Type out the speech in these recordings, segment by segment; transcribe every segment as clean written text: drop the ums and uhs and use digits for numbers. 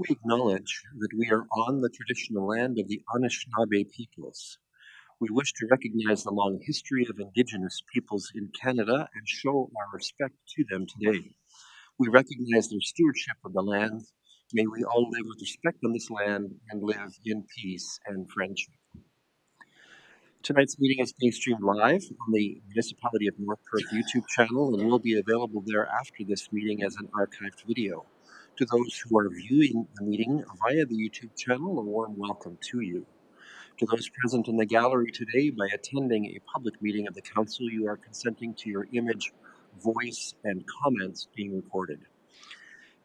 We acknowledge that we are on the traditional land of the Anishinaabe peoples. We wish to recognize the long history of Indigenous peoples in Canada and show our respect to them today. We recognize their stewardship of the land. May we all live with respect on this land and live in peace and friendship. Tonight's meeting is being streamed live on the Municipality of North Perth YouTube channel and will be available there after this meeting as an archived video. To those who are viewing the meeting via the YouTube channel, a warm welcome to you. To those present in the gallery today, by attending a public meeting of the Council, you are consenting to your image, voice, and comments being recorded.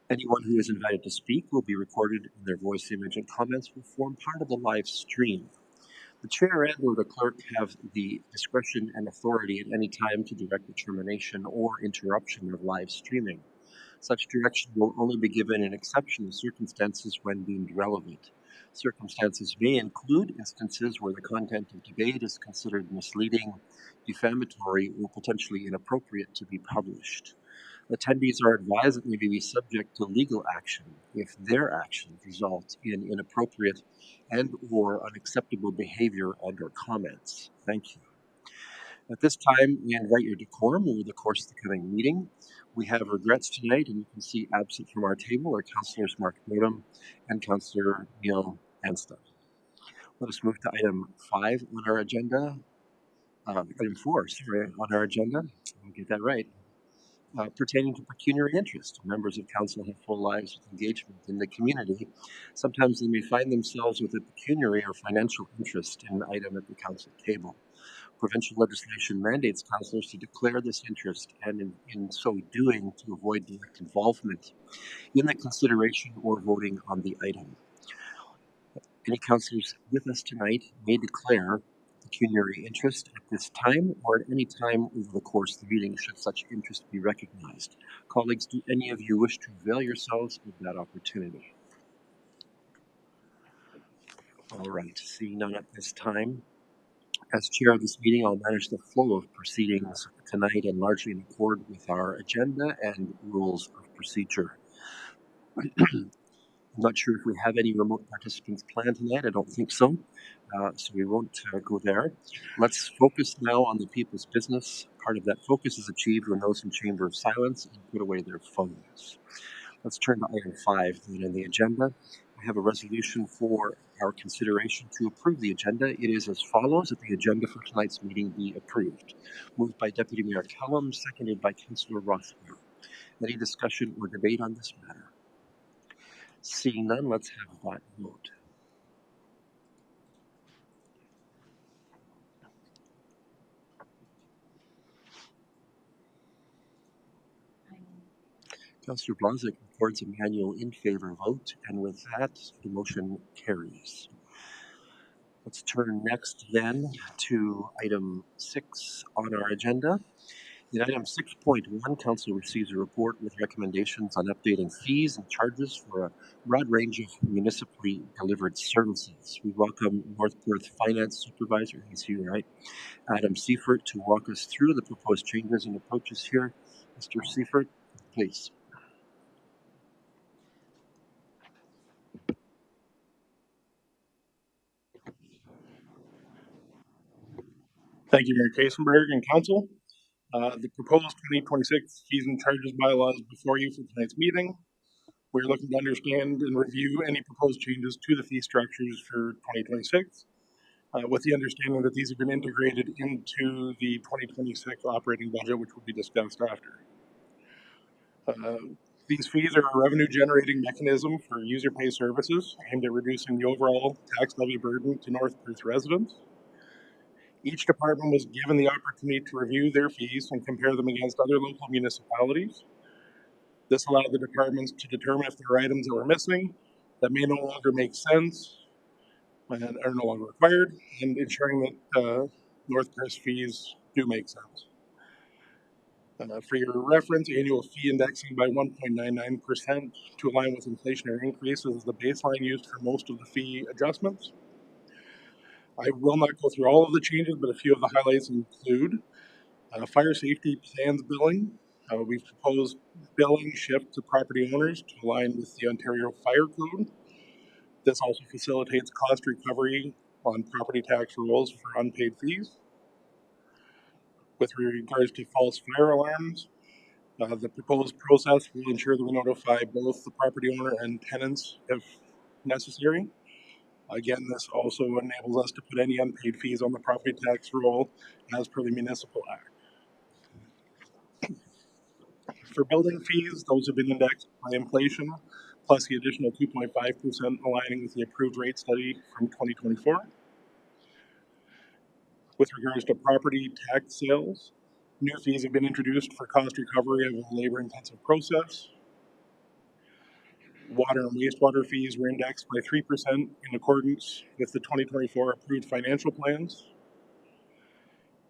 Anyone who is invited to speak will be recorded, and their voice, image, and comments will form part of the live stream. The chair and or the clerk have the discretion and authority at any time to direct the termination or interruption of live streaming. Such direction will only be given in exceptional circumstances when deemed relevant. Circumstances may include instances where the content of debate is considered misleading, defamatory, or potentially inappropriate to be published. Attendees are advised that they may be subject to legal action if their actions result in inappropriate and or unacceptable behavior and or comments. Thank you. At this time, we invite your decorum over the course of the coming meeting. We have regrets tonight, and you can see absent from our table are Councillors Mark Bodum and Councillor Neil Anstad. Let us move to item 5 on our agenda. Item 4, sorry, on our agenda. I'll get that right. Pertaining to pecuniary interest. Members of council have full lives with engagement in the community. Sometimes they may find themselves with a pecuniary or financial interest in an item at the council table. Provincial legislation mandates councillors to declare this interest and in so doing to avoid direct involvement in the consideration or voting on the item. Any councillors with us tonight may declare pecuniary interest at this time or at any time over the course of the meeting should such interest be recognized. Colleagues, do any of you wish to avail yourselves of that opportunity? All right, seeing none at this time. As chair of this meeting, I'll manage the flow of proceedings tonight and largely in accord with our agenda and rules of procedure. I'm not sure if we have any remote participants planned tonight. I don't think so. So we won't go there. Let's focus now on the people's business. Part of that focus is achieved when those in chamber of silence and put away their phones. Let's turn to item 5 then on the agenda. I have a resolution for our consideration to approve the agenda. It is as follows: that the agenda for tonight's meeting be approved. Moved by Deputy Mayor Kellum, seconded by Councillor Rothwell. Any discussion or debate on this matter? Seeing none, let's have that vote. Councillor Blazek records a manual in favor vote, and with that, the motion carries. Let's turn next then to item 6 on our agenda. In item 6.1, Council receives a report with recommendations on updating fees and charges for a broad range of municipally delivered services. We welcome North Perth Finance Supervisor, he's here, right, Adam Seifert, to walk us through the proposed changes and approaches here. Mr. Seifert, please. Thank you, Mayor Kasenberg and Council. The proposed 2026 fees and charges bylaw is before you for tonight's meeting. We're looking to understand and review any proposed changes to the fee structures for 2026, with the understanding that these have been integrated into the 2026 operating budget, which will be discussed after. These fees are a revenue-generating mechanism for user pay services aimed at reducing the overall tax levy burden to North Perth residents. Each department was given the opportunity to review their fees and compare them against other local municipalities. This allowed the departments to determine if there were items that were missing that may no longer make sense and are no longer required, and ensuring that North Perth's fees do make sense. For your reference, annual fee indexing by 1.99% to align with inflationary increases is the baseline used for most of the fee adjustments. I will not go through all of the changes, but a few of the highlights include fire safety plans billing We've proposed billing shift to property owners to align with the Ontario Fire Code. This also facilitates cost recovery on property tax rolls for unpaid fees. With regards to false fire alarms, the proposed process will ensure that we notify both the property owner and tenants if necessary. Again, this also enables us to put any unpaid fees on the property tax roll as per the Municipal Act. For building fees, those have been indexed by inflation, plus the additional 2.5% aligning with the approved rate study from 2024. With regards to property tax sales, new fees have been introduced for cost recovery of a labor-intensive process. Water and wastewater fees were indexed by 3% in accordance with the 2024 approved financial plans.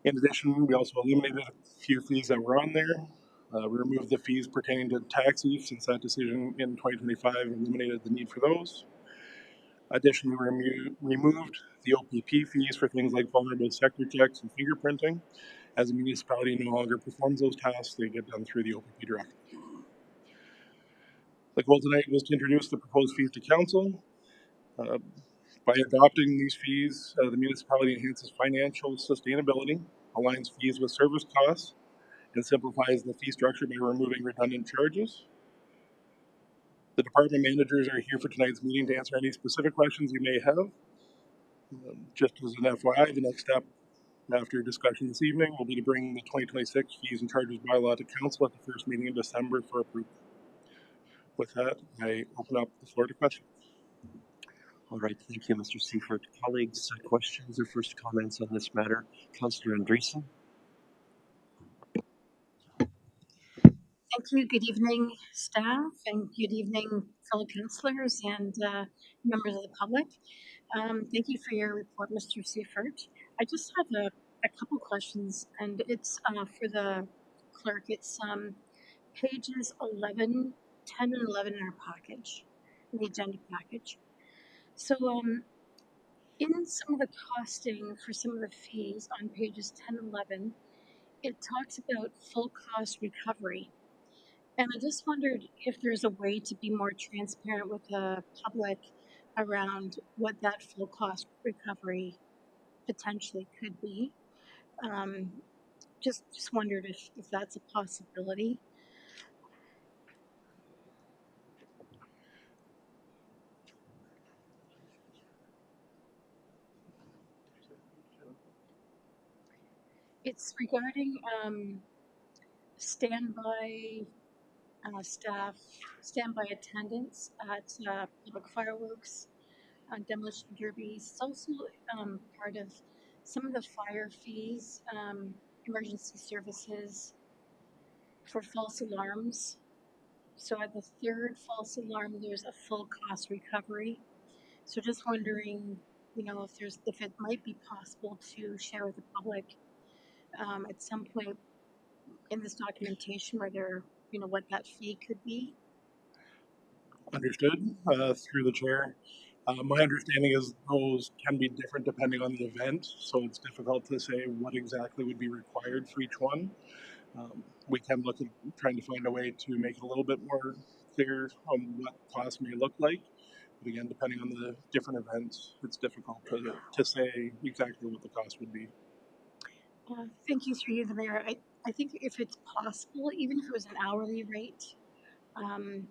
In addition, we also eliminated a few fees that were on there. We removed the fees pertaining to taxi since that decision in 2025 eliminated the need for those. Additionally, we removed the OPP fees for things like vulnerable sector checks and fingerprinting. As a municipality no longer performs those tasks, they get done through the OPP directly. The goal tonight was to introduce the proposed fees to council. Uh, by adopting these fees, the municipality enhances financial sustainability, aligns fees with service costs, and simplifies the fee structure by removing redundant charges. The department managers are here for tonight's meeting to answer any specific questions you may have. Just as an FYI, the next step after discussion this evening will be to bring the 2026 fees and charges bylaw to council at the first meeting in December for approval. With that, I open up the floor to questions. All right, thank you, Mr. Seifert. Colleagues, questions or first comments on this matter? Councillor Andreessen? Thank you. Good evening, staff, and good evening, fellow councillors and members of the public. Thank you for your report, Mr. Seifert. I just have a couple questions, and it's for the clerk. It's pages 11, 10, and 11 in our package, in the agenda package. So, in some of the costing for some of the fees on pages 10 and 11, it talks about full cost recovery. And I just wondered if there's a way to be more transparent with the public around what that full cost recovery potentially could be. Um, just wondered if that's a possibility. It's regarding standby staff, standby attendance at public fireworks, demolition derbies. It's also part of some of the fire fees, emergency services for false alarms. So at the third false alarm, there's a full cost recovery. So just wondering, if it might be possible to share with the public at some point in this documentation whether what that fee could be. Understood. Through the chair. My understanding is those can be different depending on the event, so it's difficult to say what exactly would be required for each one. We can look at trying to find a way to make it a little bit more clear on what costs may look like. But again, depending on the different events, it's difficult to say exactly what the cost would be. Thank you, through you, the mayor. I think if it's possible, even if it was an hourly rate, um,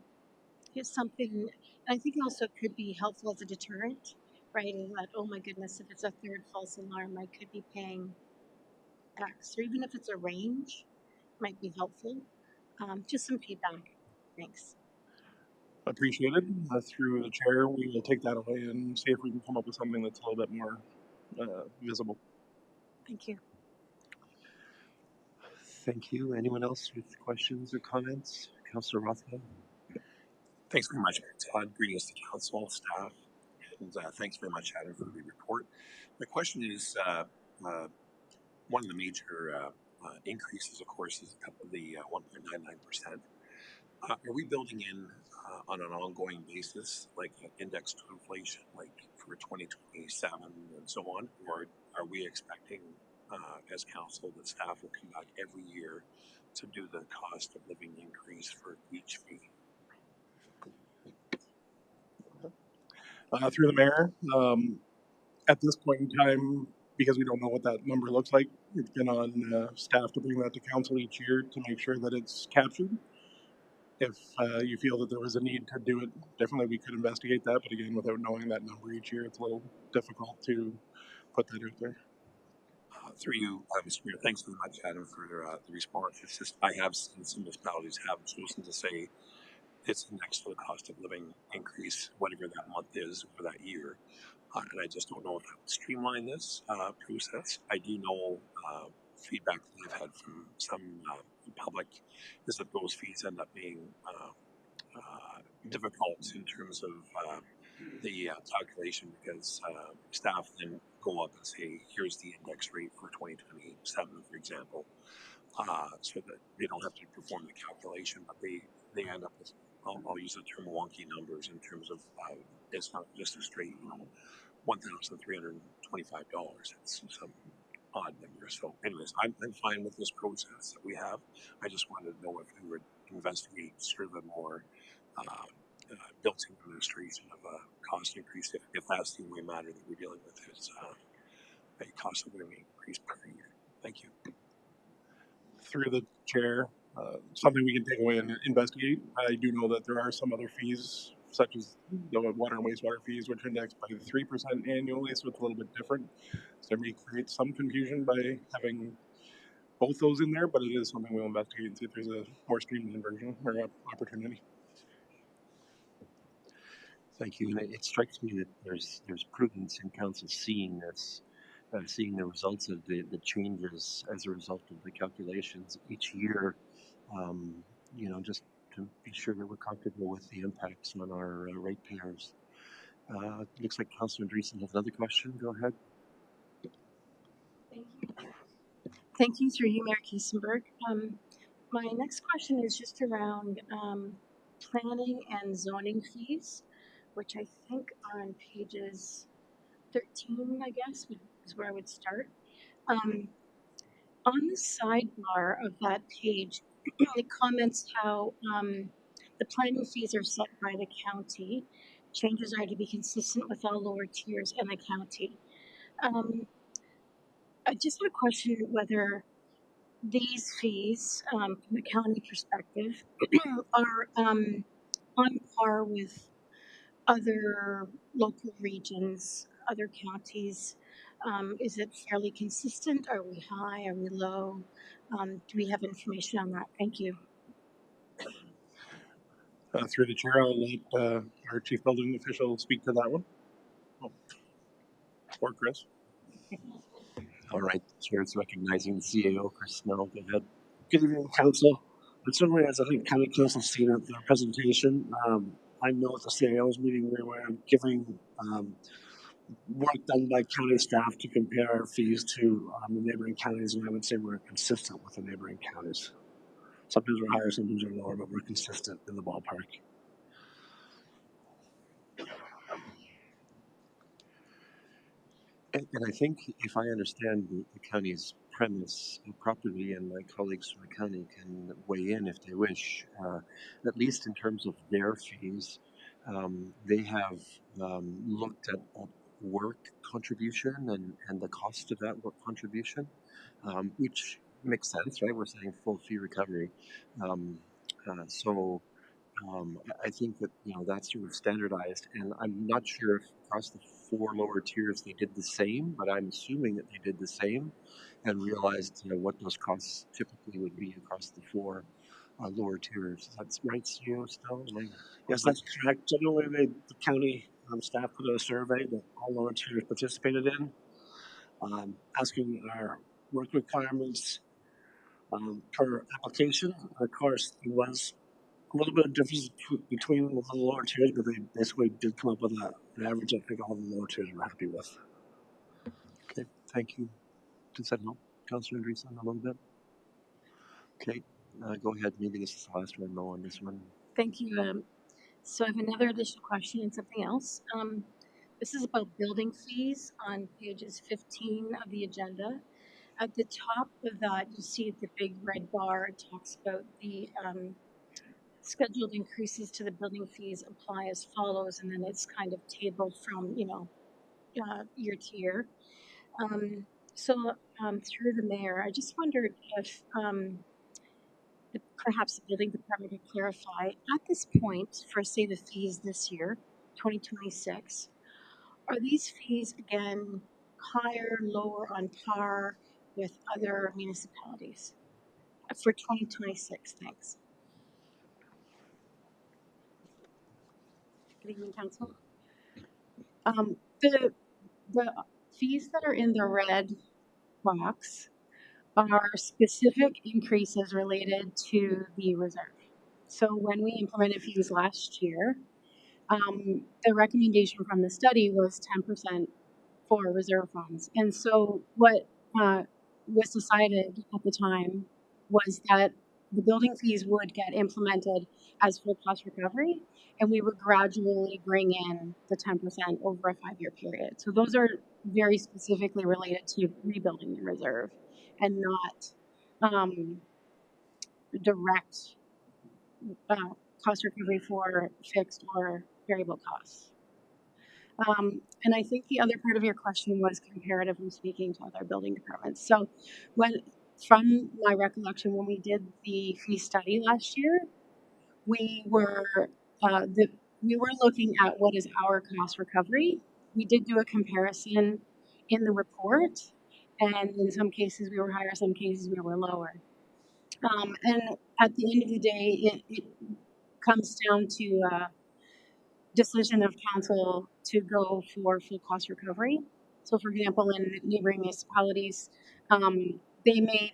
it's something. I think also could be helpful as a deterrent, right? And that, oh my goodness, if it's a third false alarm, I could be paying X, or even if it's a range, might be helpful. Just some feedback. Thanks. Appreciated. Through the chair, we will take that away and see if we can come up with something that's a little bit more visible. Thank you. Thank you. Anyone else with questions or comments? Councillor Rothwell? Thanks very much, Mayor Todd. Greetings to council, staff, and thanks very much, Adam, for the report. My question is, one of the major increases, of course, is the 1.99%. Are we building in on an ongoing basis, like index to inflation, like for 2027 and so on, or are we expecting as council that staff will come back every year to do the cost of living increase for each fee. Through the mayor, at this point in time, because we don't know what that number looks like, it's been on staff to bring that to council each year to make sure that it's captured. If you feel that there was a need to do it differently, we could investigate that. But again, without knowing that number each year, it's a little difficult to put that out there. Through you, Mr. Mayor, thanks very much, Adam, for the response. It's just I have seen some municipalities have chosen to say it's next to the cost of living increase, whatever that month is for that year. And I just don't know if that would streamline this process. I do know feedback that I've had from some public is that those fees end up being difficult in terms of the calculation because staff then go up and say, here's the index rate for 2027, for example, so that they don't have to perform the calculation, but they end up with, I'll use the term wonky numbers in terms of it's not just a straight, $1,325. It's some odd number. So, anyways, I'm fine with this process that we have. I just wanted to know if we would investigate sort of a more built-in administration of a cost increase, if that's the only matter that we're dealing with is a cost of living increase per year. Thank you. Through the chair, something we can take away and investigate. I do know that there are some other fees, such as the water and wastewater fees, which are indexed by 3% annually, so it's a little bit different. So that may create some confusion by having both those in there, but it is something we'll investigate and see if there's a more streamlined version or opportunity. Thank you. And it strikes me that there's prudence in council seeing this, seeing the results of the changes as a result of the calculations each year. Just to be sure that we're comfortable with the impacts on our ratepayers. Looks like Councillor Andreessen has another question. Go ahead. Thank you. Thank you through you, Mayor Kiesenberg. My next question is just around planning and zoning fees, which I think are on pages 13, I guess, is where I would start. On the sidebar of that page, it comments how the planning fees are set by the county. Changes are to be consistent with all lower tiers in the county. I just have a question whether these fees, from the county perspective, are on par with other local regions, other counties. Is it fairly consistent? Are we high? Are we low? Do we have information on that? Thank you. Through the chair, I'll let our chief building official speak to that one. Or Chris. All right, the chair is recognizing the CAO, Chris Snell. Go ahead. Good evening, Council. And certainly, as I think County Council seen at the presentation, I know at the CAO's meeting we were giving work done by county staff to compare our fees to the neighboring counties, and I would say we're consistent with the neighboring counties. Sometimes we're higher, sometimes we're lower, but we're consistent in the ballpark. And I think if I understand the county's premise properly, and my colleagues from the county can weigh in if they wish, at least in terms of their fees, they have looked at work contribution and the cost of that work contribution, which makes sense, right? We're saying full fee recovery. So I think that that's sort of standardized, and I'm not sure if across the four lower tiers they did the same, but I'm assuming that they did the same, and realized what those costs typically would be across the four lower tiers. That's right, CEO still? Yes, that's correct. Generally, the county staff put out a survey that all lower tiers participated in, asking our work requirements per application. Of course, there was a little bit of difference between the lower tiers, but they basically did come up with an average I think all the lower tiers were happy with. Okay, thank you. Does that help, Councillor Andreessen, a little bit? Okay, go ahead. Maybe this is the last one, though, on this one. Thank you. So I have another additional question and something else. This is about building fees on pages 15 of the agenda. At the top of that, you see the big red bar. It talks about the scheduled increases to the building fees apply as follows, and then it's kind of tabled from year to year. Through the mayor, I just wondered if perhaps the building department could clarify at this point for, say, the fees this year, 2026, are these fees again higher, lower, on par with other municipalities for 2026? Thanks. Good evening, Council. The fees that are in the red box are specific increases related to the reserve. So when we implemented fees last year, the recommendation from the study was 10% for reserve funds. And so what was decided at the time was that the building fees would get implemented as full cost recovery, and we would gradually bring in the 10% over a 5-year period. So those are very specifically related to rebuilding the reserve and not direct cost recovery for fixed or variable costs. And I think the other part of your question was comparatively speaking to other building departments. So from my recollection, when we did the fee study last year, we were looking at what is our cost recovery. We did do a comparison in the report, and in some cases we were higher, some cases we were lower. And at the end of the day, it comes down to decision of council to go for full cost recovery. So, for example, in neighboring municipalities, they may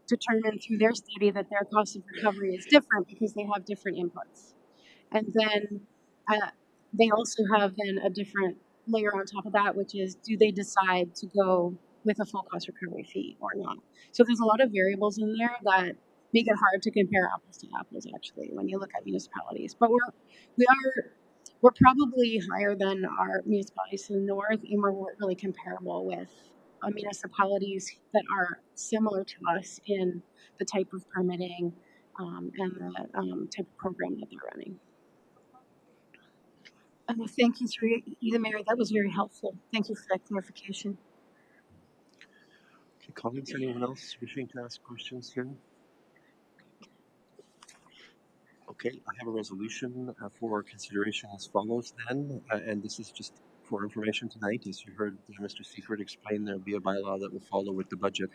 determine through their study that their cost of recovery is different because they have different inputs. And then they also have then a different layer on top of that, which is, do they decide to go with a full cost recovery fee or not? So there's a lot of variables in there that make it hard to compare apples to apples, actually, when you look at municipalities. But we're probably higher than our municipalities in the north, and we're really comparable with municipalities that are similar to us in the type of permitting and the type of program that they're running. Thank you, through you, Mayor. That was very helpful. Thank you for that clarification. Okay, comments? Anyone else wishing to ask questions here? Okay, I have a resolution for consideration as follows then, and this is just for information tonight. As you heard Mr. Seifert explain, there will be a bylaw that will follow with the budget.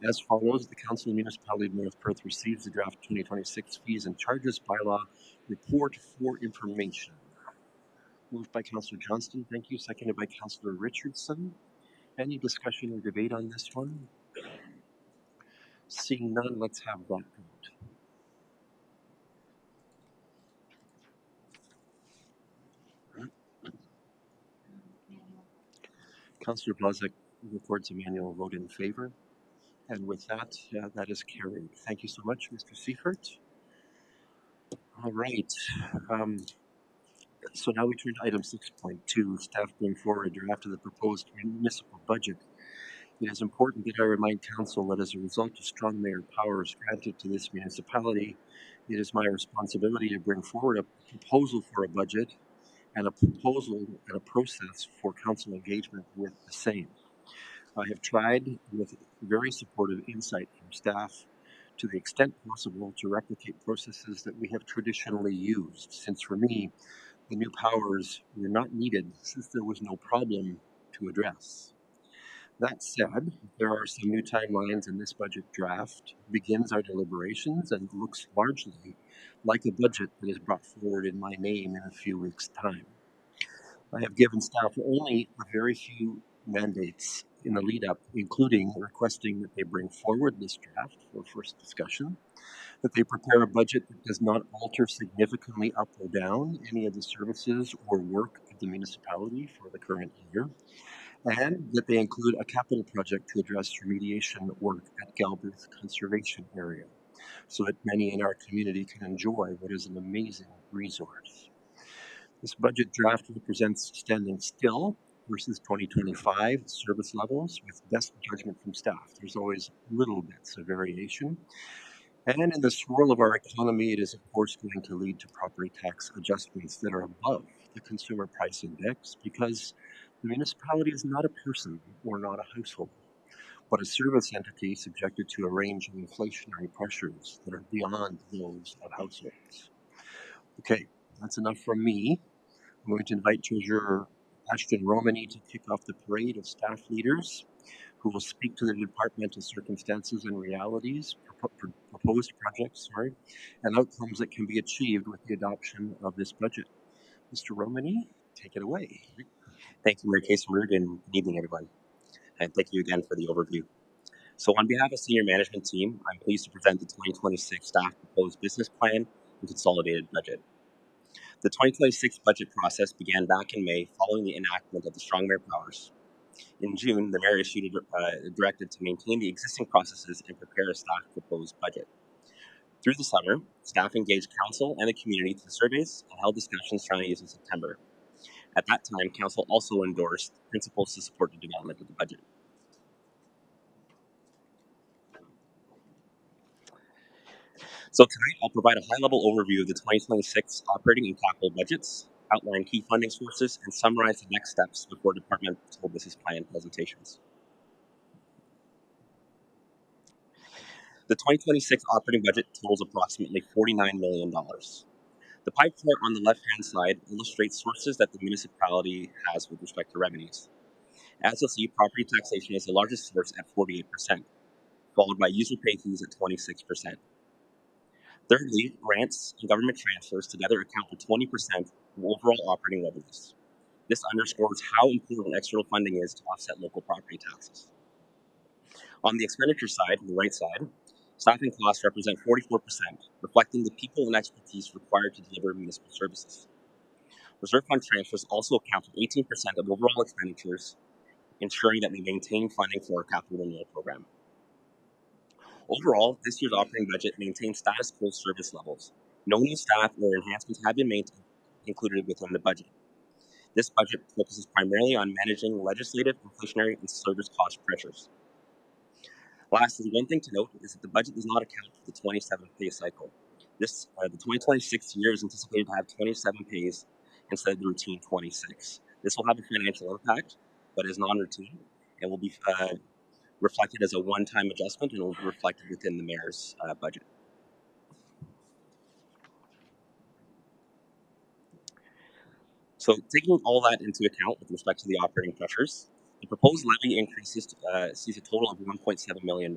As follows, the Council of Municipality of North Perth receives the draft 2026 fees and charges bylaw report for information. Moved by Councillor Johnston, thank you. Seconded by Councillor Richardson. Any discussion or debate on this one? Seeing none, let's have that vote. Councillor Blazek records a manual vote in favor. And with that, that is carried. Thank you so much, Mr. Seifert. All right. So now we turn to item 6.2, staff bring forward a draft of the proposed municipal budget. It is important that I remind Council that as a result of strong mayor powers granted to this municipality, it is my responsibility to bring forward a proposal for a budget and a proposal and a process for Council engagement with the same. I have tried, with very supportive insight from staff, to the extent possible, to replicate processes that we have traditionally used, since for me, the new powers were not needed since there was no problem to address. That said, there are some new timelines, and this budget draft begins our deliberations and looks largely like a budget that is brought forward in my name in a few weeks' time. I have given staff only a very few mandates in the lead up, including requesting that they bring forward this draft for first discussion, that they prepare a budget that does not alter significantly up or down any of the services or work of the municipality for the current year, and that they include a capital project to address remediation work at Galbraith Conservation Area, so that many in our community can enjoy what is an amazing resource. This budget draft represents standing still versus 2025 service levels with best judgment from staff. There's always little bits of variation. And in the swirl of our economy, it is of course going to lead to property tax adjustments that are above the consumer price index because the municipality is not a person or not a household, but a service entity subjected to a range of inflationary pressures that are beyond those of households. Okay, that's enough from me. I'm going to invite Treasurer Ashton Romany to kick off the parade of staff leaders who will speak to the departmental circumstances and realities, proposed projects, and outcomes that can be achieved with the adoption of this budget. Mr. Romany, take it away. Thank you, Mayor Kasemberg, and good evening, everyone. And thank you again for the overview. So on behalf of senior management team, I'm pleased to present the 2026 staff proposed business plan and consolidated budget. The 2026 budget process began back in May following the enactment of the Strong Mayor powers. In June, the Mayor issued a directive to maintain the existing processes and prepare a staff proposed budget. Through the summer, staff engaged council and the community through surveys and held discussions trying to use in September. At that time, council also endorsed principles to support the development of the budget. So tonight, I'll provide a high-level overview of the 2026 operating and capital budgets, outline key funding sources, and summarize the next steps before departmental business plan presentations. The 2026 operating budget totals approximately $49 million. The pie chart on the left-hand side illustrates sources that the municipality has with respect to revenues. As you'll see, property taxation is the largest source at 48%, followed by user pay fees at 26%. Thirdly, grants and government transfers together account for 20% of overall operating revenues. This underscores how important external funding is to offset local property taxes. On the expenditure side, on the right side, staffing costs represent 44%, reflecting the people and expertise required to deliver municipal services. Reserve fund transfers also account for 18% of overall expenditures, ensuring that we maintain funding for our capital renewal program. Overall, this year's operating budget maintains status quo service levels. No new staff or enhancements have been included within the budget. This budget focuses primarily on managing legislative, inflationary, and service cost pressures. Lastly, one thing to note is that the budget does not account for the 27 pay cycle. The 2026 year is anticipated to have 27 pays instead of the routine 26. This will have a financial impact, but is non-routine and will be reflected as a one-time adjustment and will be reflected within the mayor's budget. So taking all that into account with respect to the operating pressures, the proposed levy increases sees a total of $1.7 million,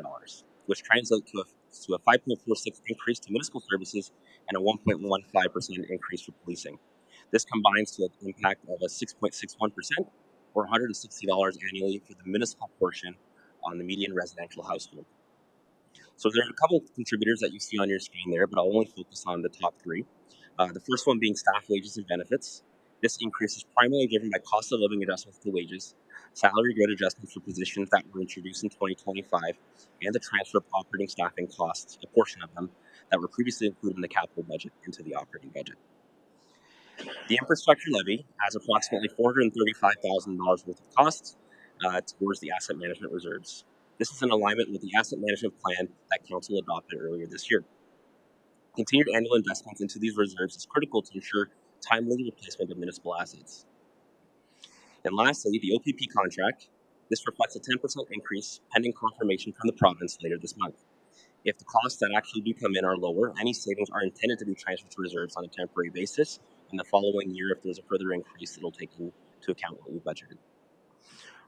which translates to a 5.46% increase to municipal services and a 1.15% increase for policing. This combines to an impact of a 6.61% or $160 annually for the municipal portion on the median residential household. So there are a couple of contributors that you see on your screen there, but I'll only focus on the top three. The first one being staff wages and benefits. This increase is primarily driven by cost of living adjustments to wages, salary grade adjustments for positions that were introduced in 2025, and the transfer of operating staffing costs, a portion of them, that were previously included in the capital budget into the operating budget. The infrastructure levy has approximately $435,000 worth of costs towards the asset management reserves. This is in alignment with the asset management plan that Council adopted earlier this year. Continued annual investments into these reserves is critical to ensure timely replacement of municipal assets. And lastly, the OPP contract. This reflects a 10% increase pending confirmation from the province later this month. If the costs that actually do come in are lower, any savings are intended to be transferred to reserves on a temporary basis. In the following year, if there's a further increase, it'll take into account what we budgeted.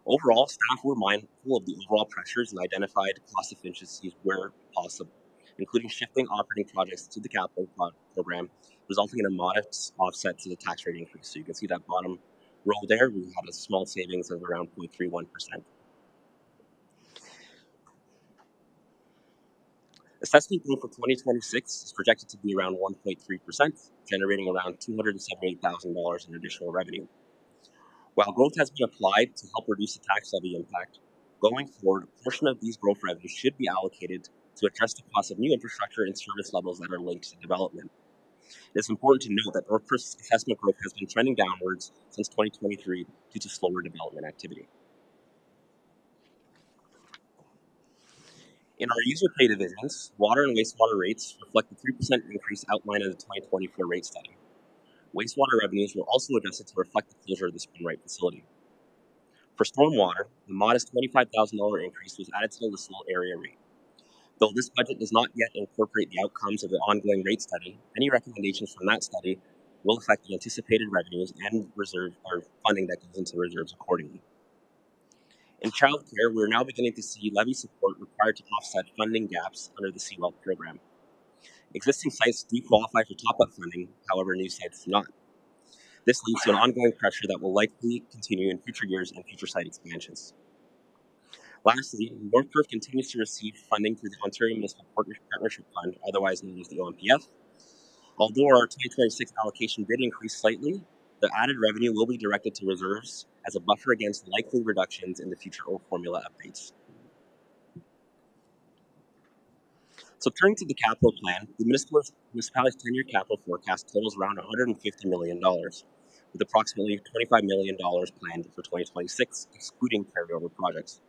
Overall, staff were mindful of the overall pressures and identified cost efficiencies where possible, including shifting operating projects to the capital program, resulting in a modest offset to the tax rate increase. So you can see that bottom row there, we had a small savings of around 0.31%. Assessment growth for 2026 is projected to be around 1.3%, generating around $278,000 in additional revenue. While growth has been applied to help reduce the tax levy impact, going forward, a portion of these growth revenues should be allocated to address the cost of new infrastructure and service levels that are linked to development. It is important to note that North Perth's assessment growth has been trending downwards since 2023 due to slower development activity. In our user pay divisions, water and wastewater rates reflect the 3% increase outlined in the 2024 rate study. Wastewater revenues were also adjusted to reflect the closure of the Spring Right facility. For stormwater, the modest $25,000 increase was added to the Listowel area rate. Though this budget does not yet incorporate the outcomes of the ongoing rate study, any recommendations from that study will affect the anticipated revenues and reserve or funding that goes into reserves accordingly. In childcare, we're now beginning to see levy support required to offset funding gaps under the Seawell program. Existing sites do qualify for top-up funding, however, new sites do not. This leads to an ongoing pressure that will likely continue in future years and future site expansions. Lastly, North Perth continues to receive funding through the Ontario Municipal Partnership Fund, otherwise known as the OMPF. Although our 2026 allocation did increase slightly, the added revenue will be directed to reserves as a buffer against likely reductions in the future formula updates. So turning to the capital plan, the municipality's 10-year capital forecast totals around $150 million, with approximately $25 million planned for 2026, excluding carryover projects.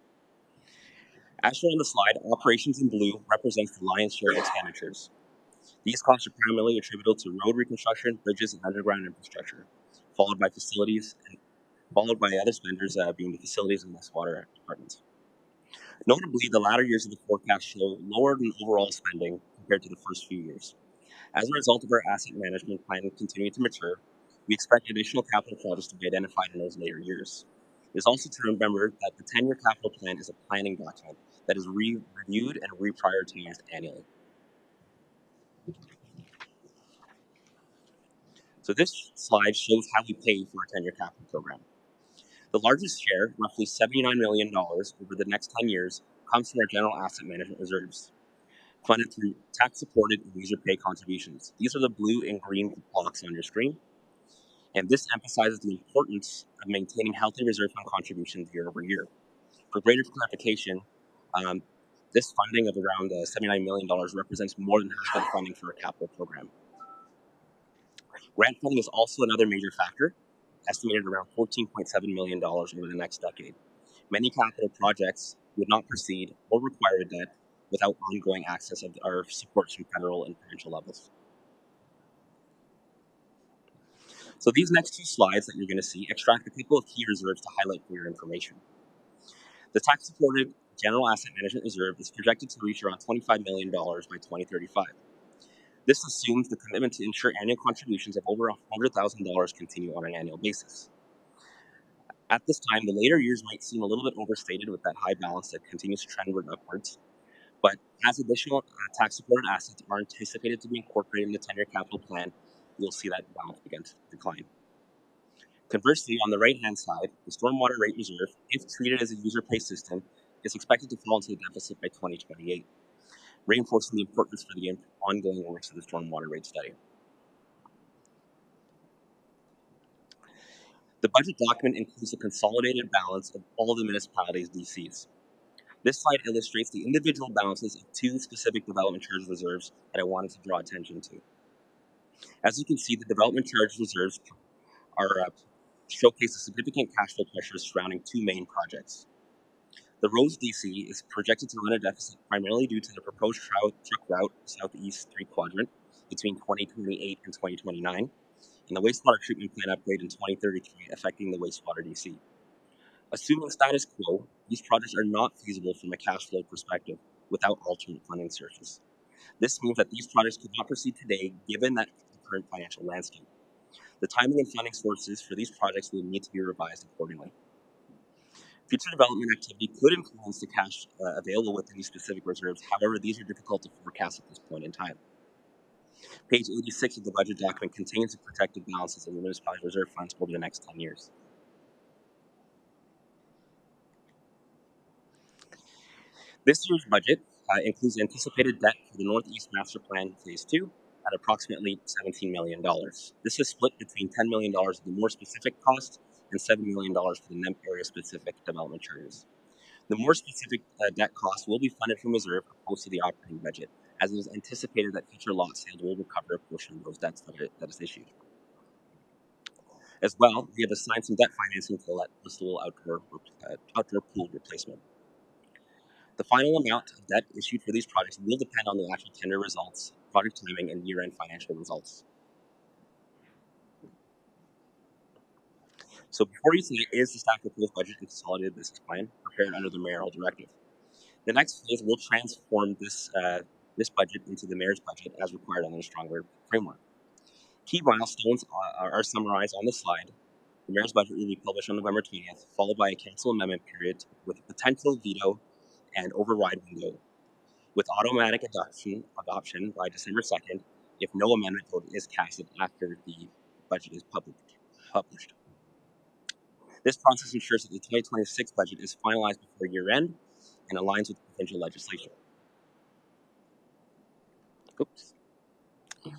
As shown on the slide, operations in blue represents the lion's share of expenditures. These costs are primarily attributable to road reconstruction, bridges, and underground infrastructure, followed by other spenders being the facilities and wastewater departments. Notably, the latter years of the forecast show lower than overall spending compared to the first few years. As a result of our asset management plan continuing to mature, we expect additional capital projects to be identified in those later years. It is also to remember that the 10-year capital plan is a planning document that is reviewed and reprioritized annually. So this slide shows how we pay for our 10-year capital program. The largest share, roughly $79 million over the next 10 years, comes from our general asset management reserves, funded through tax-supported user pay contributions. These are the blue and green blocks on your screen, and this emphasizes the importance of maintaining healthy reserve fund contributions year over year. For greater clarification, this funding of around $79 million represents more than half of the funding for our capital program. Grant funding is also another major factor, estimated around $14.7 million over the next decade. Many capital projects would not proceed or require a debt without ongoing access of our supports from federal and provincial levels. So these next two slides that you're going to see extract a couple of key reserves to highlight for your information. The tax-supported General Asset Management Reserve is projected to reach around $25 million by 2035. This assumes the commitment to ensure annual contributions of over $100,000 continue on an annual basis. At this time, the later years might seem a little bit overstated with that high balance that continues to trend upwards, but as additional tax-supported assets are anticipated to be incorporated in the 10-year capital plan, you'll see that balance begin to decline. Conversely, on the right-hand side, the stormwater rate reserve, if treated as a user pay system, is expected to fall into the deficit by 2028, reinforcing the importance for the ongoing works of the stormwater rate study. The budget document includes a consolidated balance of all the municipalities' DCs. This slide illustrates the individual balances of two specific development charge reserves that I wanted to draw attention to. As you can see, the development charge reserves showcase the significant cash flow pressures surrounding two main projects. The Rose DC is projected to run a deficit primarily due to the proposed truck route Southeast 3 quadrant between 2028 and 2029, and the wastewater treatment plant upgrade in 2033 affecting the wastewater DC. Assuming status quo, these projects are not feasible from a cash flow perspective without alternate funding sources. This means that these projects could not proceed today given that the current financial landscape. The timing and funding sources for these projects will need to be revised accordingly. Future development activity could influence the cash available within these specific reserves. However, these are difficult to forecast at this point in time. Page 86 of the budget document contains the projected balances of the municipality reserve funds over the next 10 years. This year's budget includes anticipated debt for the Northeast Master Plan Phase 2 at approximately $17 million. This is split between $10 million of the more specific cost and $7 million for the NEMP area-specific development charges. The more specific debt cost will be funded from reserve opposed to the operating budget, as it is anticipated that future lot sales will recover a portion of those debts that is issued. As well, we have assigned some debt financing to the Listowel outdoor pool replacement. The final amount of debt issued for these projects will depend on the actual tender results, project timing, and year-end financial results. So before you tonight is the staff proposed budget and consolidated business plan prepared under the mayoral directive. The next phase will transform this budget into the mayor's budget as required under the stronger framework. Key milestones are summarized on the slide. The mayor's budget will be published on November 20th, followed by a council amendment period with a potential veto and override window, with automatic adoption by December 2nd if no amendment vote is casted after the budget is published. This process ensures that the 2026 budget is finalized before year end and aligns with provincial legislation. Oops.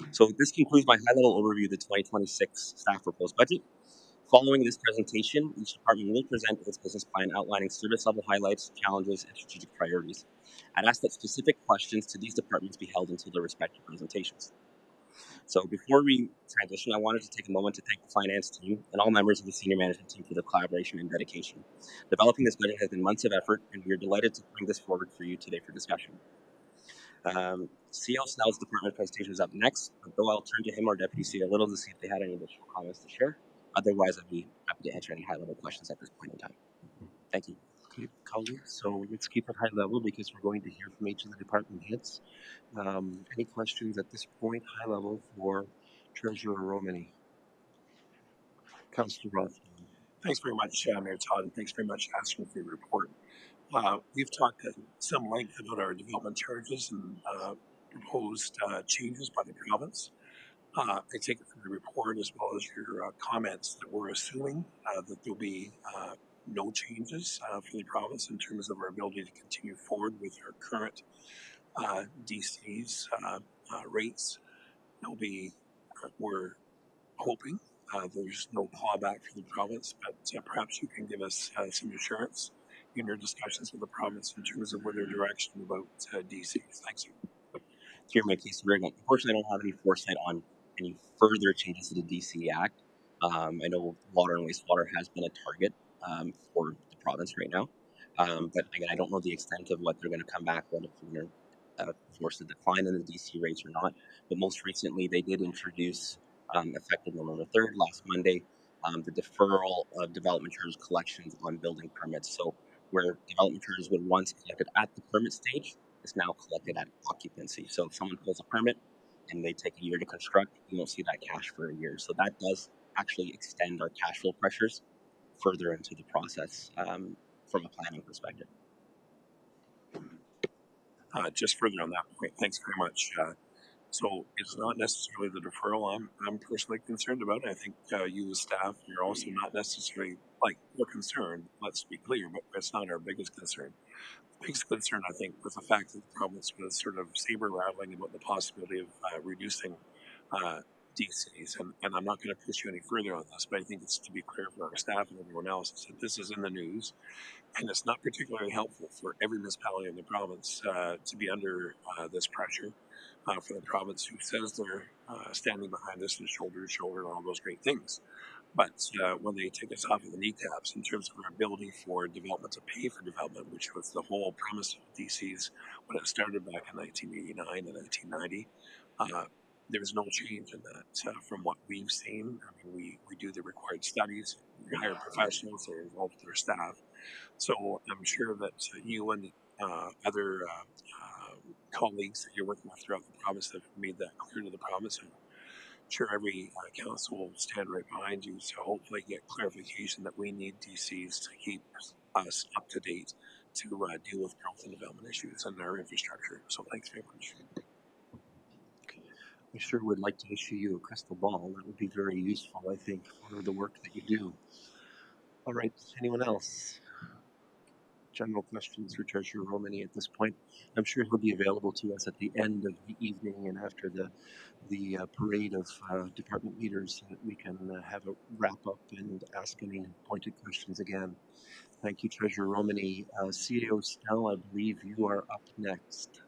So this concludes my high-level overview of the 2026 staff proposed budget. Following this presentation, each department will present its business plan outlining service level highlights, challenges, and strategic priorities. I'd ask that specific questions to these departments be held until their respective presentations. So before we transition, I wanted to take a moment to thank the finance team and all members of the senior management team for their collaboration and dedication. Developing this budget has been months of effort, and we are delighted to bring this forward for you today for discussion. CEO Snell's department presentation is up next, though I'll turn to him or Deputy CEO Little to see if they had any additional comments to share. Otherwise, I'd be happy to answer any high-level questions at this point in time. Thank you. Okay, colleagues, so let's keep it high level because we're going to hear from each of the department heads. Any questions at this point, high level, for Treasurer Romani? Councillor Roth. Thanks very much, Mayor Todd, and thanks very much, Ashton, for your report. We've talked at some length about our development charges and proposed changes by the province. I take it from the report as well as your comments that we're assuming that there'll be no changes for the province in terms of our ability to continue forward with our current DC's rates. There'll be, we're hoping there's no clawback for the province, but perhaps you can give us some assurance in your discussions with the province in terms of where their direction about DC. Thanks. Here, my case, unfortunately, I don't have any foresight on any further changes to the DC Act. I know water and wastewater has been a target for the province right now, but again, I don't know the extent of what they're going to come back with, if they're going to force a decline in the DC rates or not. But most recently, they did introduce, effective November 3rd, last Monday, the deferral of development charges collections on building permits. So where development charges would once collected at the permit stage, is now collected at occupancy. So if someone pulls a permit and they take a year to construct, you won't see that cash for a year. So that does actually extend our cash flow pressures further into the process from a planning perspective. Just further on that point, thanks very much. So it's not necessarily the deferral I'm personally concerned about. I think you as staff, you're also not necessarily, we're concerned, let's be clear, but it's not our biggest concern. The biggest concern, I think, was the fact that the province was sort of saber rattling about the possibility of reducing DCs. And I'm not going to push you any further on this, but I think it's to be clear for our staff and everyone else that this is in the news. And it's not particularly helpful for every municipality in the province to be under this pressure for the province who says they're standing behind us and shoulder to shoulder and all those great things. But when they take us off of the kneecaps in terms of our ability for development to pay for development, which was the whole premise of DCs when it started back in 1989 and 1990, there's no change in that from what we've seen. I mean, we do the required studies, we hire professionals, they're involved with their staff. So I'm sure that you and other colleagues that you're working with throughout the province have made that clear to the province. I'm sure every council will stand right behind you to hopefully get clarification that we need DCs to keep us up to date to deal with growth and development issues in our infrastructure. So thanks very much. We sure would like to issue you a crystal ball. That would be very useful, I think, for the work that you do. All right, anyone else? General questions for Treasurer Romani at this point. I'm sure he'll be available to us at the end of the evening and after the parade of department leaders so that we can have a wrap up and ask any pointed questions again. Thank you, Treasurer Romani. CEO Snell, I believe you are up next.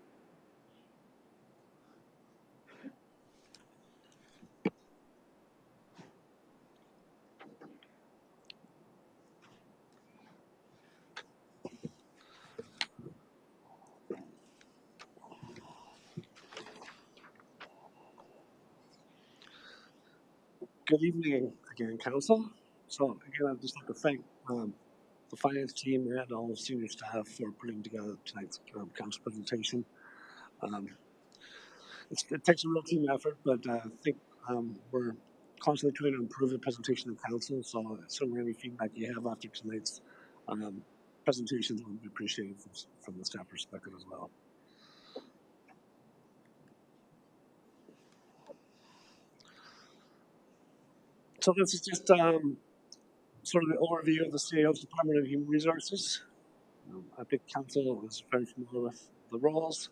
Good evening again, Council. So again, I'd just like to thank the finance team and all the senior staff for putting together tonight's council presentation. It takes a real team effort, but I think we're constantly trying to improve the presentation to council. So certainly any feedback you have after tonight's presentations would be appreciated from the staff perspective as well. So this is just sort of the overview of the CAO's Department of Human Resources. I think council is very familiar with the roles.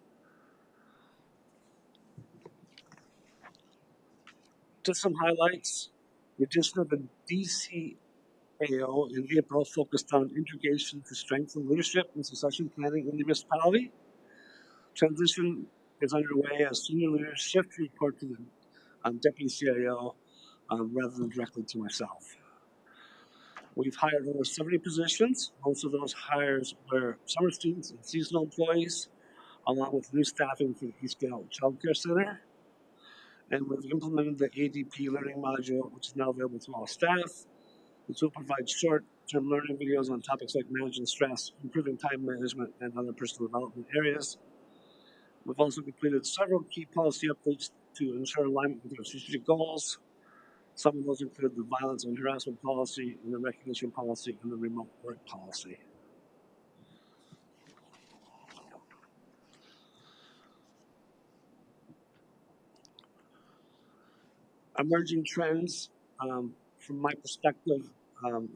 Just some highlights. The addition of a DCAO in April focused on integration to strengthen leadership and succession planning in the municipality. Transition is underway as senior leaders shift to report to the deputy CAO rather than directly to myself. We've hired over 70 positions. Most of those hires were summer students and seasonal employees, along with new staffing for the Eastdale Child Care Center. And we've implemented the ADP learning module, which is now available to all staff. This will provide short-term learning videos on topics like managing stress, improving time management, and other personal development areas. We've also completed several key policy updates to ensure alignment with our strategic goals. Some of those include the violence and harassment policy, and the recognition policy, and the remote work policy. Emerging trends, from my perspective,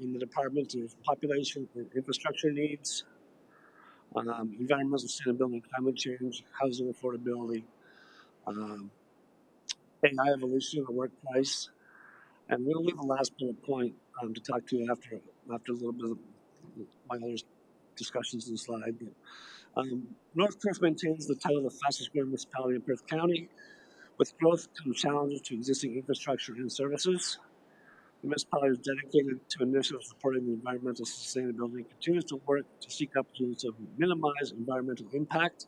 in the department of population and infrastructure needs, environmental sustainability and climate change, housing affordability, AI evolution in the workplace, and we'll leave the last bullet point to talk to you after a little bit of my other discussions in the slide. But, North Perth maintains the title of the fastest growing municipality in Perth County. With growth comes challenges to existing infrastructure and services. The municipality is dedicated to initiatives supporting the environmental sustainability and continues to work to seek opportunities to minimize environmental impact.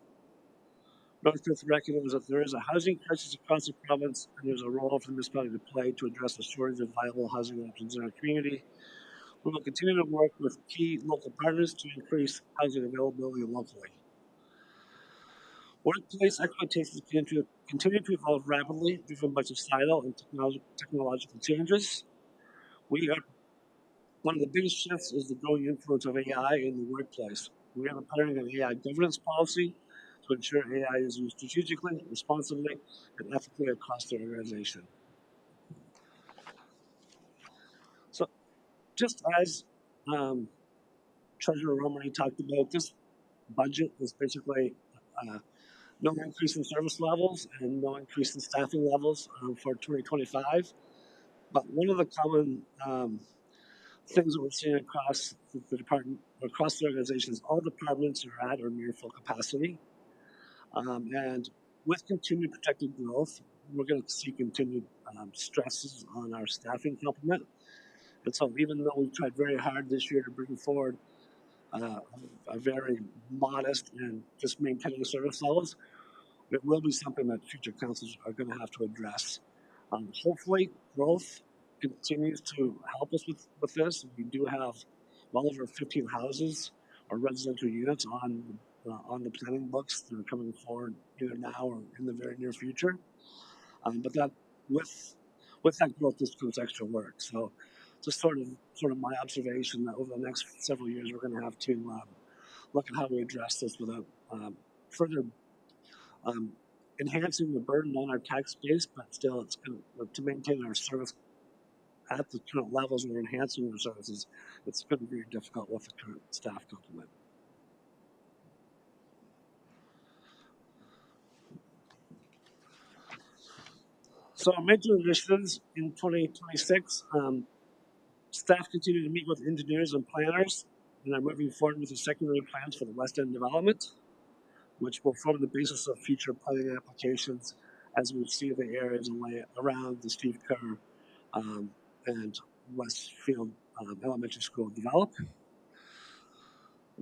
North Perth recognizes that there is a housing crisis across the province, and there's a role for the municipality to play to address the shortage of viable housing options in our community. We will continue to work with key local partners to increase housing availability locally. Workplace expectations continue to evolve rapidly, driven by societal and technological changes. One of the biggest shifts is the growing influence of AI in the workplace. We are preparing an AI governance policy to ensure AI is used strategically, responsibly, and ethically across the organization. So, just as Treasurer Romani talked about, this budget is basically no increase in service levels and no increase in staffing levels for 2025. But one of the common things that we're seeing across the department, across the organization, is all departments are at or near full capacity. And with continued projected growth, we're going to see continued stresses on our staffing complement. And so even though we've tried very hard this year to bring forward a very modest and just maintaining service levels, it will be something that future councils are going to have to address. Hopefully, growth continues to help us with this. We do have well over 15 houses or residential units on the planning books that are coming forward either now or in the very near future. But that with that growth, this comes extra work. So, just sort of my observation that over the next several years, we're going to have to look at how we address this without further enhancing the burden on our tax base, but still, it's going to maintain our service at the current levels and enhancing our services. It's going to be very difficult with the current staff complement. So, major initiatives in 2026. Staff continue to meet with engineers and planners, and are moving forward with the secondary plans for the West End development, which will form the basis of future planning applications as we see the areas around the Steve Kerr and Westfield Elementary School develop.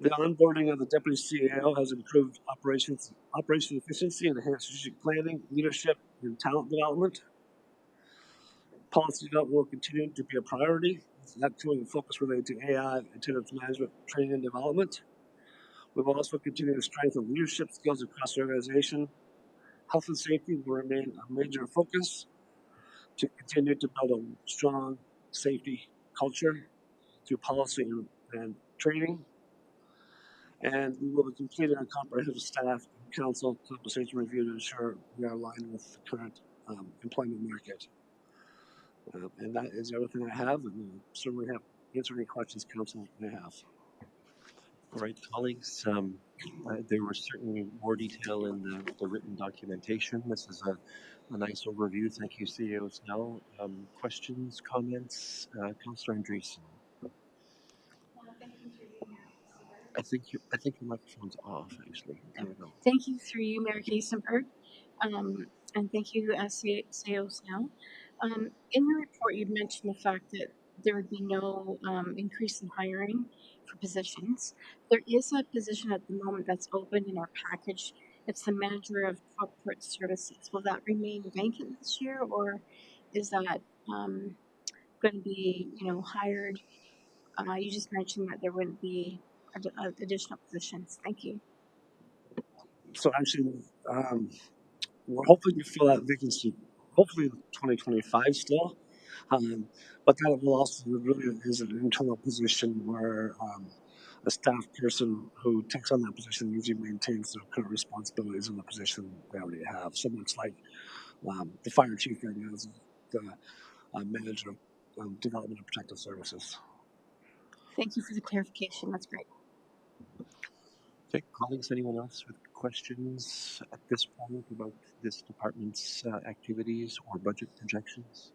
The onboarding of the Deputy CAO has improved operational efficiency and enhanced strategic planning, leadership, and talent development. Policy development will continue to be a priority, including focus related to AI, attendance management, training, and development. We will also continue to strengthen leadership skills across the organization. Health and safety will remain a major focus to continue to build a strong safety culture through policy and training. And we will be completing a comprehensive staff and council compensation review to ensure we are aligned with the current employment market. And that is everything I have, and certainly have answered any questions council may have. All right, colleagues, there was certainly more detail in the written documentation. This is a nice overview. Thank you, CEO Snell. Questions, comments? Councillor Andreessen. I think your microphone's off, actually. There we go. Thank you through you, Mayor Kaisenberg, and thank you, CEO Snell. In your report, you mentioned the fact that there would be no increase in hiring for positions. There is a position at the moment that's open in our package. It's the manager of corporate services. Will that remain vacant this year, or is that going to be, hired? You just mentioned that there wouldn't be additional positions. Thank you. So actually, we're hoping to fill that vacancy, hopefully in 2025 still. But that will also really is an internal position where a staff person who takes on that position usually maintains their current responsibilities in the position they already have. So much like the fire chief right now is the manager of development and protective services. Thank you for the clarification. That's great. Okay, colleagues, anyone else with questions at this point about this department's activities or budget projections?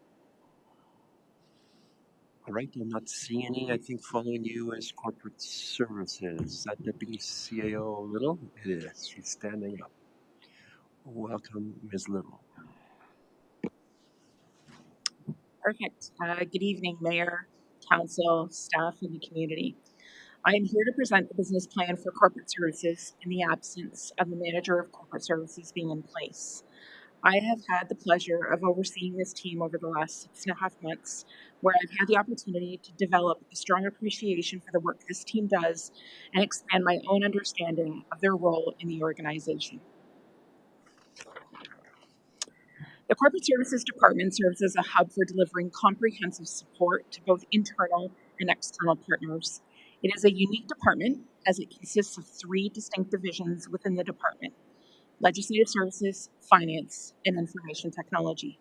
All right, I'm not seeing any. I think following you is corporate services. Is that Deputy CAO Little? It is. She's standing up. Welcome, Ms. Little. Perfect. Good evening, Mayor, Council, staff, and the community. I am here to present the business plan for corporate services in the absence of the manager of corporate services being in place. I have had the pleasure of overseeing this team over the last 6.5 months, where I've had the opportunity to develop a strong appreciation for the work this team does and expand my own understanding of their role in the organization. The Corporate Services Department serves as a hub for delivering comprehensive support to both internal and external partners. It is a unique department as it consists of 3 distinct divisions within the department: Legislative Services, Finance, and Information Technology.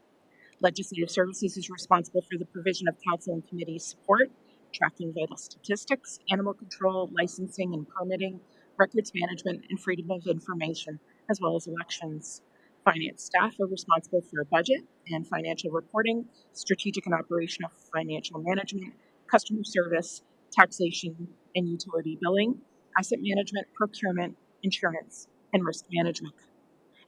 Legislative Services is responsible for the provision of council and committee support, tracking vital statistics, animal control, licensing and permitting, records management, and freedom of information, as well as elections. Finance staff are responsible for budget and financial reporting, strategic and operational financial management, customer service, taxation and utility billing, asset management, procurement, insurance, and risk management.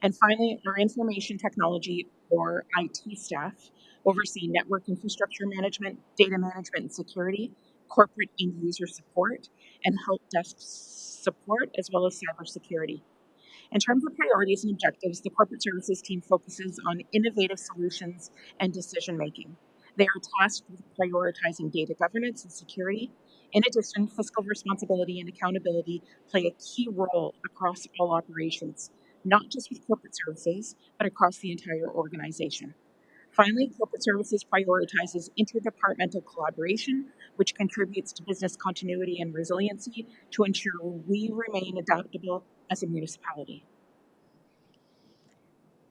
And finally, our information technology or IT staff oversee network infrastructure management, data management and security, corporate end user support, and help desk support, as well as cybersecurity. In terms of priorities and objectives, the corporate services team focuses on innovative solutions and decision making. They are tasked with prioritizing data governance and security. In addition, fiscal responsibility and accountability play a key role across all operations, not just with corporate services, but across the entire organization. Finally, corporate services prioritizes interdepartmental collaboration, which contributes to business continuity and resiliency to ensure we remain adaptable as a municipality.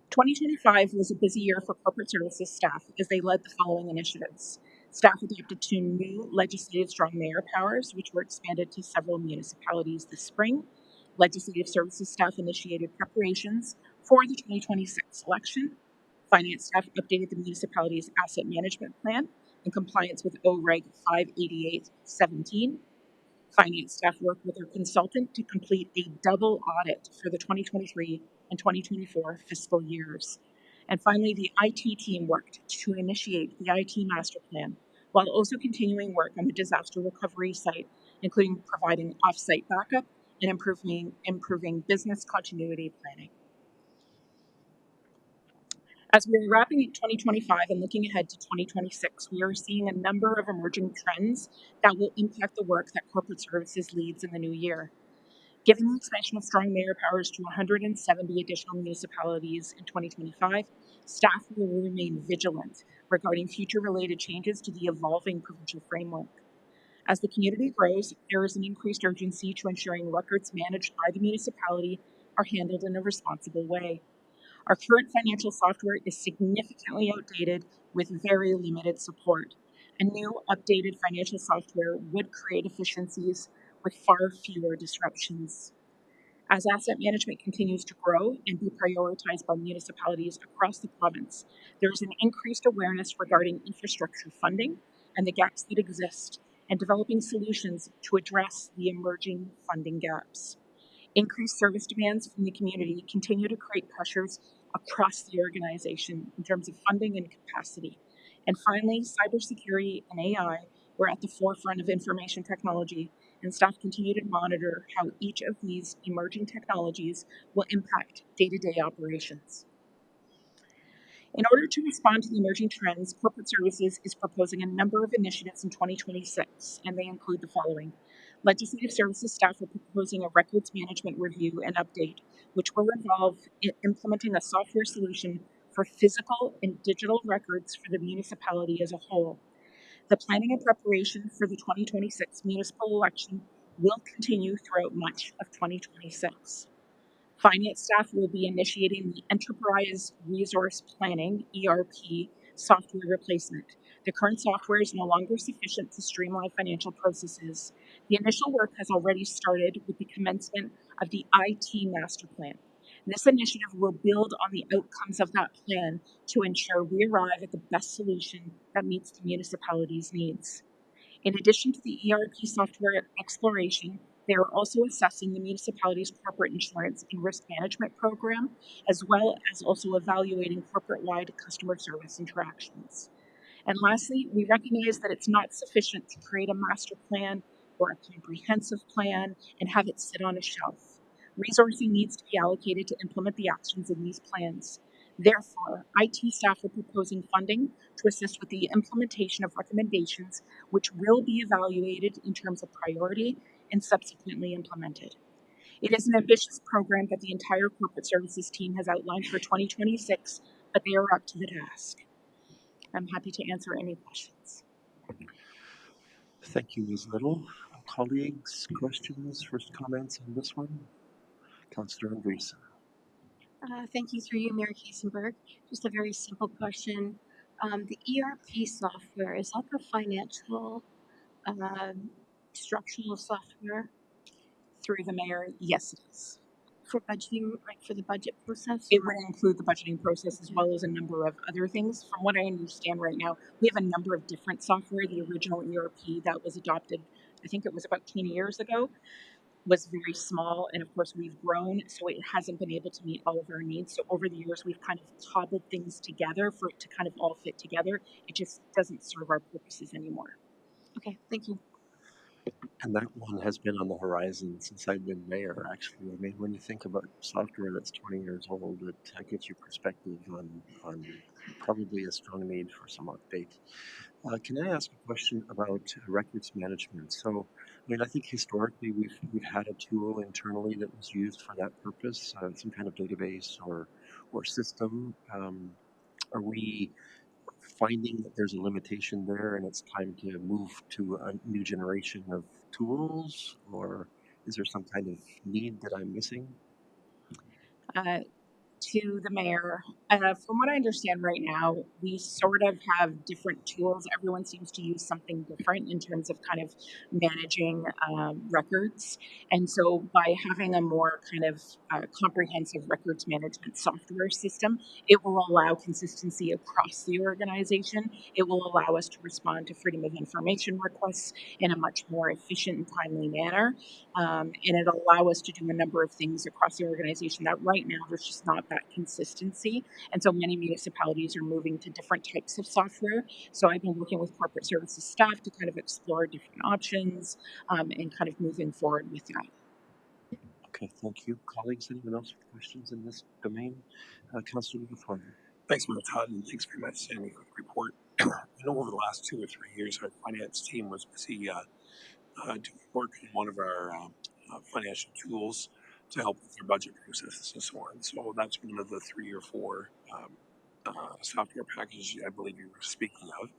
2025 was a busy year for corporate services staff as they led the following initiatives. Staff adapted to new legislative strong mayor powers, which were expanded to several municipalities this spring. Legislative services staff initiated preparations for the 2026 election. Finance staff updated the municipality's asset management plan in compliance with OREG 588-17. Finance staff worked with their consultant to complete a double audit for the 2023 and 2024 fiscal years. And finally, the IT team worked to initiate the IT master plan while also continuing work on the disaster recovery site, including providing off-site backup and improving business continuity planning. As we're wrapping up 2025 and looking ahead to 2026, we are seeing a number of emerging trends that will impact the work that corporate services leads in the new year. Given the expansion of strong mayor powers to 170 additional municipalities in 2025, staff will remain vigilant regarding future related changes to the evolving provincial framework. As the community grows, there is an increased urgency to ensuring records managed by the municipality are handled in a responsible way. Our current financial software is significantly outdated with very limited support. A new, updated financial software would create efficiencies with far fewer disruptions. As asset management continues to grow and be prioritized by municipalities across the province, there is an increased awareness regarding infrastructure funding and the gaps that exist, and developing solutions to address the emerging funding gaps. Increased service demands from the community continue to create pressures across the organization in terms of funding and capacity. And finally, cybersecurity and AI were at the forefront of information technology, and staff continue to monitor how each of these emerging technologies will impact day to day operations. In order to respond to the emerging trends, Corporate Services is proposing a number of initiatives in 2026, and they include the following. Legislative Services staff are proposing a records management review and update, which will involve implementing a software solution for physical and digital records for the municipality as a whole. The planning and preparation for the 2026 municipal election will continue throughout much of 2026. Finance staff will be initiating the Enterprise Resource Planning (ERP) software replacement. The current software is no longer sufficient to streamline financial processes. The initial work has already started with the commencement of the IT master plan. This initiative will build on the outcomes of that plan to ensure we arrive at the best solution that meets the municipality's needs. In addition to the ERP software exploration, they are also assessing the municipality's corporate insurance and risk management program, as well as also evaluating corporate-wide customer service interactions. And lastly, we recognize that it's not sufficient to create a master plan or a comprehensive plan and have it sit on a shelf. Resourcing needs to be allocated to implement the actions in these plans. Therefore, IT staff are proposing funding to assist with the implementation of recommendations, which will be evaluated in terms of priority and subsequently implemented. It is an ambitious program that the entire corporate services team has outlined for 2026, but they are up to the task. I'm happy to answer any questions. Thank you, Ms. Little. Colleagues, questions, first comments on this one? Councillor Andreessen. Thank you through you, Mayor Kiesenberg. Just a very simple question. The ERP software, is that the financial structural software Through the mayor, yes, it is. for budgeting, like for the budget process? It would include the budgeting process as well as a number of other things. From what I understand right now, we have a number of different software. The original ERP that was adopted, I think it was about 20 years ago, was very small. And of course, we've grown, so it hasn't been able to meet all of our needs. So over the years, we've kind of cobbled things together for it to kind of all fit together. It just doesn't serve our purposes anymore. Okay, thank you. And that one has been on the horizon since I've been mayor, actually. I mean, when you think about software that's 20 years old, it gives you perspective on probably a strong need for some update. Can I ask a question about records management? So, I mean, I think historically we've had a tool internally that was used for that purpose, some kind of database or system. Are we finding that there's a limitation there and it's time to move to a new generation of tools, or is there some kind of need that I'm missing? To the mayor. From what I understand right now, we sort of have different tools. Everyone seems to use something different in terms of kind of managing records. And so by having a more kind of comprehensive records management software system, it will allow consistency across the organization. It will allow us to respond to freedom of information requests in a much more efficient and timely manner. And it'll allow us to do a number of things across the organization that right now there's just not that consistency. And so many municipalities are moving to different types of software. So I've been working with corporate services staff to kind of explore different options and kind of moving forward with that. Okay, thank you. Colleagues, anyone else with questions in this domain? Councillor Lafleur. Thanks, Mayor Todd, and thanks very much, Sammy, for the report. I know over the last 2 or 3 years, our finance team was busy doing work on one of our financial tools to help with their budget processes and so on. So that's one of the 3 or 4 software packages I believe you were speaking of.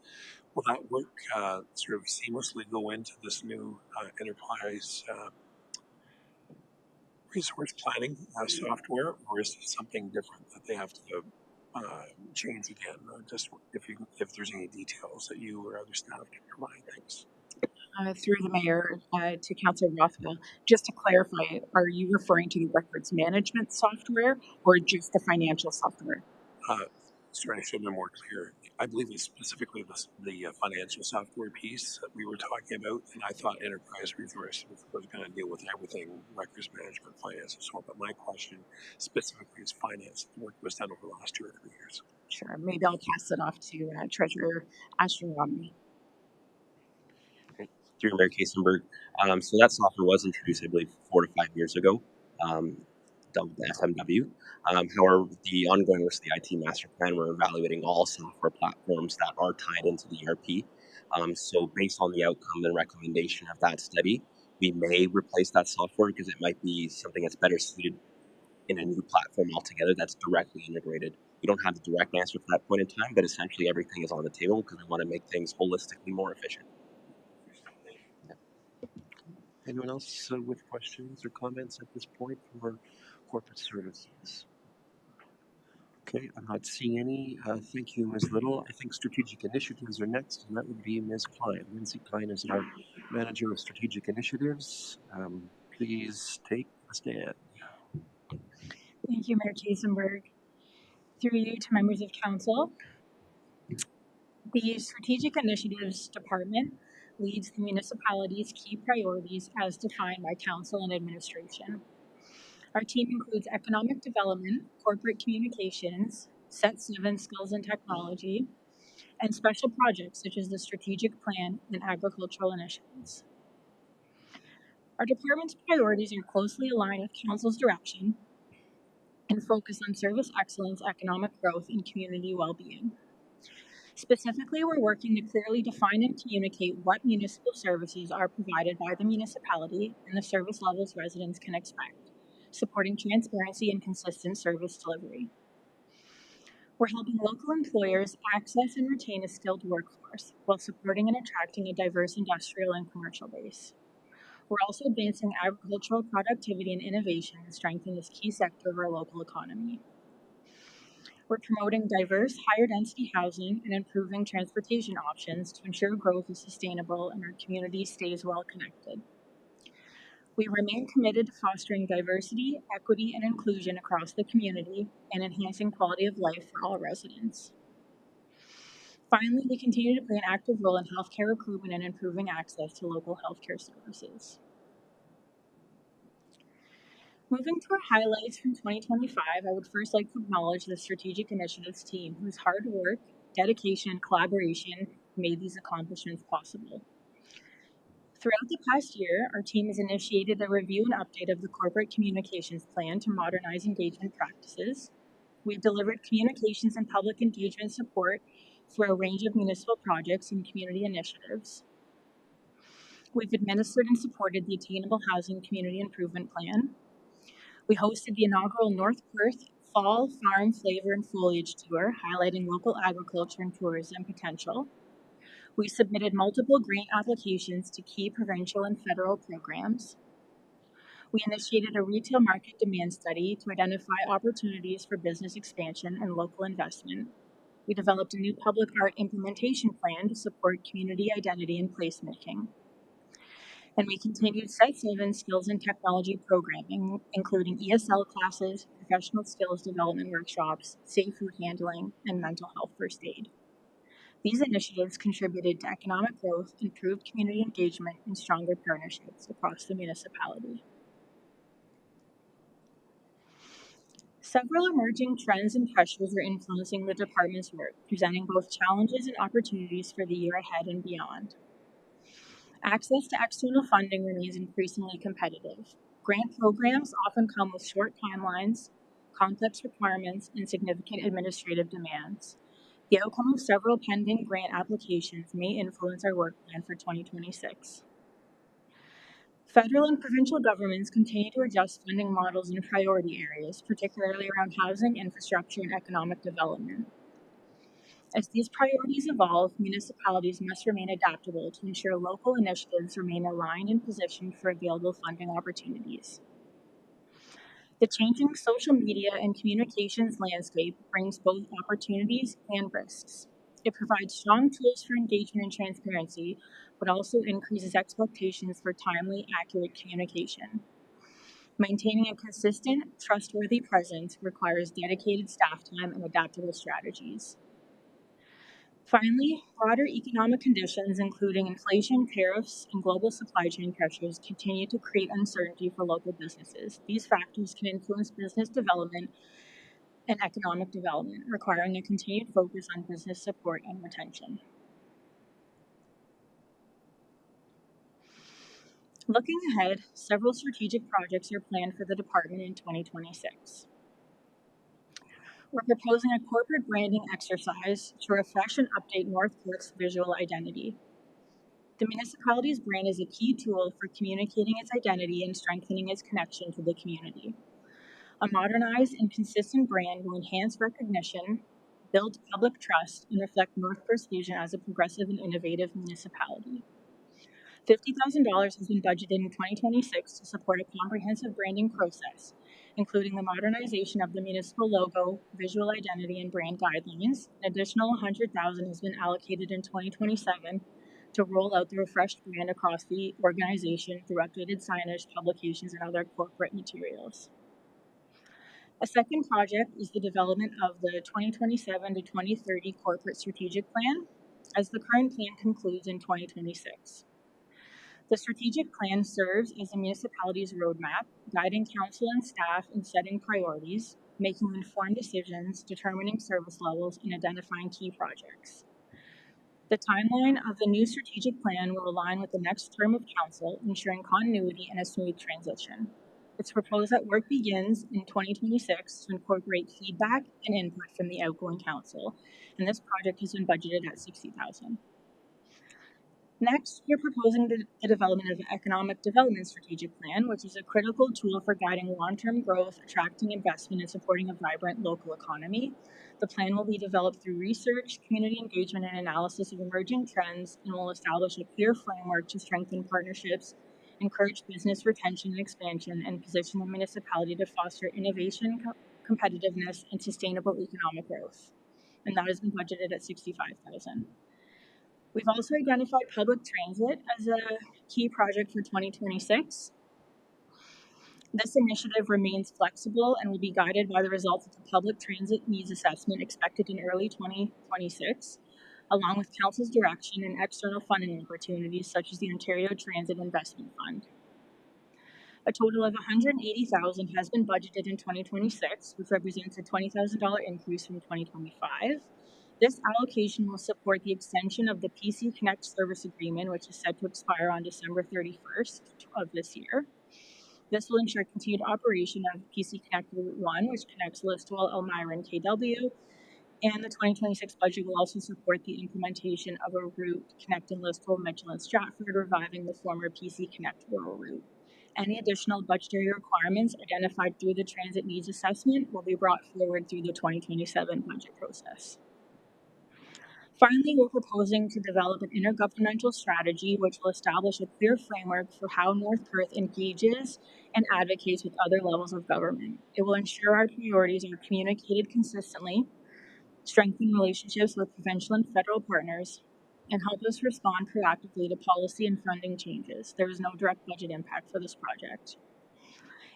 Will that work sort of seamlessly go into this new enterprise resource planning software, or is it something different that they have to change again? Just if there's any details that you or other staff can provide, thanks. Through the mayor to Councillor Rothwell, just to clarify, are you referring to the records management software or just the financial software? Sorry, I should have been more clear. I believe it's specifically the financial software piece that we were talking about, and I thought enterprise resource was going to deal with everything, records management, finance, and so on. But my question specifically is finance. The work was done over the last 2 or 3 years. Sure, maybe I'll pass it off to Treasurer Ashton Romney. Through Mayor Kasenberg. So that software was introduced, I believe, 4 to 5 years ago, dubbed the FMW. However, the ongoing rest of the IT master plan, we're evaluating all software platforms that are tied into the ERP. So based on the outcome and recommendation of that study, we may replace that software because it might be something that's better suited in a new platform altogether that's directly integrated. We don't have the direct answer for that point in time, but essentially everything is on the table because we want to make things holistically more efficient. Anyone else with questions or comments at this point for corporate services? Okay, I'm not seeing any. Thank you, Ms. Little. I think strategic initiatives are next, and that would be Ms. Klein. Lindsay Klein is our manager of strategic initiatives. Please take a stand. Thank you, Mayor Kasenberg. Through you to members of council, the Strategic Initiatives Department leads the municipality's key priorities as defined by council and administration. Our team includes economic development, corporate communications, Set 7 skills and technology, and special projects such as the strategic plan and agricultural initiatives. Our department's priorities are closely aligned with council's direction and focus on service excellence, economic growth, and community well-being. Specifically, we're working to clearly define and communicate what municipal services are provided by the municipality and the service levels residents can expect, supporting transparency and consistent service delivery. We're helping local employers access and retain a skilled workforce while supporting and attracting a diverse industrial and commercial base. We're also advancing agricultural productivity and innovation to strengthen this key sector of our local economy. We're promoting diverse, higher density housing and improving transportation options to ensure growth is sustainable and our community stays well connected. We remain committed to fostering diversity, equity, and inclusion across the community and enhancing quality of life for all residents. Finally, we continue to play an active role in healthcare recruitment and improving access to local healthcare services. Moving to our highlights from 2025, I would first like to acknowledge the Strategic Initiatives team, whose hard work, dedication, and collaboration made these accomplishments possible. Throughout the past year, our team has initiated a review and update of the corporate communications plan to modernize engagement practices. We've delivered communications and public engagement support for a range of municipal projects and community initiatives. We've administered and supported the Attainable Housing Community Improvement Plan. We hosted the inaugural North Perth Fall Farm Flavor and Foliage Tour, highlighting local agriculture and tourism potential. We submitted multiple grant applications to key provincial and federal programs. We initiated a retail market demand study to identify opportunities for business expansion and local investment. We developed a new public art implementation plan to support community identity and placemaking. And we continued Set 7 skills and technology programming, including ESL classes, professional skills development workshops, safe food handling, and mental health first aid. These initiatives contributed to economic growth, improved community engagement, and stronger partnerships across the municipality. Several emerging trends and pressures are influencing the department's work, presenting both challenges and opportunities for the year ahead and beyond. Access to external funding remains increasingly competitive. Grant programs often come with short timelines, complex requirements, and significant administrative demands. The outcome of several pending grant applications may influence our work plan for 2026. Federal and provincial governments continue to adjust funding models in priority areas, particularly around housing, infrastructure, and economic development. As these priorities evolve, municipalities must remain adaptable to ensure local initiatives remain aligned and positioned for available funding opportunities. The changing social media and communications landscape brings both opportunities and risks. It provides strong tools for engagement and transparency, but also increases expectations for timely, accurate communication. Maintaining a consistent, trustworthy presence requires dedicated staff time and adaptable strategies. Finally, broader economic conditions, including inflation, tariffs, and global supply chain pressures, continue to create uncertainty for local businesses. These factors can influence business development and economic development, requiring a continued focus on business support and retention. Looking ahead, several strategic projects are planned for the department in 2026. We're proposing a corporate branding exercise to refresh and update North Perth's visual identity. The municipality's brand is a key tool for communicating its identity and strengthening its connection to the community. A modernized and consistent brand will enhance recognition, build public trust, and reflect North Perth's vision as a progressive and innovative municipality. $50,000 has been budgeted in 2026 to support a comprehensive branding process, including the modernization of the municipal logo, visual identity, and brand guidelines. An additional $100,000 has been allocated in 2027 to roll out the refreshed brand across the organization through updated signage, publications, and other corporate materials. A second project is the development of the 2027 to 2030 Corporate Strategic Plan, as the current plan concludes in 2026. The strategic plan serves as the municipality's roadmap, guiding council and staff in setting priorities, making informed decisions, determining service levels, and identifying key projects. The timeline of the new strategic plan will align with the next term of council, ensuring continuity and a smooth transition. It's proposed that work begins in 2026 to incorporate feedback and input from the outgoing council, and this project has been budgeted at $60,000. Next, we're proposing the development of an economic development strategic plan, which is a critical tool for guiding long-term growth, attracting investment, and supporting a vibrant local economy. The plan will be developed through research, community engagement, and analysis of emerging trends, and will establish a clear framework to strengthen partnerships, encourage business retention and expansion, and position the municipality to foster innovation, competitiveness, and sustainable economic growth. And that has been budgeted at $65,000. We've also identified public transit as a key project for 2026. This initiative remains flexible and will be guided by the results of the public transit needs assessment expected in early 2026, along with council's direction and external funding opportunities such as the Ontario Transit Investment Fund. A total of $180,000 has been budgeted in 2026, which represents a $20,000 increase from 2025. This allocation will support the extension of the PC Connect service agreement, which is set to expire on December 31st of this year. This will ensure continued operation of PC Connect Route 1, which connects Listowel, Elmira, and KW. And the 2026 budget will also support the implementation of a route connecting Listowel, Mitchell, and Stratford, reviving the former PC Connect rural route. Any additional budgetary requirements identified through the transit needs assessment will be brought forward through the 2027 budget process. Finally, we're proposing to develop an intergovernmental strategy which will establish a clear framework for how North Perth engages and advocates with other levels of government. It will ensure our priorities are communicated consistently, strengthen relationships with provincial and federal partners, and help us respond proactively to policy and funding changes. There is no direct budget impact for this project.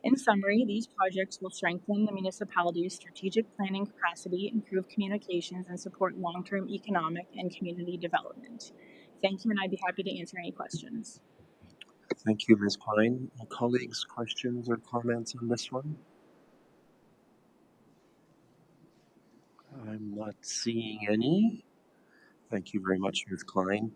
In summary, these projects will strengthen the municipality's strategic planning capacity, improve communications, and support long-term economic and community development. Thank you, and I'd be happy to answer any questions. Thank you, Ms. Klein. Colleagues, questions or comments on this one? I'm not seeing any. Thank you very much, Ms. Klein.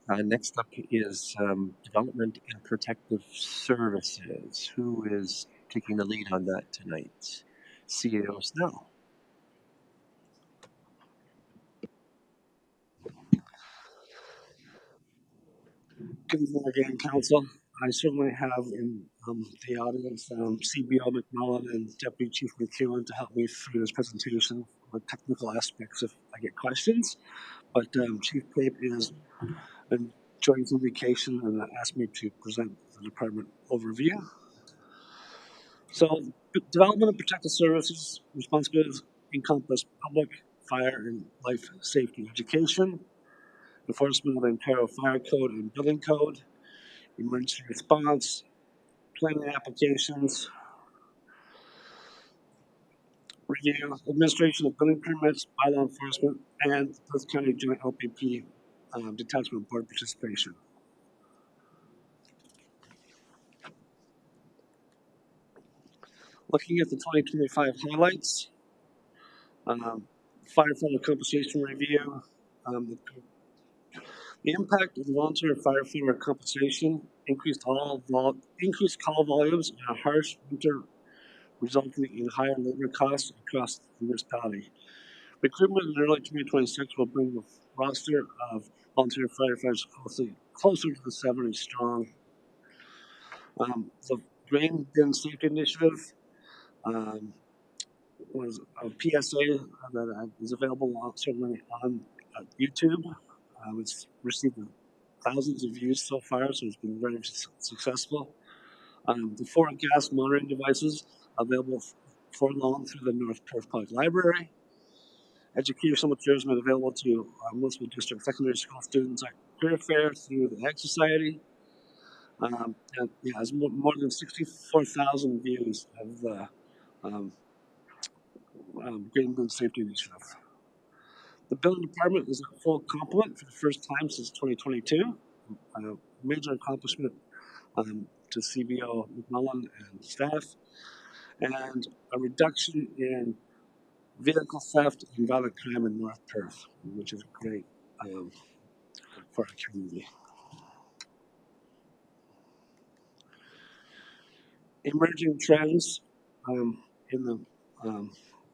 Next up is Development and Protective Services. Who is taking the lead on that tonight? CAO Snell. Good evening again, Council. I certainly have in the audience CBO McMullen and Deputy Chief McEwen to help me through this presentation with technical aspects if I get questions. But Chief Pape is enjoying some vacation and asked me to present the department overview. So, development of protective services responsibilities encompass public, fire, and life safety education, enforcement of the Ontario Fire Code and Building Code, emergency response, planning applications, review, administration of building permits, bylaw enforcement, and Perth County Joint OPP detachment board participation. Looking at the 2025 highlights, firefighter compensation review, the impact of the voluntary firefighter compensation increased call volumes in a harsh winter, resulting in higher labor costs across the municipality. Recruitment in early 2026 will bring the roster of volunteer firefighters closer to the 70 strong. The Grain Bin Safety Initiative was a PSA that is available certainly on YouTube. It's received thousands of views so far, so it's been very successful. The 4 gas monitoring devices available for loan through the North Perth Public Library. Educational materials made available to municipal district secondary school students at Career Fair through the Ag Society. And yeah, it's more than 64,000 views of the Green Bin Safety Initiative. The building department is at full complement for the first time since 2022. A major accomplishment to CBO McMullen and staff, and a reduction in vehicle theft and violent crime in North Perth, which is great for our community. Emerging trends in the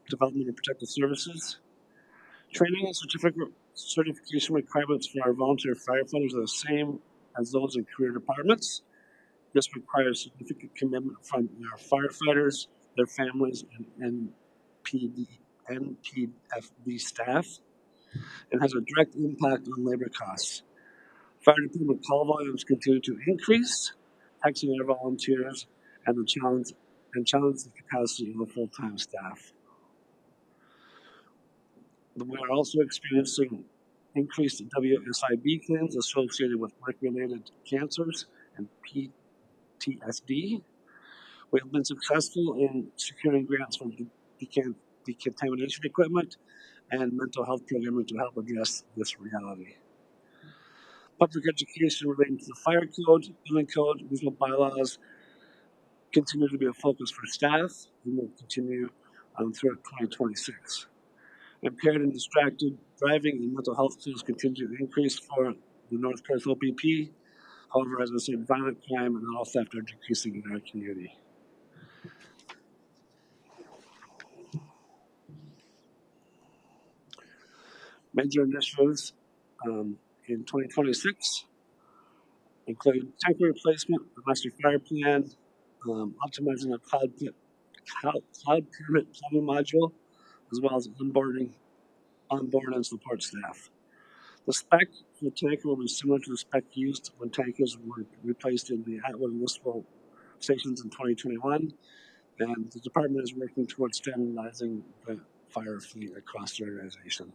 development of protective services. Training and certification requirements for our volunteer firefighters are the same as those in career departments. This requires significant commitment from our firefighters, their families, and NPFB staff, and has a direct impact on labor costs. Fire department call volumes continue to increase, taxing our volunteers and challenge the capacity of the full-time staff. We are also experiencing increased WSIB claims associated with work-related cancers and PTSD. We have been successful in securing grants from decontamination equipment and mental health programming to help address this reality. Public education relating to the fire code, building code, regional bylaws continue to be a focus for staff and will continue throughout 2026. Impaired and distracted driving and mental health issues continue to increase for the North Perth OPP. However, as I said, violent crime and all theft are decreasing in our community. Major initiatives in 2026 include tanker replacement, the master fire plan, optimizing a cloud permit plumbing module, as well as onboard and support staff. The spec for the tanker will be similar to the spec used when tankers were replaced in the Atwood municipal stations in 2021, and the department is working towards standardizing the fire fleet across the organization.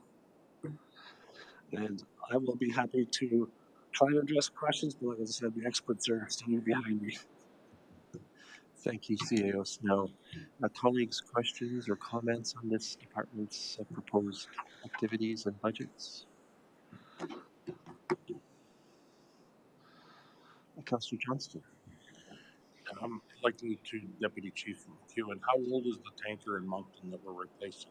And I will be happy to try and address questions, but like I said, the experts are standing behind me. Thank you, CAO Snell. Colleagues, questions or comments on this department's proposed activities and budgets? Councillor Johnston. I'd like to Deputy Chief McEwen. How old is the tanker in Moncton that we're replacing?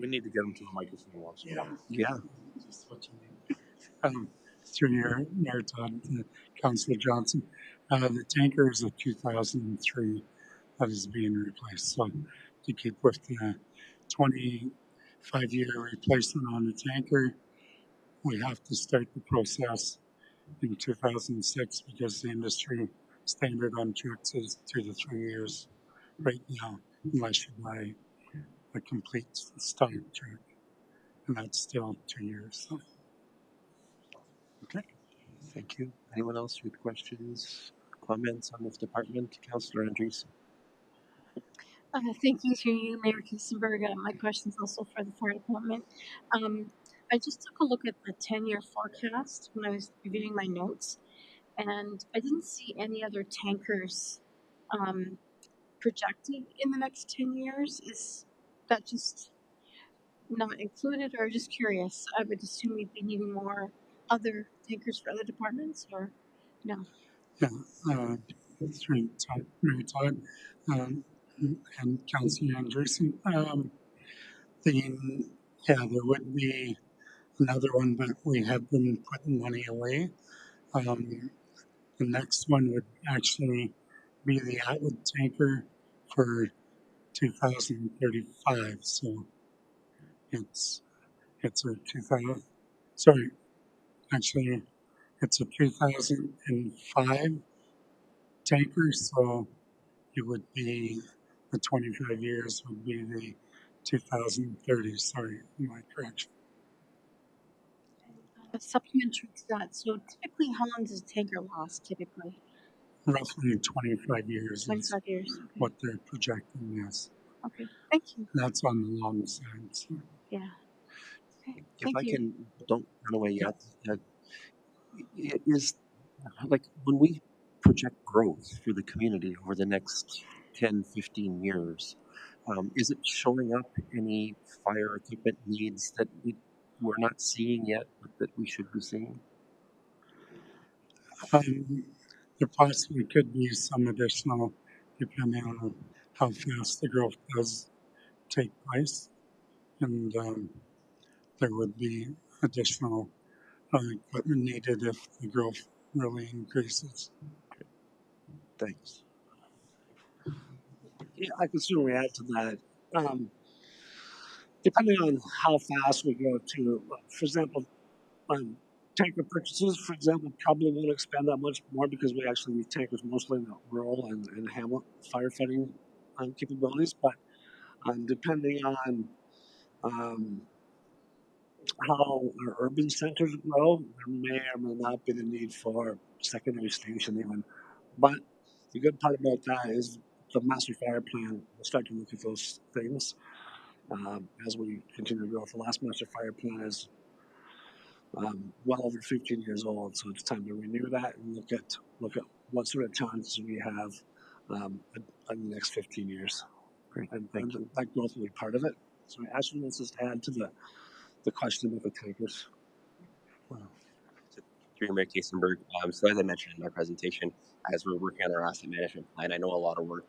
We need to get him to the microphone once. Yeah. through your Mayor Todd, Councillor Johnson. The tanker is a 2003 that is being replaced. So to keep with the 25-year replacement on the tanker, we have to start the process in 2006 because the industry standard on trucks is 2 to 3 years right now, unless you buy a complete stock truck, and that's still 2 years. So. Okay, thank you. Anyone else with questions, comments on this department? Councillor Andrews. Thank you to you, Mayor Kissenberg. My question is also for the fire department. I just took a look at the 10-year forecast when I was reviewing my notes, and I didn't see any other tankers projected in the next 10 years. Is that just not included, or just curious? I would assume we'd be needing more other tankers for other departments, or no? Yeah, through Todd, and Councillor Anderson. Yeah, there would be another one, but we have been putting money away. The next one would actually be the Atwood tanker for 2035. So it's a 2000. Sorry, actually, it's a 2005 tanker. So it would be the 25 years would be the 2030. Sorry, my correction. Supplementary to that, so typically, how long does a tanker last? Typically, Roughly 25 years is 25 years. Okay. what they're projecting, yes. Okay. Thank you. That's on the long side. So. Yeah. Okay. If Thank I you. can, don't run away yet. It is like when we project growth for the community over the next 10, 15 years, is it showing up any fire equipment needs that we're not seeing yet, but that we should be seeing? There possibly could be some additional, depending on how fast the growth does take place, and there would be additional equipment needed if the growth really increases. Thanks. Yeah, I can certainly add to that. Depending on how fast we go to, for example, tanker purchases, for example, probably won't expand that much more because we actually need tankers mostly in the rural and hamlet firefighting capabilities. But depending on um, how our urban centers grow, there may or may not be the need for a secondary station even. But the good part about that is the master fire plan will start to look at those things as we continue to grow. The last master fire plan is well over 15 years old, so it's time to renew that and look at what sort of challenges we have in the next 15 years. Great. And Thank you. that growth will be part of it. So actually, let's just add to the question of the tankers. So through Mayor Kasenberg, so as I mentioned in my presentation, as we're working on our asset management plan, I know a lot of work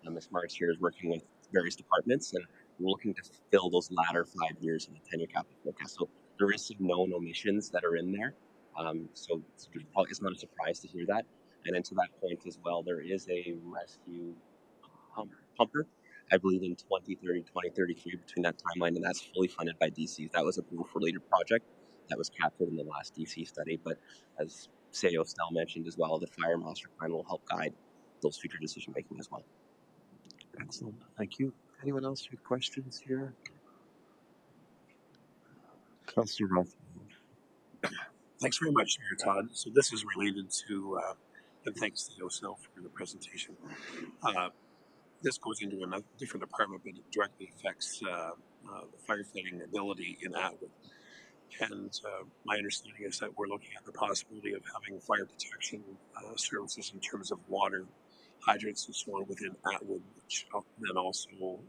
Ms. Marks here is working with various departments, and we're looking to fill those latter 5 years in the 10-year capital forecast. So there is some known omissions that are in there. So it's not a surprise to hear that. And then to that point as well, there is a rescue pumper, I believe in 2030, 2033, between that timeline, and that's fully funded by DC. That was a growth-related project that was captured in the last DC study. But as CEO Snell mentioned as well, the fire master plan will help guide those future decision making as well. Excellent. Thank you. Anyone else with questions here? Councillor Rothman. Thanks very much, Mayor Todd. So this is related to, and thanks to Snell for the presentation. This goes into a different department, but it directly affects the firefighting ability in Atwood. And my understanding is that we're looking at the possibility of having fire protection services in terms of water, hydrants, and so on within Atwood, which then also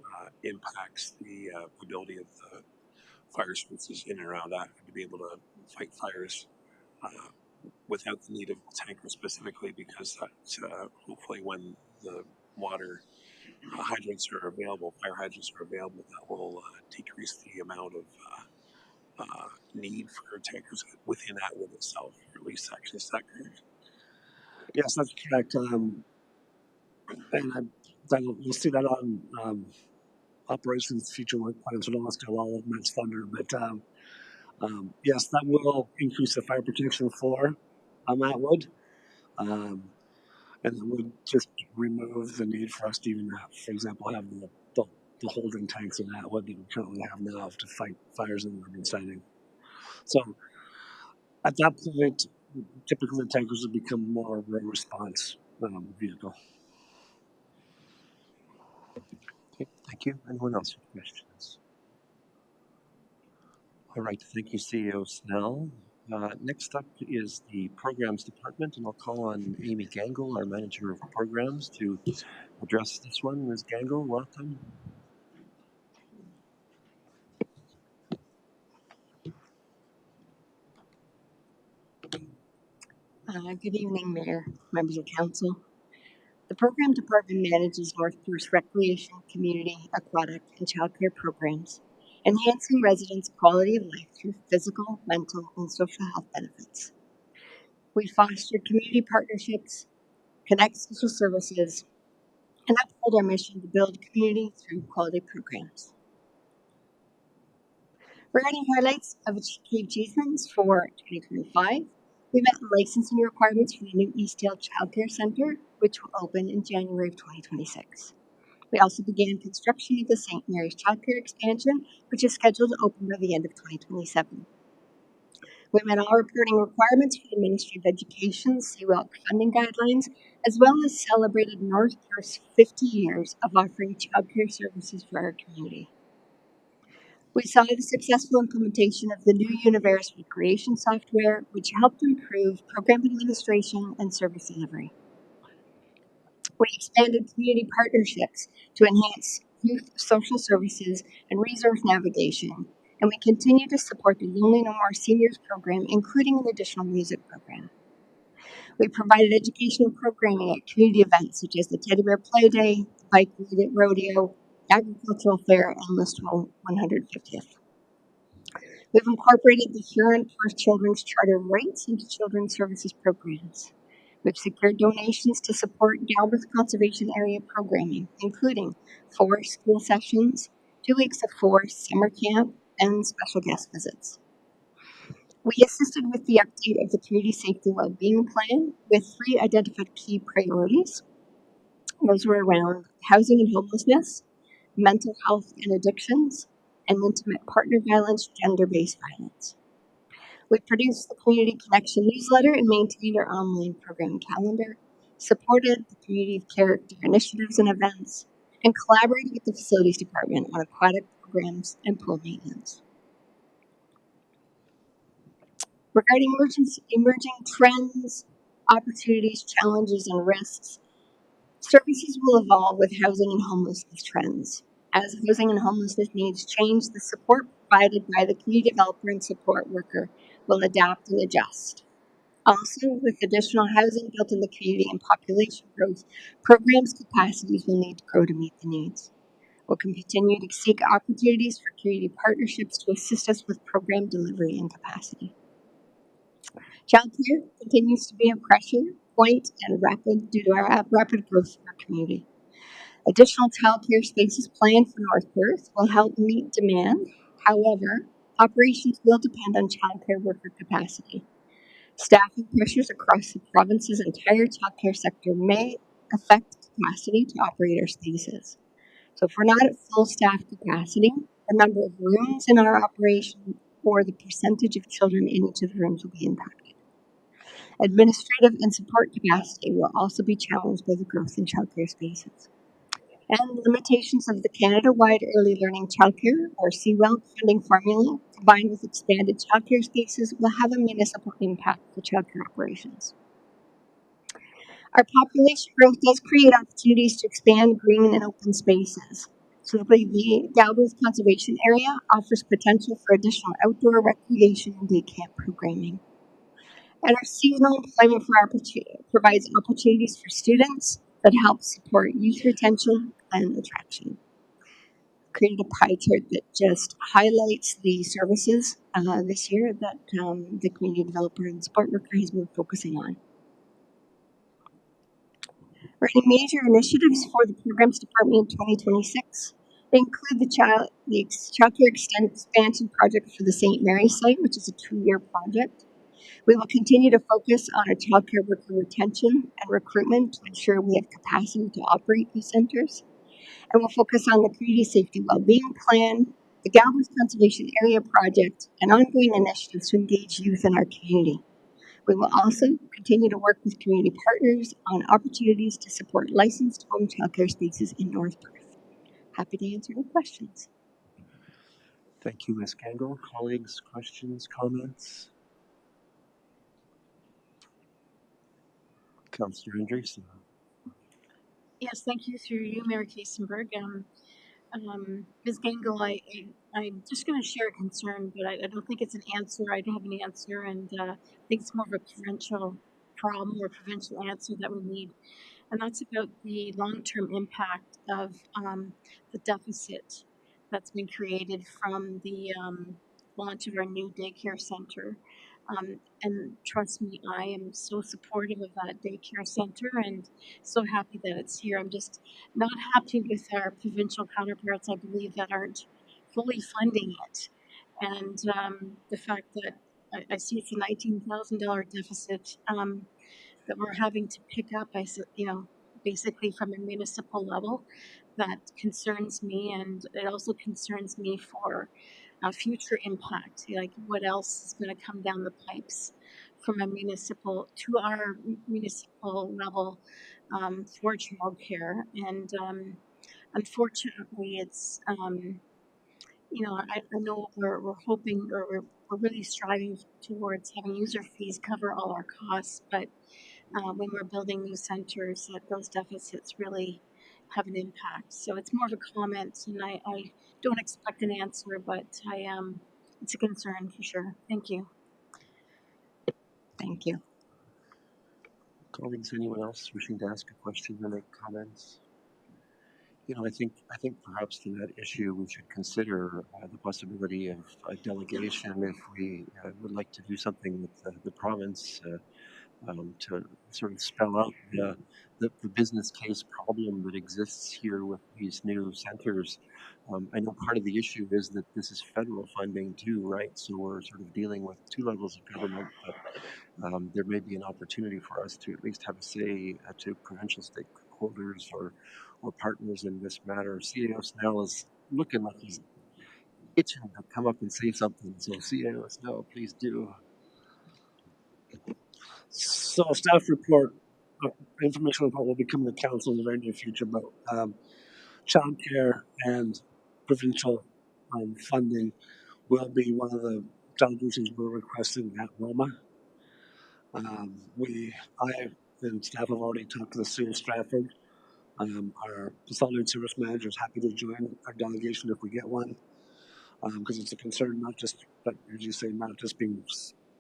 impacts the ability of the fire services in and around Atwood to be able to fight fires without the need of tankers specifically, because that hopefully when the water hydrants are available, fire hydrants are available, that will decrease the amount of need for tankers within Atwood itself, or at least section. Is that correct? Yes, that's correct. You'll see that on operations future work plans and all of Mets Thunder. But yes, that will increase the fire protection floor on Atwood. And it would just remove the need for us to even have, for example, have the holding tanks in Atwood that we currently have now to fight fires in the urban setting. So at that point, typically the tankers would become more of a response vehicle. Okay, thank you. Anyone else with questions? All right, thank you, CEO Snell. Next up is the Programs Department, and I'll call on Amy Gangle, our Manager of Programs, to address this one. Ms. Gangle, welcome. Good evening, Mayor, members of Council. The Program Department manages North Perth's recreation, community, aquatic, and childcare programs, enhancing residents' quality of life through physical, mental, and social health benefits. We foster community partnerships, connect social services, and uphold our mission to build community through quality programs. Regarding highlights of achieved achievements for 2025, we met licensing requirements for the new Eastdale Childcare Centre, which will open in January of 2026. We also began construction of the St. Mary's Childcare expansion, which is scheduled to open by the end of 2027. We met all reporting requirements for the Ministry of Education's CWELC funding guidelines, as well as celebrated North Perth's 50 years of offering childcare services for our community. We saw the successful implementation of the new Universe recreation software, which helped improve program administration and service delivery. We expanded community partnerships to enhance youth social services and resource navigation, and we continue to support the Lonely No More Seniors program, including an additional music program. We provided educational programming at community events such as the Teddy Bear Play Day, Bike Rodeo, Agricultural Fair, and Listwell 150th. We've incorporated the Huron Perth Children's Charter of Rights into children's services programs. We've secured donations to support Galbraith Conservation Area programming, including 4 school sessions, 2 weeks of forest summer camp, and special guest visits. We assisted with the update of the Community Safety Wellbeing Plan with 3 identified key priorities. Those were around housing and homelessness, mental health and addictions, and intimate partner violence, gender-based violence. We produced the Community Connection newsletter and maintained our online program calendar, supported the Community of Character initiatives and events, and collaborated with the Facilities Department on aquatic programs and pool maintenance. Regarding emerging trends, opportunities, challenges, and risks, services will evolve with housing and homelessness trends. As housing and homelessness needs change, the support provided by the community developer and support worker will adapt and adjust. Also, with additional housing built in the community and population growth, programs' capacities will need to grow to meet the needs. We'll continue to seek opportunities for community partnerships to assist us with program delivery and capacity. Childcare continues to be a pressure point and rapid due to our rapid growth in our community. Additional childcare spaces planned for North Perth will help meet demand. However, operations will depend on childcare worker capacity. Staffing pressures across the province's entire childcare sector may affect capacity to operate our spaces. So if we're not at full staff capacity, the number of rooms in our operation or the percentage of children in each of the rooms will be impacted. Administrative and support capacity will also be challenged by the growth in childcare spaces. And limitations of the Canada-wide Early Learning Childcare, or CWELC funding formula, combined with expanded childcare spaces, will have a municipal impact for childcare operations. Our population growth does create opportunities to expand green and open spaces. So the Galbraith Conservation Area offers potential for additional outdoor recreation and day camp programming. And our seasonal employment provides opportunities for students that help support youth retention and attraction. created a pie chart that just highlights the services this year that the community developer and support worker has been focusing on. Any major initiatives for the programs department in 2026? They include the childcare expansion project for the St. Mary's site, which is a 2-year project. We will continue to focus on our childcare worker retention and recruitment to ensure we have capacity to operate these centers. And we'll focus on the community safety well-being plan, the Galbraith Conservation Area project, and ongoing initiatives to engage youth in our community. We will also continue to work with community partners on opportunities to support licensed home childcare spaces in North Perth. Happy to answer any questions. Thank you, Ms. Gangle. Colleagues, questions, comments? Councillor Andreessen. Yes, thank you through you, Mayor Kasenberg. Ms. Gangle, I'm just going to share a concern, but I don't think it's an answer. I don't have an answer, and I think it's more of a provincial problem or provincial answer that we need. And that's about the long-term impact of the deficit that's been created from the launch of our new daycare center. And trust me, I am so supportive of that daycare center and so happy that it's here. I'm just not happy with our provincial counterparts, I believe, that aren't fully funding it. And the fact that I see it's a $19,000 deficit that we're having to pick up, basically from a municipal level, that concerns me, and it also concerns me for future impact. Like, what else is going to come down the pipes from a municipal to our municipal level for childcare? And unfortunately, it's I know we're hoping, or we're really striving towards having user fees cover all our costs, but when we're building new centers, that those deficits really have an impact. So it's more of a comment, and I don't expect an answer, but it's a concern for sure. Thank you. Thank you. Colleagues, anyone else wishing to ask a question or make comments? I think perhaps to that issue we should consider the possibility of a delegation if we would like to do something with the province to sort of spell out the business case problem that exists here with these new centers. I know part of the issue is that this is federal funding too, right? So we're sort of dealing with two levels of government, but there may be an opportunity for us to at least have a say to provincial stakeholders or partners in this matter. CAO Snell is looking like he's itching to come up and say something. So CAO Snell, please do. So staff report, information report will be coming to council in the very near future about childcare and provincial funding will be one of the delegations we're requesting at Roma. I and staff have already talked to the city of Stratford. Our consolidated service manager is happy to join our delegation if we get one, because it's a concern not just, but as you say, not just being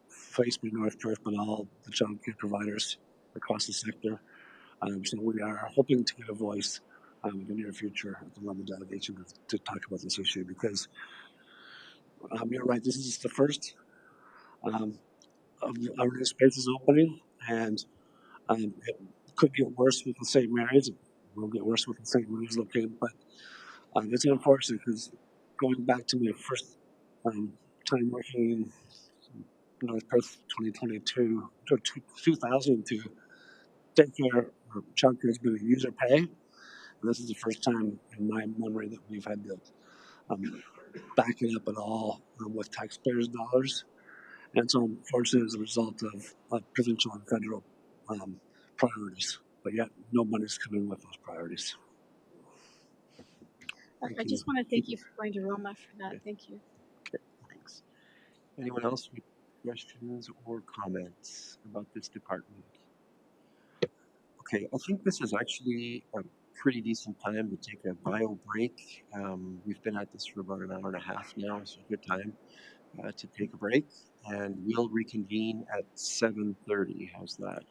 faced by North Perth, but all the child care providers across the sector. So we are hoping to get a voice in the near future at the London delegation to talk about this issue, because you're right, this is the first of our new spaces opening, and it could get worse with the St. Mary's. It will get worse with the St. Mary's located, but it's unfortunate because going back to my first time working in North Perth 2022 to 2002, daycare or childcare has been a user pay. And this is the first time in my memory that we've had to back it up at all with taxpayers' dollars. And so, unfortunately, as a result of provincial and federal priorities, but yet no money's coming with those priorities. I just want to thank you for going to Roma for that. Okay. Thank you. Okay, thanks. Anyone else with questions or comments about this department? Okay, I think this is actually a pretty decent time to take a bio break. We've been at this for about an hour and a half now, so a good time to take a break, and we'll reconvene at 7:30. How's that?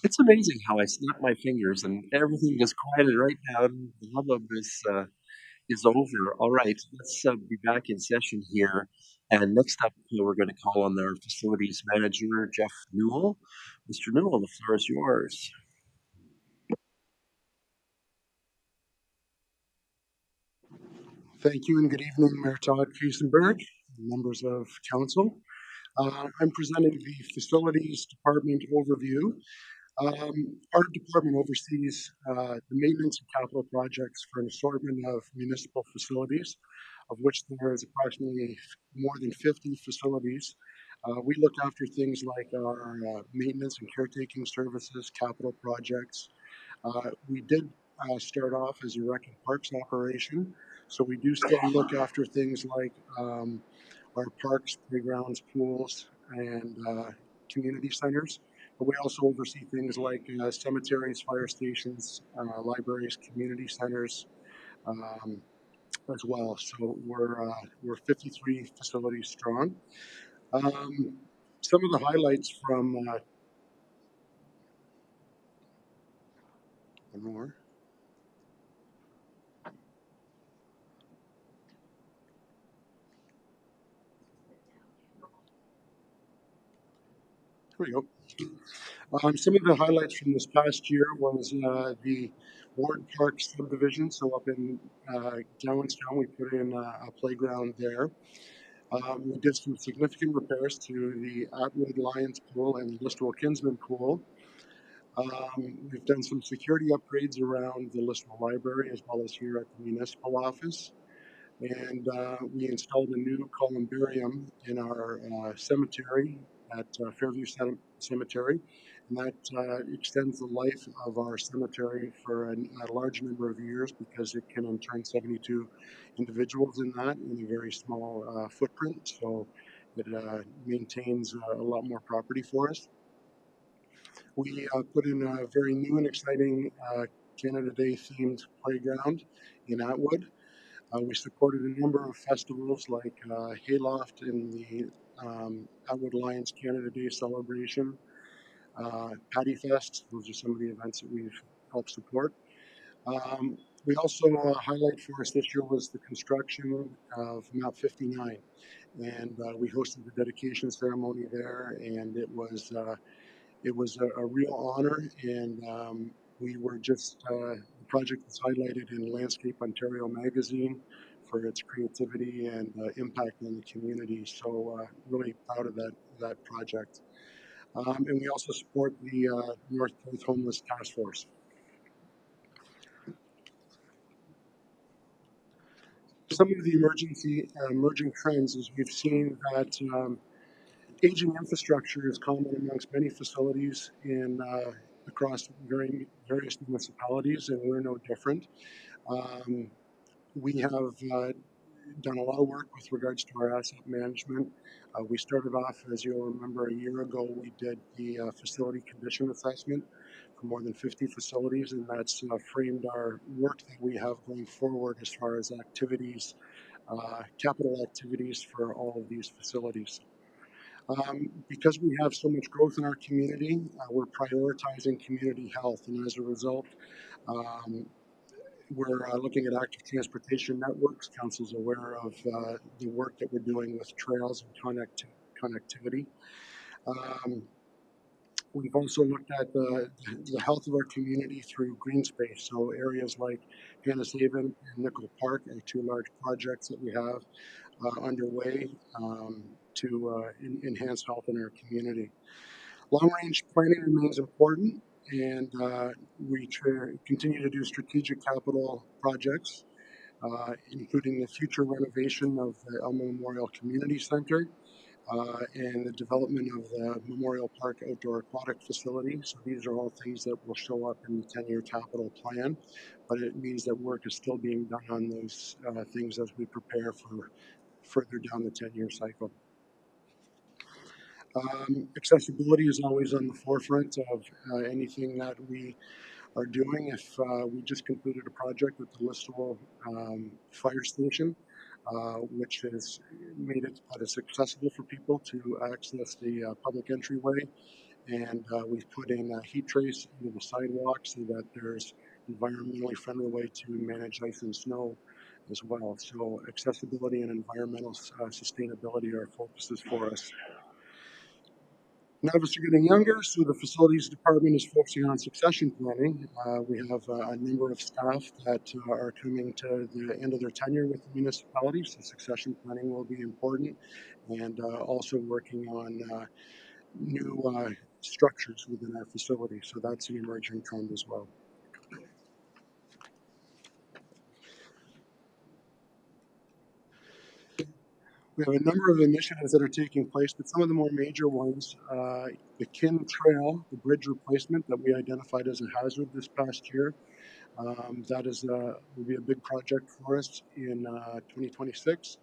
It's amazing how I snap my fingers and everything is quieted right down. The hubbub is over. All right, let's be back in session here. And next up, we're going to call on our facilities manager, Jeff Newell. Mr. Newell, the floor is yours. Thank you and good evening, Mayor Todd Kusenberg, members of council. I'm presenting the facilities department overview. Our department oversees the maintenance and capital projects for an assortment of municipal facilities, of which there is approximately more than 50 facilities. We look after things like our maintenance and caretaking services, capital projects. We did start off as a rec and parks operation, so we do still look after things like our parks, playgrounds, pools, and community centers. But we also oversee things like cemeteries, fire stations, libraries, community centers, as well. So we're 53 facilities strong. Some of the highlights from one more. Here we go. Some of the highlights from this past year was the Ward Park subdivision. So up in Gowanstown, we put in a playground there. We did some significant repairs to the Atwood Lions Pool and Listowel Kinsman Pool. We've done some security upgrades around the Listowel Library as well as here at the municipal office. And we installed a new columbarium in our cemetery at Fairview Cemetery, and that extends the life of our cemetery for a large number of years because it can intern 72 individuals in that in a very small footprint. So it maintains a lot more property for us. We put in a very new and exciting Canada Day themed playground in Atwood. We supported a number of festivals like Hayloft and the Atwood Lions Canada Day celebration, Patty Fest. Those are some of the events that we've helped support. We also highlight for us this year was the construction of Map 59, and we hosted the dedication ceremony there, and it was a real honor, and we were just the project was highlighted in Landscape Ontario magazine for its creativity and impact on the community. So really proud of that project. And we also support the North Perth Homeless Task Force. Some of the emerging trends is we've seen that aging infrastructure is common amongst many facilities in across various municipalities, and we're no different. We have done a lot of work with regards to our asset management. We started off, as you'll remember, a year ago, we did the facility condition assessment for more than 50 facilities, and that's framed our work that we have going forward as far as activities, capital activities for all of these facilities. Because we have so much growth in our community, we're prioritizing community health, and as a result, we're looking at active transportation networks. Council's aware of the work that we're doing with trails and connectivity. We've also looked at the health of our community through green space. So areas like Hannah's Haven and Nickel Park are two large projects that we have underway to enhance health in our community. Long-range planning remains important, and we continue to do strategic capital projects, including the future renovation of the Elmo Memorial Community Center and the development of the Memorial Park Outdoor Aquatic Facility. So these are all things that will show up in the 10-year capital plan, but it means that work is still being done on those things as we prepare for further down the 10-year cycle. Accessibility is always on the forefront of anything that we are doing. If we just completed a project with the Listowel Fire Station, which has made it accessible for people to access the public entryway and we've put in a heat trace into the sidewalk so that there's environmentally friendly way to manage ice and snow as well. So accessibility and environmental sustainability are focuses for us. Now as we're getting younger, so the facilities department is focusing on succession planning. We have a number of staff that are coming to the end of their tenure with the municipality, so succession planning will be important, and also working on new structures within our facility. So that's an emerging trend as well. We have a number of initiatives that are taking place, but some of the more major ones, the Kin Trail, the bridge replacement that we identified as a hazard this past year, that is will be a big project for us in 2026.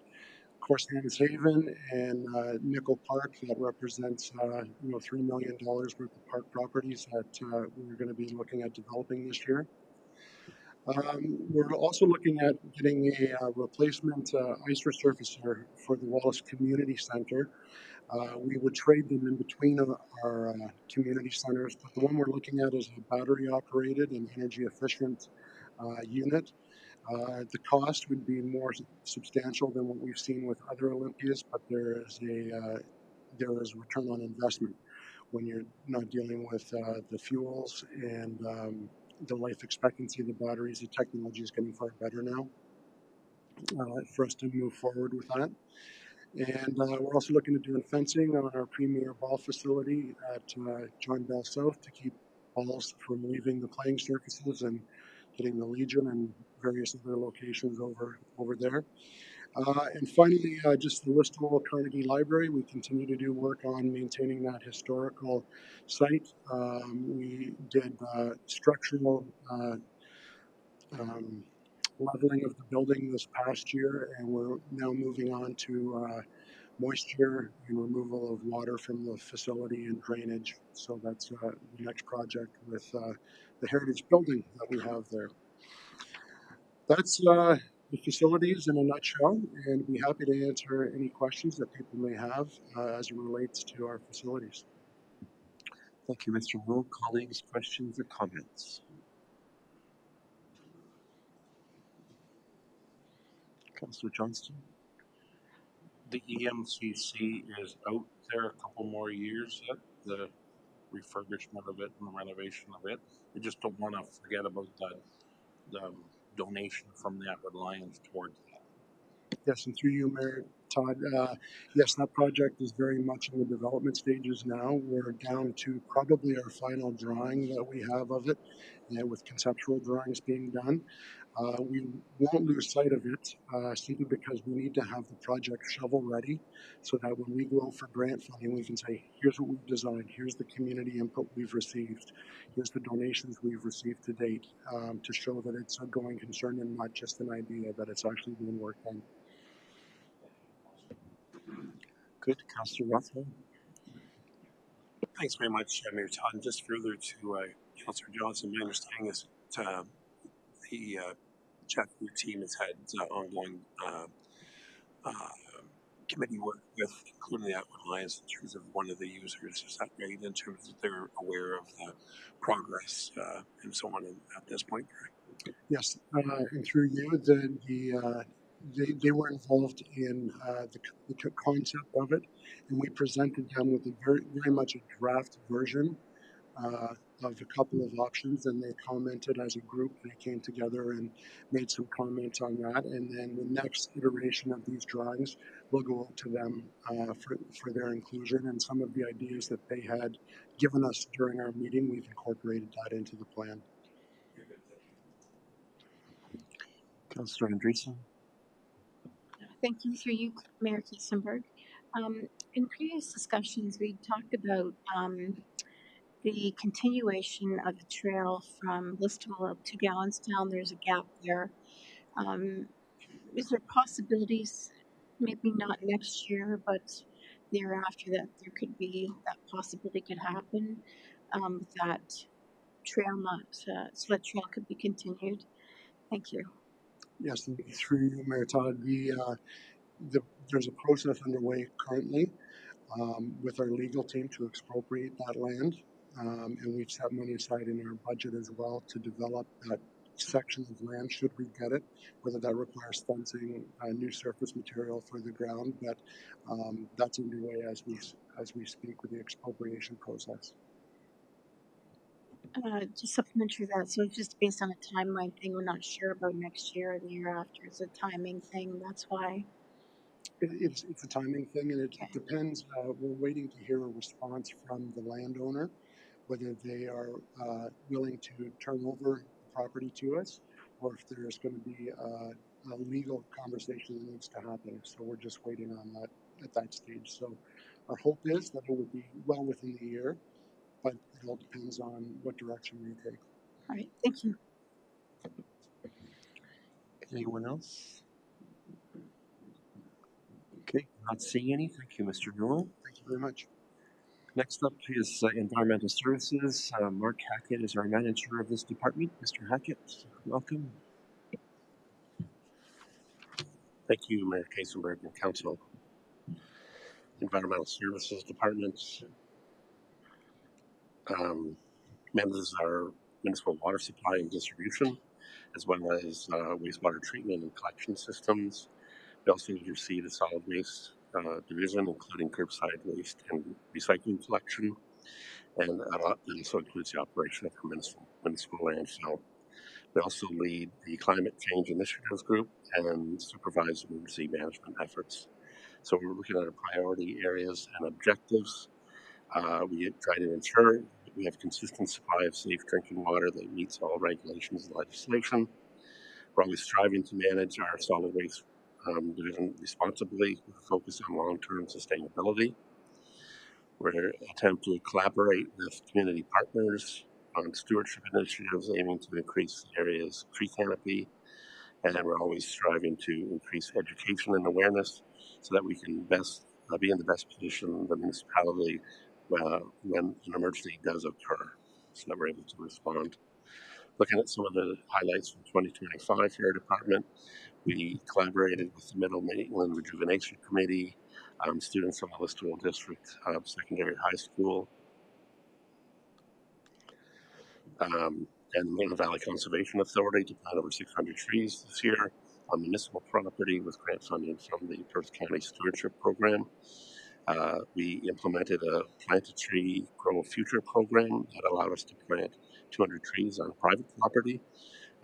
Of course, Hannah's Haven and Nickel Park, that represents $3 million worth of park properties that we're going to be looking at developing this year. We're also looking at getting a replacement ice resurfacer for the Wallace Community Center. We would trade them in between our community centers, but the one we're looking at is a battery operated and energy efficient unit. The cost would be more substantial than what we've seen with other Olympias, but there is return on investment when you're not dealing with the fuels and the life expectancy of the batteries. The technology is getting far better now for us to move forward with that. And we're also looking at doing fencing on our premier ball facility at John Bell South to keep balls from leaving the playing surfaces and hitting the Legion and various other locations over there. And finally, just the Listowel Carnegie Library. We continue to do work on maintaining that historical site. We did structural leveling of the building this past year, and we're now moving on to moisture and removal of water from the facility and drainage. So that's the next project with the heritage building that we have there. That's the facilities in a nutshell, and be happy to answer any questions that people may have as it relates to our facilities. Thank you, Mr. Moe. Colleagues, questions or comments? Councillor Johnston? The EMCC is out there a couple more years yet, the refurbishment of it and the renovation of it. I just don't want to forget about the donation from the Atwood Lions towards that. Yes, and through you, Mayor Todd, yes, that project is very much in the development stages now. We're down to probably our final drawing that we have of it, with conceptual drawings being done. We won't lose sight of it simply because we need to have the project shovel ready so that when we go for grant funding, we can say, here's what we've designed, here's the community input we've received, here's the donations we've received to date, to show that it's a going concern and not just an idea, that it's actually being worked on. Good. Councillor Rothwell? Thanks very much, Mayor Todd. Just further to Councillor Johnson, my understanding is that the Jeff team has had ongoing committee work with, including the Atwood Lions, in terms of one of the users. Is that right? In terms of they're aware of the progress and so on at this point? Yes, and through you, they were involved in the concept of it, and we presented them with a very much a draft version of a couple of options, and they commented as a group. They came together and made some comments on that, and then the next iteration of these drawings will go out to them for their inclusion, and some of the ideas that they had given us during our meeting, we've incorporated that into the plan. Councillor Andreessen? Thank you, through you, Mayor Keesenberg. In previous discussions, we talked about the continuation of the trail from Listowel to Gallenstown. There's a gap there. Is there possibilities, maybe not next year, but thereafter, that there could be that possibility could happen, that trail not, so that trail could be continued? Thank you. Yes, and through you, Mayor Todd, there's a process underway currently. with our legal team to expropriate that land. And we've set money aside in our budget as well to develop that section of land should we get it, whether that requires fencing, new surface material for the ground, but that's underway as we speak with the expropriation process. Just supplementary to that, so it's just based on a timeline thing. We're not sure about next year or the year after. It's a timing thing. That's why. It's a timing thing, and it depends. We're waiting to hear a response from the landowner, whether they are willing to turn over the property to us, or if there's going to be a legal conversation that needs to happen. So we're just waiting on that at that stage. So our hope is that it would be well within the year, but it all depends on what direction we take. All right, thank you. Anyone else? Okay, not seeing any. Thank you, Mr. Newell. Thank you very much. Next up is Environmental Services. Mark Hackett is our manager of this department. Mr. Hackett, welcome. Thank you, Mayor Kaysenberg and Council. Environmental Services Department manages our municipal water supply and distribution, as well as wastewater treatment and collection systems. We also oversee the solid waste division, including curbside waste and recycling collection, and that also includes the operation of our municipal landfill. We also lead the Climate Change Initiatives Group and supervise emergency management efforts. So we're looking at our priority areas and objectives. We try to ensure that we have consistent supply of safe drinking water that meets all regulations and legislation. We're always striving to manage our solid waste division responsibly with a focus on long-term sustainability. We're attempt to collaborate with community partners on stewardship initiatives aiming to increase the area's tree canopy, and we're always striving to increase education and awareness so that we can best be in the best position in the municipality when an emergency does occur, so that we're able to respond. Looking at some of the highlights from 2025 here at department, we collaborated with the Middle Maitland Rejuvenation Committee, students from the Listowel District Secondary High School, and the Maitland Valley Conservation Authority to plant over 600 trees this year on municipal property with grant funding from the Perth County Stewardship Program. We implemented a Plant a Tree, Grow a Future program that allowed us to plant 200 trees on private property.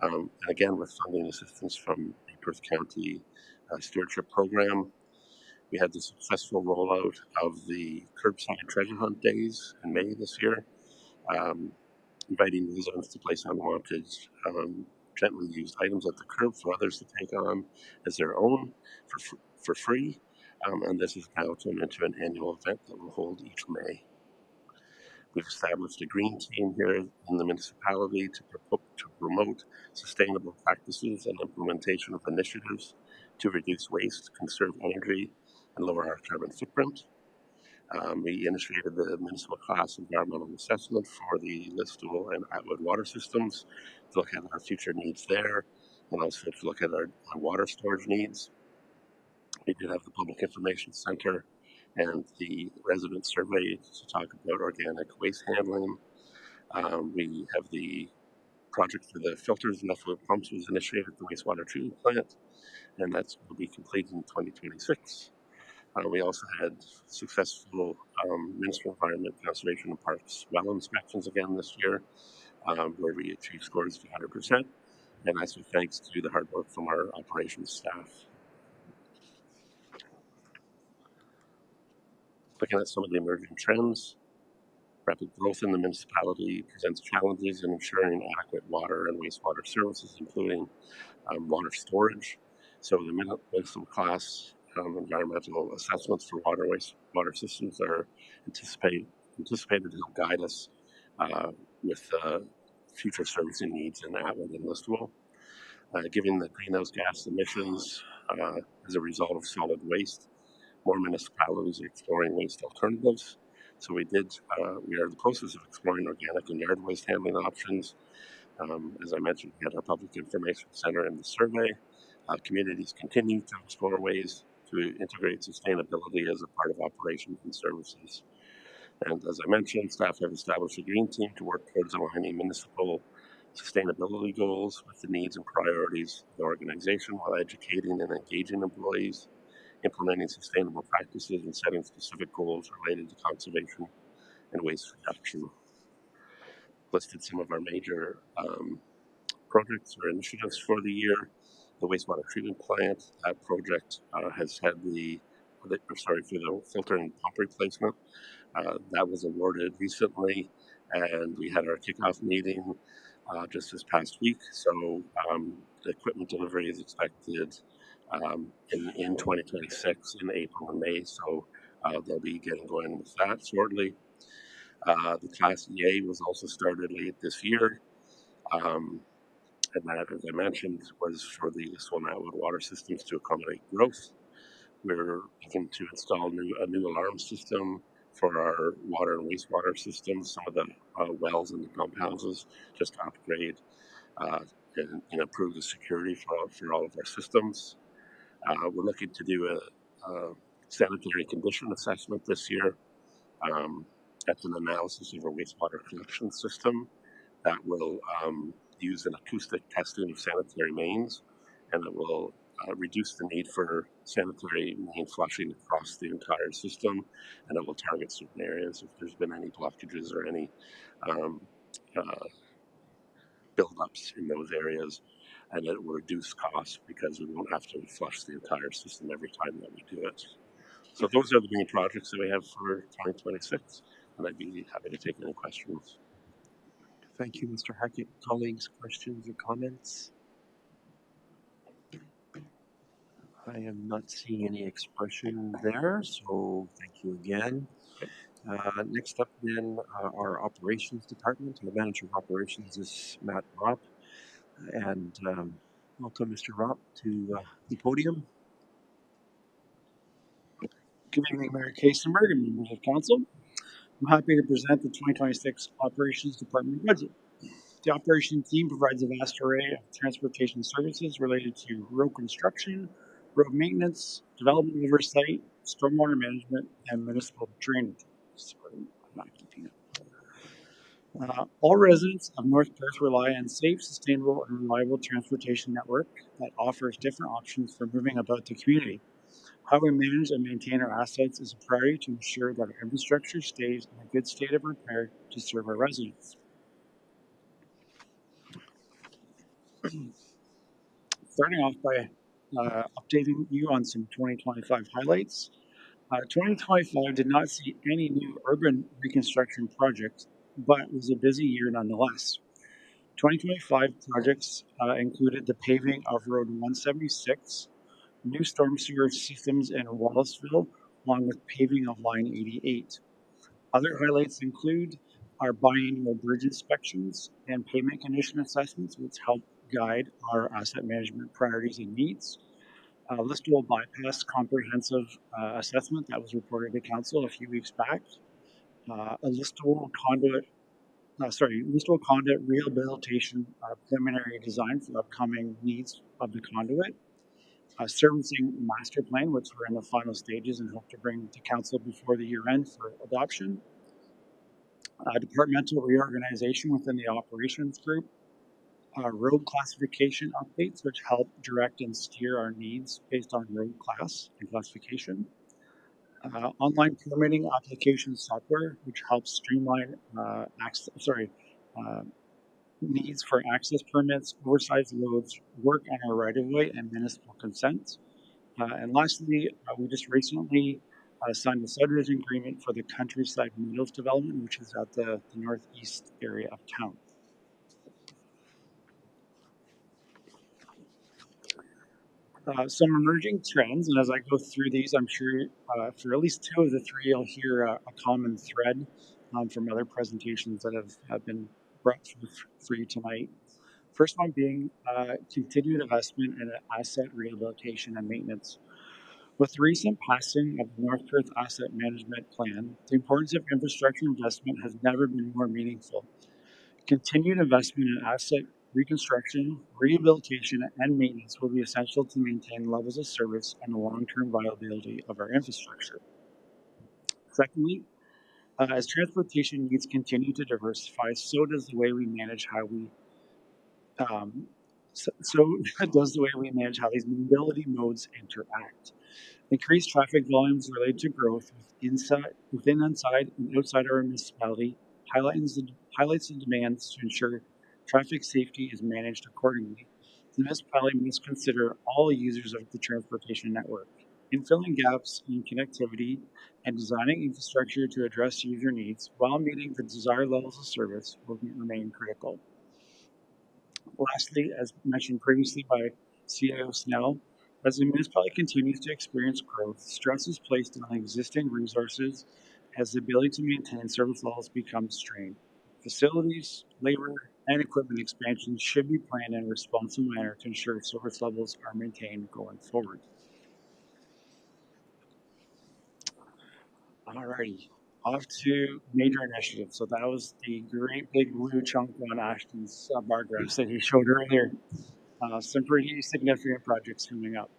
And again, with funding assistance from the Perth County Stewardship Program. We had the successful rollout of the curbside treasure hunt days in May this year, inviting residents to place unwanted, gently used items at the curb for others to take on as their own for free. And this is now turned into an annual event that will hold each May. We've established a green team here in the municipality to promote sustainable practices and implementation of initiatives to reduce waste, conserve energy, and lower our carbon footprint. We initiated the municipal class environmental assessment for the Listowel and Atwood water systems to look at our future needs there, and also to look at our water storage needs. We did have the Public Information Center and the resident survey to talk about organic waste handling. We have the project for the filters and effluent pumps was initiated at the wastewater treatment plant, and that's will be completed in 2026. We also had successful Ministry of Environment, Conservation and Parks well inspections again this year, where we achieved scores of 100%, and that's thanks to the hard work from our operations staff. Looking at some of the emerging trends, rapid growth in the municipality presents challenges in ensuring adequate water and wastewater services, including water storage. So the municipal class environmental assessments for water systems are anticipated to help guide us with future servicing needs in Atwood and Listowel. Given the greenhouse gas emissions as a result of solid waste, more municipalities are exploring waste alternatives. So we are in the process of exploring organic and yard waste handling options. As I mentioned, we had our Public Information Center and the survey. Communities continue to explore ways to integrate sustainability as a part of operations and services. And as I mentioned, staff have established a green team to work towards aligning municipal sustainability goals with the needs and priorities of the organization while educating and engaging employees, implementing sustainable practices, and setting specific goals related to conservation and waste reduction. Listed some of our major projects or initiatives for the year. The wastewater treatment plant, that project has had for the filter and pump replacement. That was awarded recently, and we had our kickoff meeting just this past week. So the equipment delivery is expected in 2026 in April and May. So they'll be getting going with that shortly. The Class EA was also started late this year. And that, as I mentioned, was for the Listowel and Atwood water systems to accommodate growth. We're looking to install a new alarm system for our water and wastewater systems, some of the wells and the pump houses, just to upgrade and improve the security for all of our systems. We're looking to do a sanitary condition assessment this year. That's an analysis of our wastewater collection system that will use an acoustic testing of sanitary mains, and it will reduce the need for sanitary main flushing across the entire system, and it will target certain areas if there's been any blockages or any buildups in those areas, and it will reduce costs because we won't have to flush the entire system every time that we do it. So those are the main projects that we have for 2026, and I'd be happy to take any questions. Thank you, Mr. Hackett. Colleagues, questions or comments? I am not seeing any expression there, so thank you again. Next up then, our operations department. The manager of operations is Matt Ropp. And welcome, Mr. Ropp, to the podium. Good evening, Mayor Kasenberg and members of council. I'm happy to present the 2026 Operations Department budget. The operations team provides a vast array of transportation services related to road construction, road maintenance, development oversight, stormwater management, and municipal drainage. All residents of North Perth rely on safe, sustainable, and reliable transportation network that offers different options for moving about the community. How we manage and maintain our assets is a priority to ensure that our infrastructure stays in a good state of repair to serve our residents. Starting off by updating you on some 2025 highlights. 2025 did not see any new urban reconstruction projects, but was a busy year nonetheless. 2025 projects included the paving of Road 176, new storm sewer systems in Wallaceville, along with paving of Line 88. Other highlights include our biannual bridge inspections and pavement condition assessments, which help guide our asset management priorities and needs. Listowel bypass comprehensive assessment that was reported to council a few weeks back. A Listowel conduit rehabilitation preliminary design for upcoming needs of the conduit. Servicing master plan, which we're in the final stages and hope to bring to council before the year end for adoption. Departmental reorganization within the operations group. Road classification updates, which help direct and steer our needs based on road class and classification. Online permitting application software, which helps streamline needs for access permits, oversized loads, work on our right-of-way and municipal consent. And lastly, we just recently signed a subdivision agreement for the Countryside Meadows development, which is at the northeast area of town. Some emerging trends, and as I go through these, I'm sure for at least two of the three, you'll hear a common thread from other presentations that have been brought for you tonight. First one being continued investment in asset rehabilitation and maintenance. With the recent passing of the North Perth Asset Management Plan, the importance of infrastructure investment has never been more meaningful. Continued investment in asset reconstruction, rehabilitation, and maintenance will be essential to maintain levels of service and the long-term viability of our infrastructure. Secondly, as transportation needs continue to diversify, so does the way we manage how we so does the way we manage how these mobility modes interact. Increased traffic volumes related to growth within, inside, and outside our municipality highlights the demands to ensure traffic safety is managed accordingly. The municipality must consider all users of the transportation network. In filling gaps in connectivity and designing infrastructure to address user needs while meeting the desired levels of service will remain critical. Lastly, as mentioned previously by CIO Snell, as the municipality continues to experience growth, stress is placed on existing resources as the ability to maintain service levels becomes strained. Facilities, labor, and equipment expansion should be planned in a responsible manner to ensure service levels are maintained going forward. Alrighty, off to major initiatives. So that was the great big blue chunk on Ashton's bar graphs that he showed earlier. Some pretty significant projects coming up.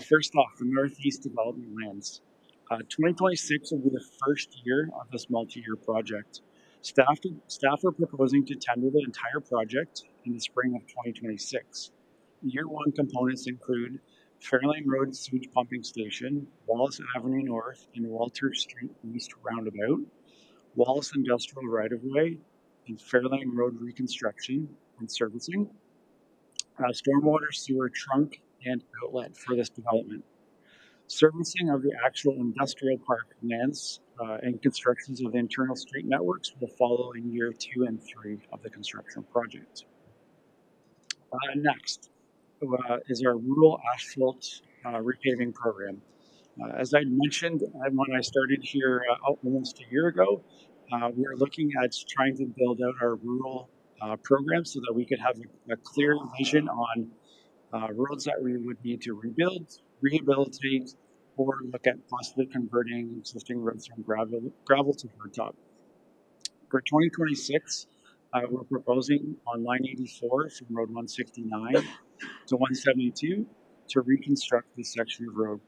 First off, the Northeast Development Lands. 2026 will be the first year of this multi-year project. Staff are proposing to tender the entire project in the spring of 2026. Year one components include Fairlane Road Sewage Pumping Station, Wallace Avenue North and Walter Street East Roundabout, Wallace Industrial Right-of-Way, and Fairlane Road reconstruction and servicing, stormwater sewer trunk and outlet for this development. Servicing of the actual industrial park lands and constructions of the internal street networks will follow in year 2 and 3 of the construction project. Next is our rural asphalt repaving program. As I mentioned when I started here almost a year ago, we are looking at trying to build out our rural program so that we could have a clear vision on roads that we would need to rebuild, rehabilitate, or look at possibly converting existing roads from gravel to hardtop. For 2026, we're proposing on line 84 from Road 169 to 172 to reconstruct this section of road.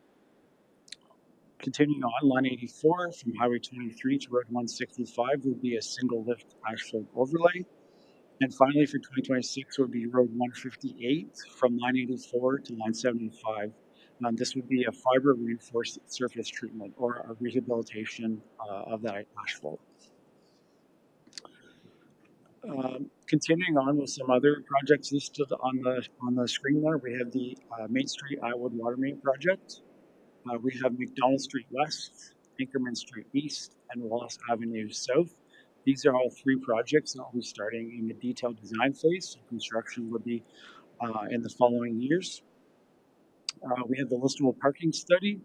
Continuing on, line 84 from Highway 23 to Road 165 would be a single lift asphalt overlay. And finally, for 2026, would be Road 158 from line 84 to line 75. This would be a fiber reinforced surface treatment or a rehabilitation of that asphalt. Continuing on with some other projects listed on the screen there, we have the Main Street Atwood Water Main project. We have McDonald Street West, Inkerman Street East, and Wallace Avenue South. These are all 3 projects that will be starting in the detailed design phase. So construction will be in the following years. We have the listable parking study.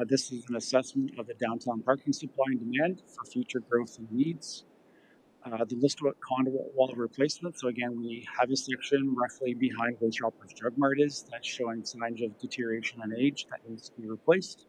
This is an assessment of the downtown parking supply and demand for future growth and needs. The listable conduit wall replacement. So again, we have a section roughly behind where Shoppers Drug Mart is that's showing signs of deterioration and age that needs to be replaced.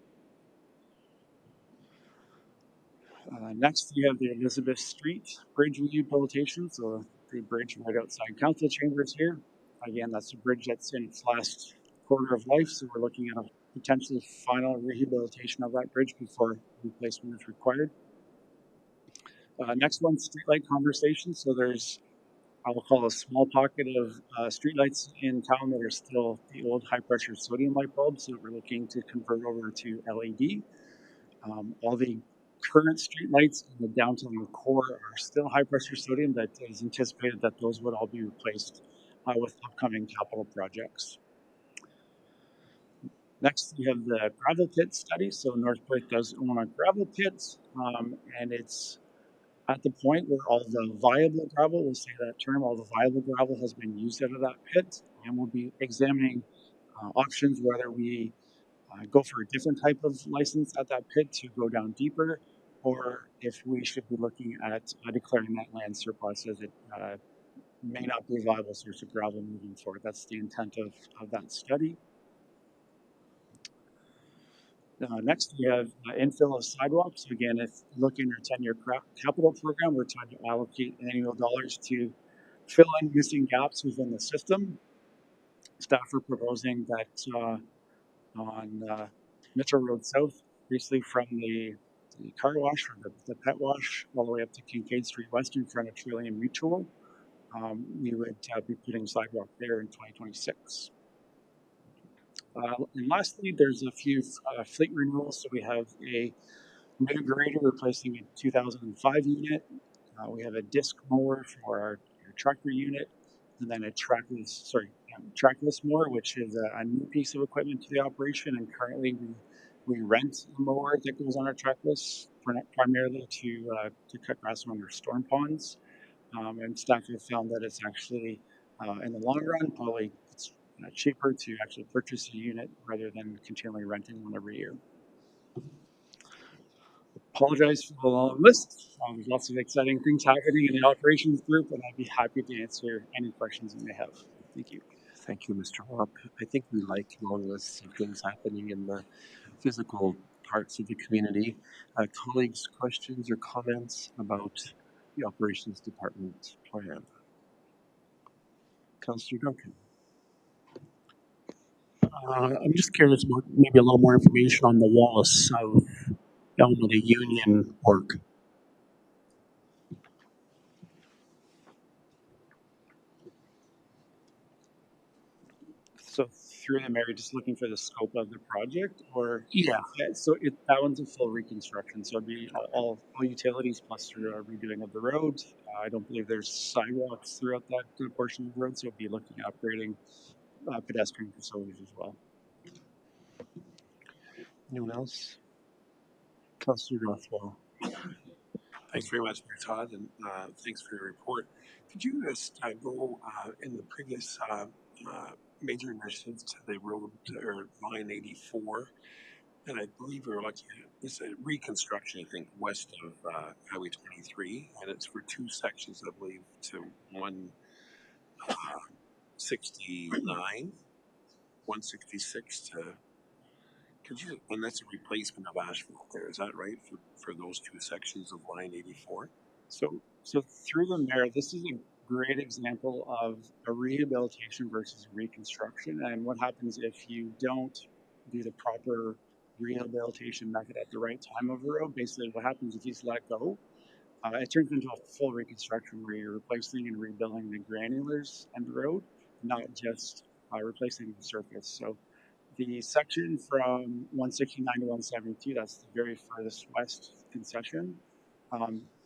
Next, we have the Elizabeth Street Bridge rehabilitation. So the bridge right outside council chambers here. Again, that's a bridge that's in its last quarter of life. So we're looking at a potentially final rehabilitation of that bridge before replacement is required. Next one, streetlight conversation. So there's, I will call a small pocket of streetlights in town that are still the old high pressure sodium light bulbs that we're looking to convert over to LED. All the current streetlights in the downtown core are still high pressure sodium, but it is anticipated that those would all be replaced with upcoming capital projects. Next, we have the gravel pit study. So North Perth does own a gravel pit, and it's at the point where all the viable gravel, we'll say that term, all the viable gravel has been used out of that pit, and we'll be examining options whether we go for a different type of license at that pit to go down deeper, or if we should be looking at declaring that land surplus as it may not be a viable source of gravel moving forward. That's the intent of that study. Next, we have infill of sidewalks. Again, if looking at our 10-year capital program, we're trying to allocate annual dollars to fill in missing gaps within the system. Staff are proposing that on Mitchell Road South, basically from the car wash, from the pet wash, all the way up to Kincaid Street West in front of Trillium Mutual. We would be putting sidewalk there in 2026. And lastly, there's a few fleet renewals. So we have a new grader replacing a 2005 unit. We have a disc mower for our tractor unit, and then a trackless mower, which is a new piece of equipment to the operation. And currently, we rent a mower that goes on our trackless primarily to cut grass on our storm ponds. And staff have found that it's actually, in the long run, probably it's cheaper to actually purchase a unit rather than continually renting one every year. Apologize for the long list. There's lots of exciting things happening in the operations group, and I'd be happy to answer any questions you may have. Thank you. Thank you, Mr. Wop. I think we like long lists of things happening in the physical parts of the community. Colleagues, questions or comments about the operations department plan? Councillor Duncan. I'm just curious about maybe a little more information on the Wallace South Elma to Union work. So through the mayor, just looking for the scope of the project, or Yeah. so that one's a full reconstruction. So it'd be all utilities plus through a redoing of the road. I don't believe there's sidewalks throughout that portion of the road, so it'd be looking at upgrading pedestrian facilities as well. Anyone else? Councillor Rothwell. Thanks very much, Mayor Todd, and thanks for your report. Could you just go in the previous major initiatives to the road or line 84? And I believe we were looking at it's a reconstruction, I think, west of Highway 23, and it's for two sections, I believe, to 169, 166 to. Could you? And that's a replacement of asphalt there. Is that right for those two sections of line 84? So through the mayor, this is a great example of a rehabilitation versus reconstruction. And what happens if you don't do the proper rehabilitation method at the right time of a road? Basically, what happens if you just let it go? It turns into a full reconstruction where you're replacing and rebuilding the granulars and the road, not just replacing the surface. So the section from 169 to 172, that's the very furthest west concession.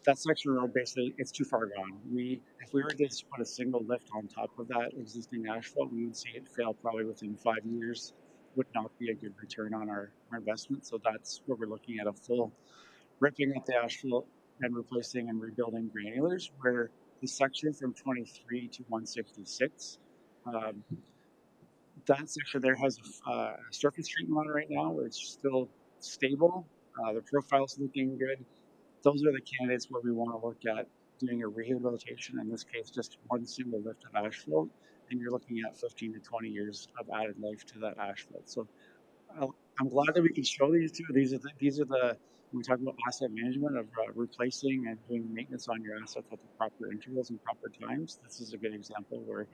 That section of road, basically, it's too far gone. If we were to just put a single lift on top of that existing asphalt, we would see it fail probably within 5 years. Would not be a good return on our investment. So that's where we're looking at a full ripping up the asphalt and replacing and rebuilding granulars, where the section from 23 to 166, that section there has a surface treatment on it right now, where it's still stable. The profile's looking good. Those are the candidates where we want to look at doing a rehabilitation. In this case, just one single lift of asphalt, and you're looking at 15 to 20 years of added life to that asphalt. So I'm glad that we can show these two. These are the when we talk about asset management of replacing and doing maintenance on your assets at the proper intervals and proper times. This is a good example where,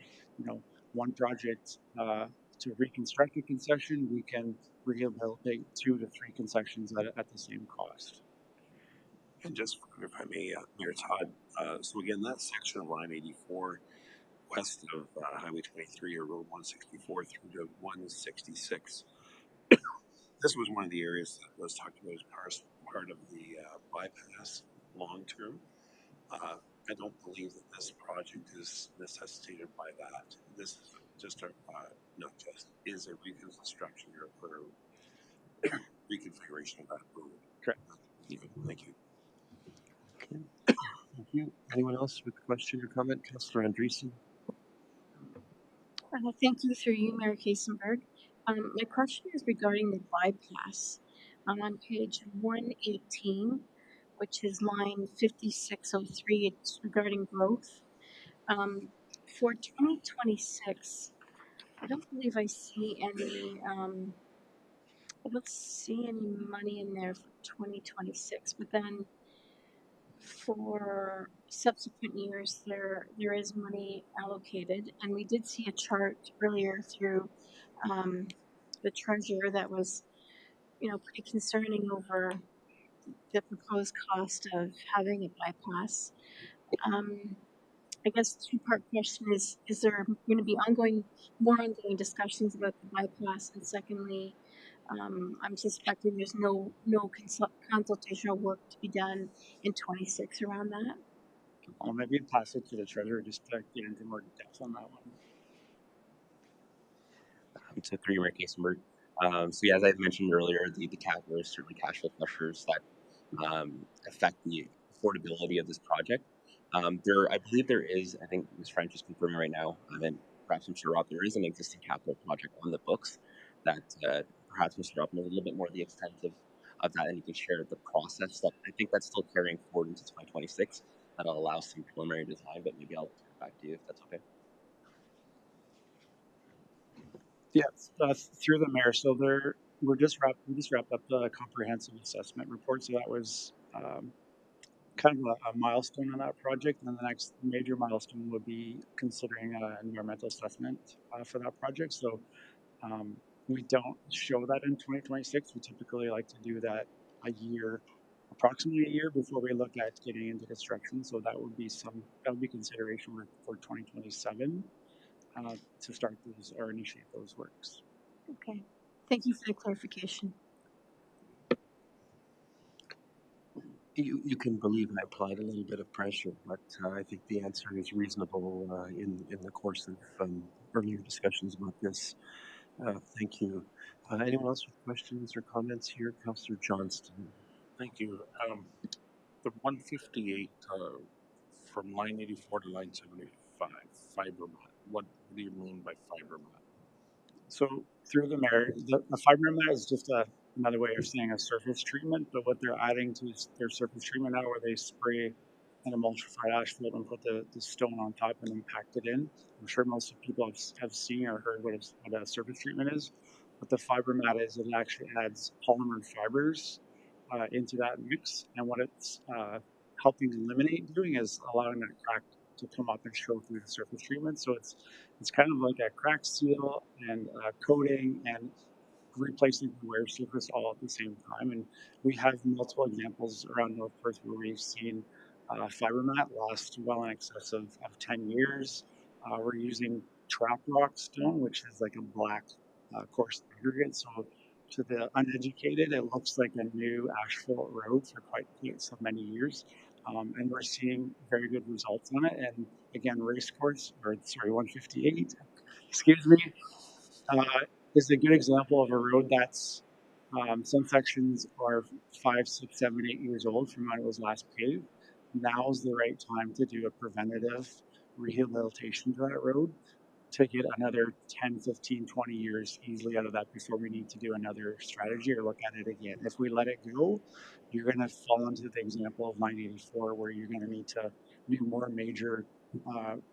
one project to reconstruct a concession, we can rehabilitate 2 to 3 concessions at the same cost. And just if I may, Mayor Todd, so again, that section of line 84 west of Highway 23 or Road 164 through to 166, this was one of the areas that was talked about as part of the bypass long term. I don't believe that this project is necessitated by that. This is just is a reconstruction or reconfiguration of that road. Correct. Thank you. Okay. Thank you. Anyone else with a question or comment? Councillor Andreessen. Thank you through you, Mayor Kasenberg. My question is regarding the bypass. On page 118, which is line 5603, it's regarding growth. For 2026, I don't believe I see any. I don't see any money in there for 2026. But then for subsequent years, there is money allocated, and we did see a chart earlier through um, the treasurer that was, pretty concerning over the proposed cost of having a bypass. Um, I guess the two-part question is there going to be more ongoing discussions about the bypass? And secondly, I'm suspecting there's no consultational work to be done in 26 around that. I'll maybe pass it to the treasurer just to get into more depth on that one. To through your case, so yeah, as I mentioned earlier, the capital is certainly cash flow pressures that affect the affordability of this project. I believe there is, I think Ms. French is confirming right now, and perhaps Mr. Rob, there is an existing capital project on the books that perhaps Mr. Rob knows a little bit more of the extent of that, and you can share the process that I think that's still carrying forward into 2026. That'll allow some preliminary design, but maybe I'll turn it back to you if that's okay. Yeah, through the mayor. So we just wrapped up the comprehensive assessment report. So that was kind of a milestone on that project. And then the next major milestone would be considering an environmental assessment for that project. So we don't show that in 2026. We typically like to do that approximately a year before we look at getting into construction. So that would be consideration for 2027 to start those or initiate those works. Okay, thank you for the clarification. You can believe I applied a little bit of pressure, but I think the answer is reasonable in the course of earlier discussions about this. Thank you. Anyone else with questions or comments here? Councillor Johnston. Thank you. The 158 from line 84 to line 75, fiber mat. What do you mean by fiber mat? So through the mayor, the fiber mat is just another way of saying a surface treatment. But what they're adding to their surface treatment now, where they spray an emulsified asphalt and put the stone on top and then packed it in. I'm sure most people have seen or heard what a surface treatment is. What the fiber mat is, it actually adds polymer fibers into that mix, and what it's helping eliminate doing is allowing that crack to come up and show through the surface treatment. So it's kind of like a crack seal and coating and replacing the wear surface all at the same time. And we have multiple examples around North Perth where we've seen fiber mat last well in excess of 10 years. We're using trap rock stone, which is like a black coarse aggregate. So to the uneducated, it looks like a new asphalt road for quite so many years. And we're seeing very good results on it. And again, 158, excuse me, is a good example of a road that's some sections are 5, 6, 7, 8 years old from when it was last paved. Now is the right time to do a preventative rehabilitation to that road to get another 10, 15, 20 years easily out of that before we need to do another strategy or look at it again. If we let it go, you're going to fall into the example of 984 where you're going to need to do more major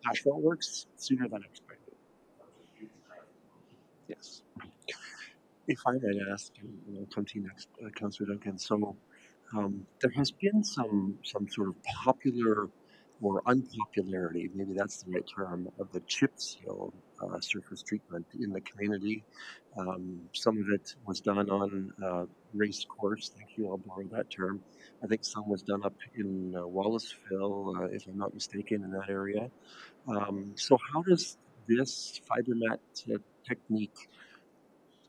asphalt works sooner than expected. Yes. If I might ask, and I'll come to you next, Councillor Duncan. So there has been some sort of popular or unpopularity, maybe that's the right term, of the chip seal surface treatment in the community. Some of it was done on race course. Thank you. I'll borrow that term. I think some was done up in Wallaceville, if I'm not mistaken, in that area. So how does this fiber mat technique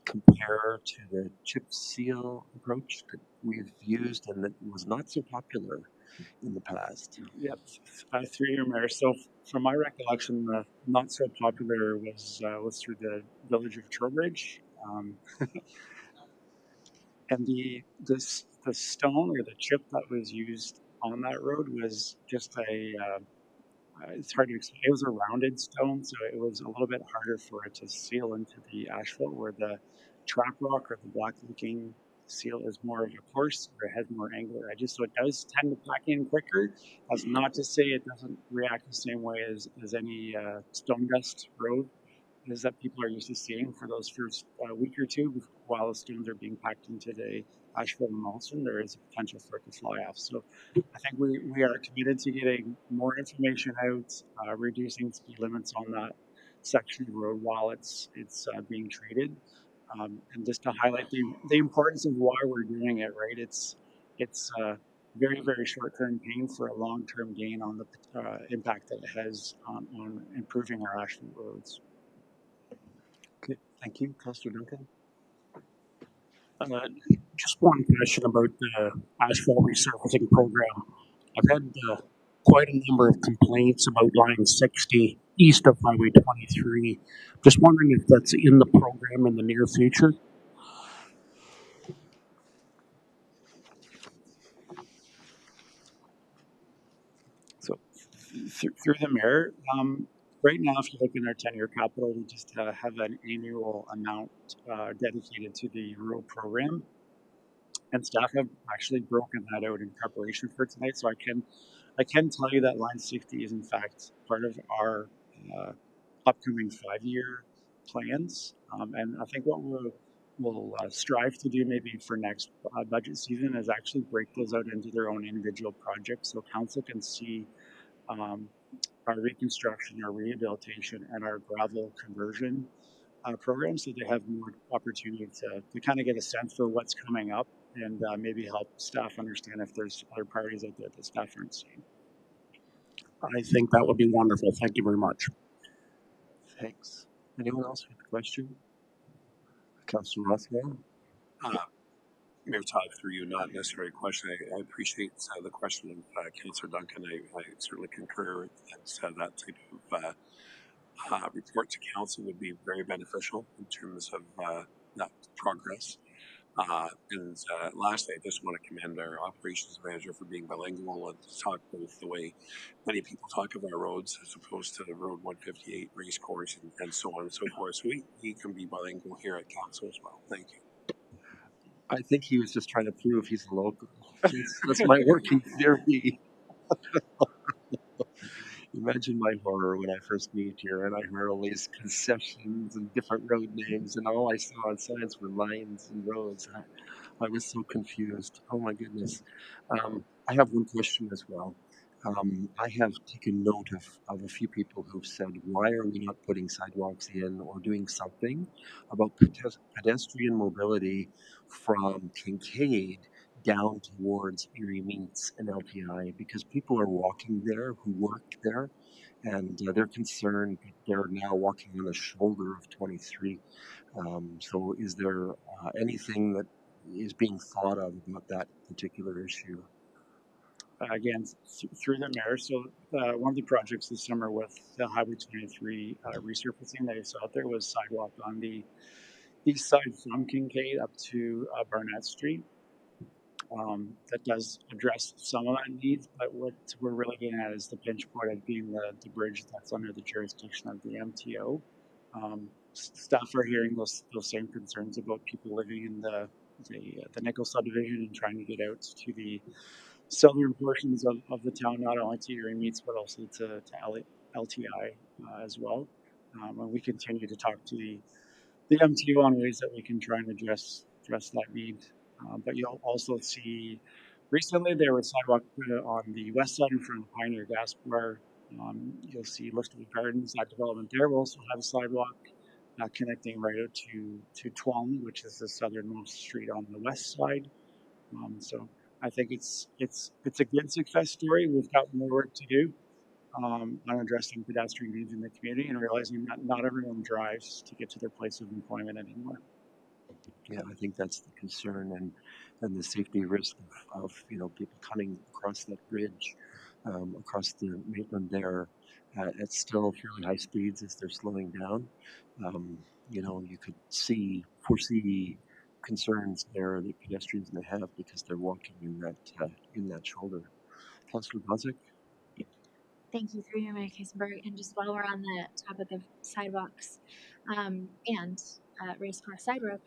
compare to the chip seal approach that we've used and that was not so popular in the past? Yep, through your mayor. So, from my recollection, the not so popular was through the village of Trowbridge, and the stone or the chip that was used on that road was just it's hard to explain. It was a rounded stone, so it was a little bit harder for it to seal into the asphalt, where the trap rock or the black looking seal is more of a coarse or it has more angular edges, so it does tend to pack in quicker. That's not to say it doesn't react the same way as any stone dust road, is that people are used to seeing for those first week or two while the stones are being packed into the asphalt emulsion. There is a potential for it to fly off. So I think we are committed to getting more information out, reducing speed limits on that section of road while it's being treated. And just to highlight the importance of why we're doing it, right? It's very, very short-term pain for a long-term gain on the impact that it has on improving our asphalt roads. Okay, thank you. Councillor Duncan? Just one question about the asphalt resurfacing program. I've had quite a number of complaints about line 60 east of Highway 23. Just wondering if that's in the program in the near future. So through the mayor, right now, if you look in our 10-year capital, we just have an annual amount dedicated to the rural program. And staff have actually broken that out in preparation for tonight. So I can tell you that line 60 is in fact part of our upcoming 5-year plans. And I think what we'll strive to do maybe for next budget season is actually break those out into their own individual projects so council can see our reconstruction, our rehabilitation, and our gravel conversion programs, so they have more opportunity to kind of get a sense for what's coming up and maybe help staff understand if there's other priorities out there that staff aren't seeing. I think that would be wonderful. Thank you very much. Thanks. Anyone else with a question? Councillor Rothwell? Mayor Todd, through you, not necessarily a question. I appreciate the question of Councillor Duncan. I certainly concur that that type of report to council would be very beneficial in terms of that progress. And lastly, I just want to commend our operations manager for being bilingual and to talk both the way many people talk of our roads as opposed to the Road 158 race course and so on and so forth. So he can be bilingual here at council as well. Thank you. I think he was just trying to prove he's a local. That's my working theory. Imagine my horror when I first moved here and I heard all these concessions and different road names, and all I saw on signs were lines and roads. I was so confused. Oh my goodness. I have one question as well. I have taken note of a few people who've said, why are we not putting sidewalks in or doing something about pedestrian mobility from Kincaid down towards Erie Meats and LTI? Because people are walking there who work there, and they're concerned they're now walking on the shoulder of 23. So is there anything that is being thought of about that particular issue? Again, through the mayor. So one of the projects this summer with the Highway 23 resurfacing that I saw out there was sidewalk on the east side from Kincaid up to Barnett Street. That does address some of that needs, but what we're really getting at is the pinch point of being the bridge that's under the jurisdiction of the MTO. Staff are hearing those same concerns about people living in the Nickel subdivision and trying to get out to the southern portions of the town, not only to Erie Meats, but also to LTI as well. And we continue to talk to the MTO on ways that we can try and address that need. But you'll also see, recently there was sidewalk on the west side in front of Pioneer Gas Bar. You'll see Liftwood Gardens, that development there will also have a sidewalk connecting right out to Tuolumne, which is the southernmost street on the west side. So I think it's a good success story. We've got more work to do on addressing pedestrian needs in the community and realizing that not everyone drives to get to their place of employment anymore. Yeah, I think that's the concern, and the safety risk of people coming across that bridge, across the Maitland there, at still fairly high speeds as they're slowing down. You could foresee concerns there that pedestrians may have because they're walking in that shoulder. Councillor Bozic? Thank you, through you, Mayor Kasenberg. And just while we're on the topic of sidewalks and race car side road,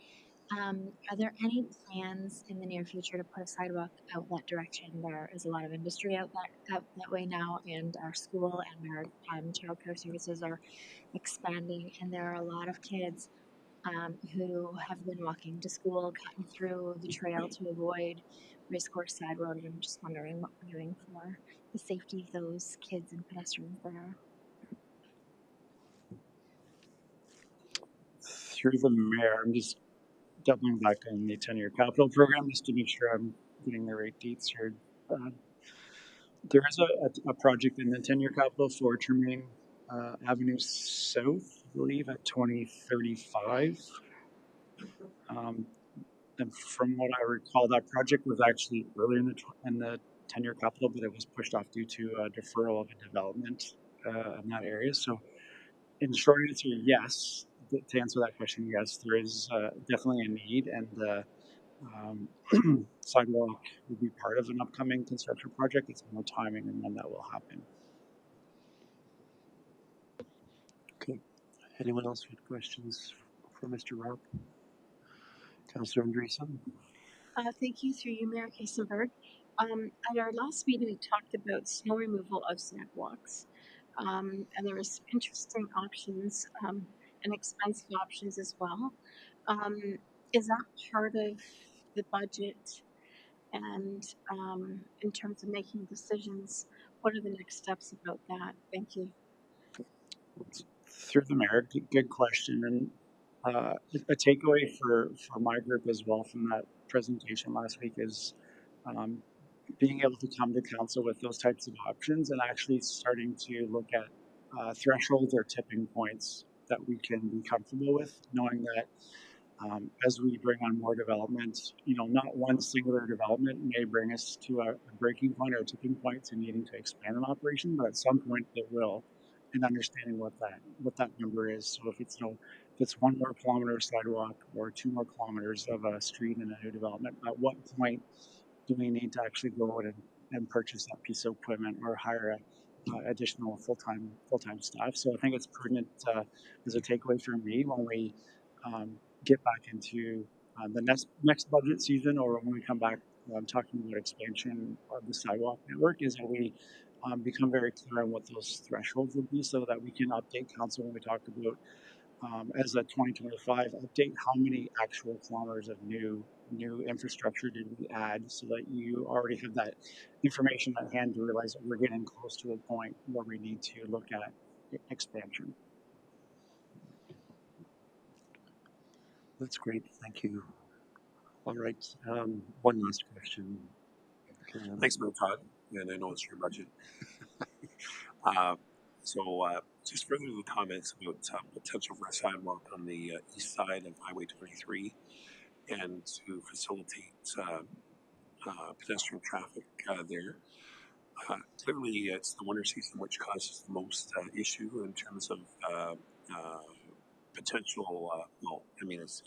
Are there any plans in the near future to put a sidewalk out that direction? There is a lot of industry out that way now, and our school and our childcare services are expanding, and there are a lot of kids who have been walking to school, cutting through the trail to avoid racecourse side road. And I'm just wondering what we're doing for the safety of those kids and pedestrians there. Through the mayor, I'm just doubling back on the 10-year capital program just to make sure I'm getting the right dates here. There is a project in the 10-year capital for Tremaine Avenue South, I believe, at 2035. And from what I recall, that project was actually earlier in the 10-year capital, but it was pushed off due to a deferral of a development in that area. So, in short answer, yes. To answer that question, yes, there is definitely a need, and sidewalk will be part of an upcoming construction project. It's more timing and when that will happen. Okay. Anyone else with questions for Mr. Rob? Councillor Andreessen? Thank you through you, Mayor Kasenberg. At our last meeting, we talked about snow removal of sidewalks. And there was interesting options and expensive options as well. Is that part of the budget? And in terms of making decisions, what are the next steps about that? Thank you. Through the mayor, good question. And a takeaway for my group as well from that presentation last week is being able to come to council with those types of options and actually starting to look at thresholds or tipping points that we can be comfortable with, knowing that as we bring on more development, not one singular development may bring us to a breaking point or a tipping point to needing to expand an operation, but at some point it will, and understanding what that number is. So if it's 1 more kilometer of sidewalk or 2 more kilometers of a street in a new development, at what point do we need to actually go out and purchase that piece of equipment or hire additional full-time staff? So I think it's prudent as a takeaway for me when we get back into the next budget season, or when we come back talking about expansion of the sidewalk network, is that we become very clear on what those thresholds would be, so that we can update council when we talk about as a 2025 update, how many actual kilometers of new infrastructure did we add, so that you already have that information at hand to realize that we're getting close to a point where we need to look at expansion. That's great. Thank you. All right. One last question. Thanks, Mayor Todd. And I know it's your budget. Just further to the comments about potential for a sidewalk on the east side of Highway 23 and to facilitate pedestrian traffic there. Clearly, it's the winter season which causes the most issue in terms of potential.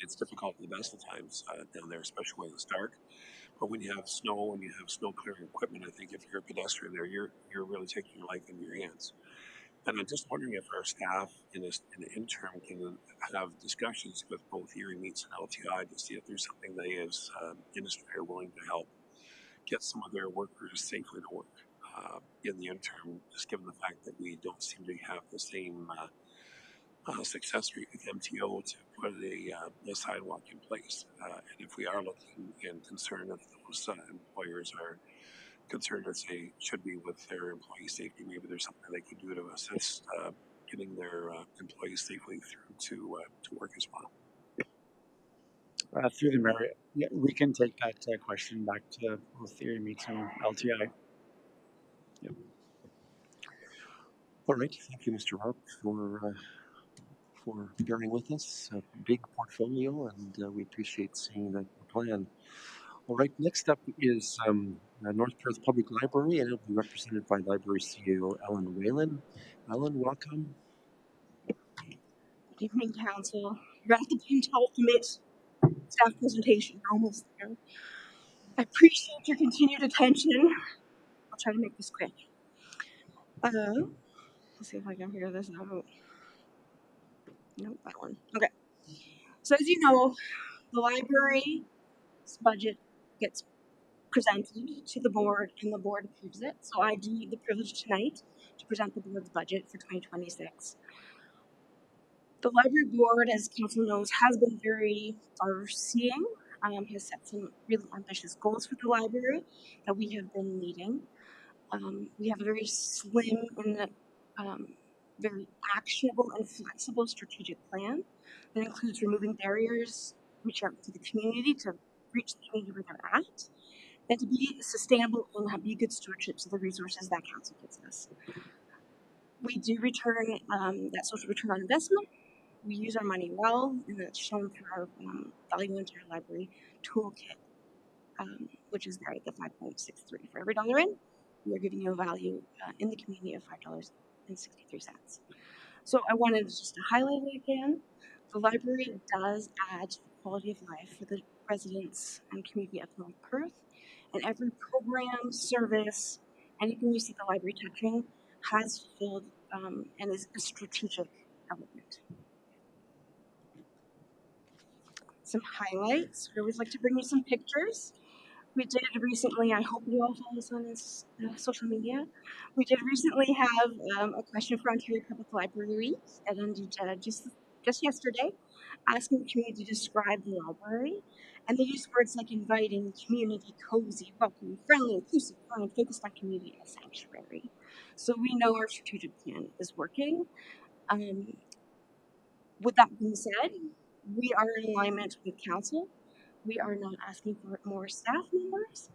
It's difficult at the best of times down there, especially when it's dark. But when you have snow and you have snow clearing equipment, I think if you're a pedestrian there, you're really taking your life into your hands. And I'm just wondering if our staff in the interim can have discussions with both Erie Meats and LTI to see if there's something they as industry are willing to help get some of their workers safely to work in the interim, just given the fact that we don't seem to have the same success rate with MTO to put a sidewalk in place. And if we are looking and concerned if those employers are concerned, let's say, should be with their employee safety, maybe there's something they could do to assist getting their employees safely through to work as well. Through the mayor, yeah, we can take that question back to both Erie Meats and LTI. Yep. All right. Thank you, Mr. Rob, for bearing with us. A big portfolio, and we appreciate seeing the plan. All right. Next up is North Perth Public Library, and it'll be represented by Library CEO Ellen Whalen. Ellen, welcome. Good evening, Council. You're at the penultimate staff presentation. You're almost there. I appreciate your continued attention. I'll try to make this quick. Let's see if I can figure this out. Nope, that one. Okay. So as you know, The library's budget gets presented to the board and the board approves it. So I do the privilege tonight to present the board's budget for 2026. The library board, as council knows, has been very far-seeing, has set some really ambitious goals for the library that we have been meeting. We have a very slim and very actionable and flexible strategic plan that includes removing barriers, reach out to the community to reach the community where they're at, and to be sustainable and be good stewardships of the resources that council gives us. We do return that social return on investment. We use our money well, and that's shown through our value interlibrary toolkit, which is there at the 5.63. For every dollar in, we are giving you a value in the community of $5.63. So I wanted just to highlight it again. The library does add to the quality of life for the residents and community of North Perth, and every program, service, anything you see the library touching has fulfilled and is a strategic element. Some highlights. We always like to bring you some pictures. We did recently, I hope you all follow us on social media. We did recently have a question for Ontario Public Library Week, and ended just yesterday, asking the community to describe the library. And they used words like inviting, community, cozy, welcoming, friendly, inclusive, kind, focused on community, and sanctuary. So we know our strategic plan is working. With that being said, we are in alignment with council. We are not asking for more staff members.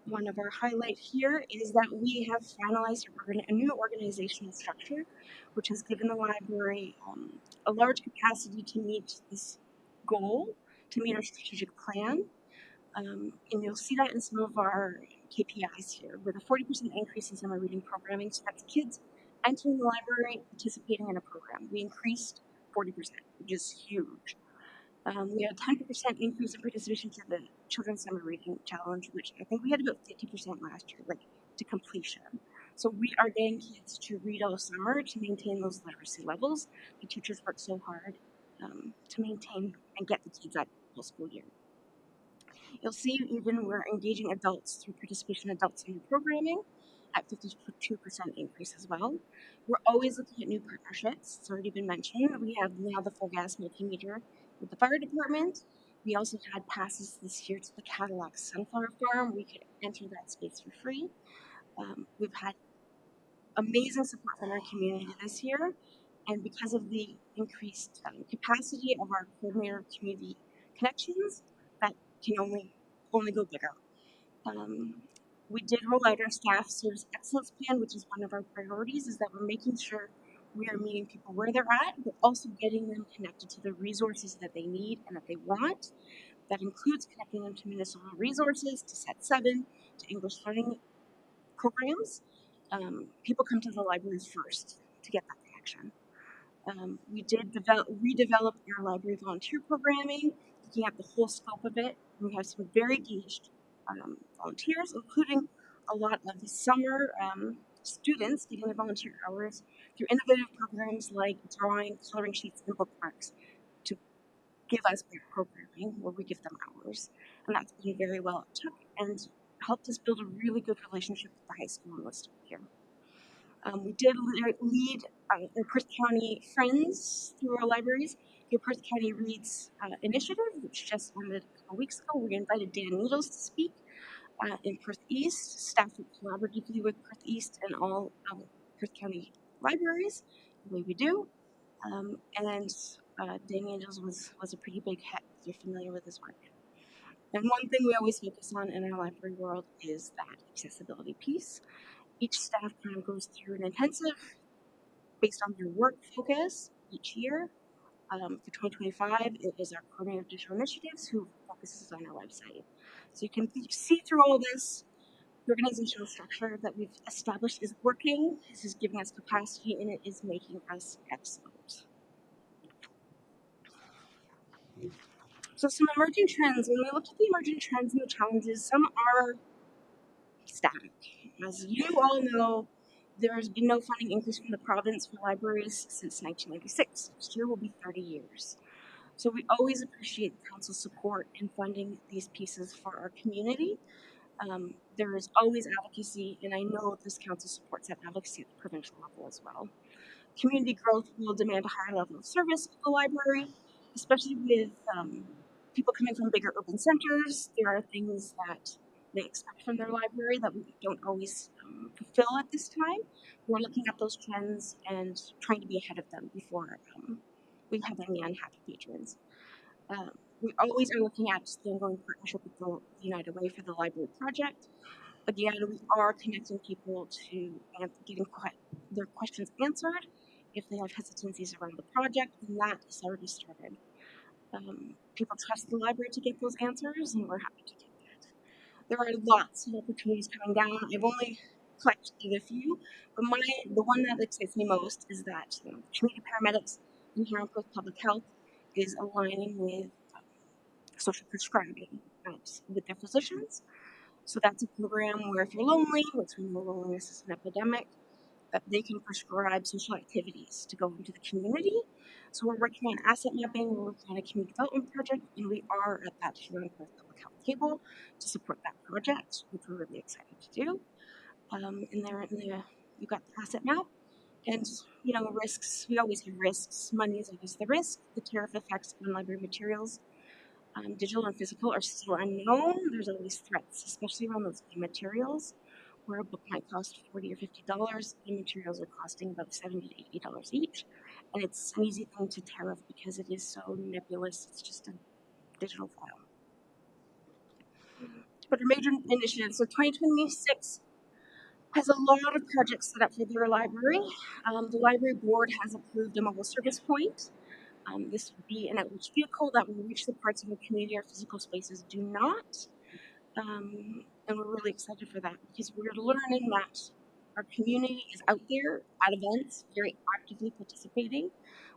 One of our highlights here is that we have finalized a new organizational structure, which has given the library a large capacity to meet this goal, to meet our strategic plan. And you'll see that in some of our KPIs here, with a 40% increase in summer reading programming. So that's kids entering the library, participating in a program. We increased 40%, which is huge. We had a 10% increase in participation to the Children's Summer Reading Challenge, which I think we had about 50% last year, like to completion. So we are getting kids to read all summer to maintain those literacy levels. The teachers work so hard to maintain and get the kids at the school year. You'll see even we're engaging adults through participation adults in the programming at 52% increase as well. We're always looking at new partnerships. It's already been mentioned. We have now the full gas multimeter with the fire department. We also had passes this year to the Cadillac Sunflower Farm. We could enter that space for free. We've had amazing support from our community this year. And because of the increased capacity of our coordinator community connections, that can only go bigger. We did roll out our staff service excellence plan, which is one of our priorities, is that we're making sure we are meeting people where they're at, but also getting them connected to the resources that they need and that they want. That includes connecting them to municipal resources, to Set 7, to English learning programs. People come to the libraries first to get that connection. We did redevelop our library volunteer programming, looking at the whole scope of it. We have some very engaged volunteers, including a lot of the summer students getting their volunteer hours through innovative programs like drawing, coloring sheets, and bookmarks to give us great programming where we give them hours. And that's been very well took and helped us build a really good relationship with the high school and listed here. We did lead the Perth County Friends through our libraries. The Perth County Reads initiative, which just ended a couple weeks ago. We invited Dan Needles to speak in Perth East. Staff work collaboratively with Perth East and all Perth County libraries, the way we do. And Dan Needles was a pretty big hit if you're familiar with his work. And one thing we always focus on in our library world is that accessibility piece. Each staff kind of goes through an intensive based on their work focus each year. For 2025, it is our coordinator of digital initiatives who focuses on our website. So you can see through all this, the organizational structure that we've established is working. This is giving us capacity and it is making us excellent. So some emerging trends. When we look at the emerging trends and the challenges, some are static. As you all know, there has been no funding increase from the province for libraries since 1996. Next year will be 30 years. So we always appreciate the council's support in funding these pieces for our community. There is always advocacy, and I know this council supports that advocacy at the provincial level as well. Community growth will demand a higher level of service at the library, especially with people coming from bigger urban centers. There are things that they expect from their library that we don't always fulfill at this time. We're looking at those trends and trying to be ahead of them before we have any unhappy patrons. We always are looking at the ongoing partnership with the United Way for the library project. Again, we are connecting people to getting their questions answered. If they have hesitancies around the project, then that has already started. People trust the library to get those answers, and we're happy to do that. There are lots of opportunities coming down. I've only collected a few, but the one that excites me most is that community paramedics in here in Perth Public Health is aligning with social prescribing with their physicians. So that's a program where if you're lonely, which we know loneliness is an epidemic, that they can prescribe social activities to go into the community. So we're working on asset mapping, we're working on a community development project, and we are at that here on Perth Public Health table to support that project, which we're really excited to do. You've got the asset map, and risks. We always have risks. Money is always the risk. The tariff effects on library materials, digital and physical, are still unknown. There's always threats, especially around those materials, where a book might cost $40 or $50. The materials are costing about $70 to $80 each, and it's an easy thing to tariff because it is so nebulous. It's just a digital file. But our major initiatives, so 2026 has a lot of projects set up for their library. The library board has approved a mobile service point. This would be an outreach vehicle that will reach the parts of the community our physical spaces do not. And we're really excited for that because we're learning that our community is out there at events, very actively participating.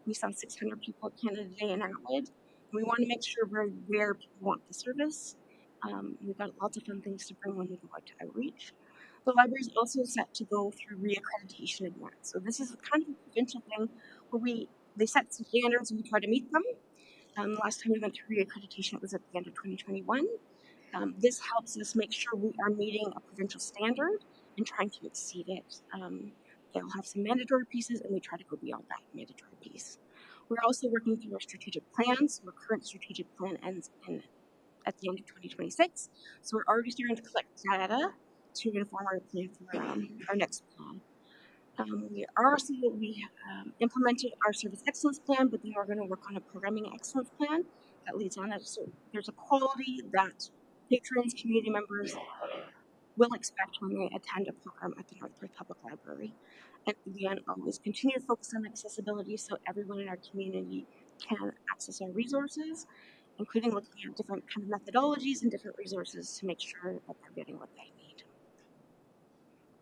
We saw 600 people at Canada Day in Atwood. We want to make sure we're where people want the service. We've got lots of fun things to bring when we go out to outreach. The library is also set to go through reaccreditation again. So this is kind of a provincial thing where they set some standards and we try to meet them. The last time we went through reaccreditation, it was at the end of 2021. This helps us make sure we are meeting a provincial standard and trying to exceed it. They'll have some mandatory pieces, and we try to go beyond that mandatory piece. We're also working through our strategic plans. Our current strategic plan ends at the end of 2026, so we're already starting to collect data to inform our plan for our next plan. We implemented our service excellence plan, but then we're going to work on a programming excellence plan that leads on it. So there's a quality that patrons, community members will expect when they attend a program at the North Perth Public Library. And again, always continue to focus on accessibility so everyone in our community can access our resources, including looking at different kind of methodologies and different resources to make sure that they're getting what they need.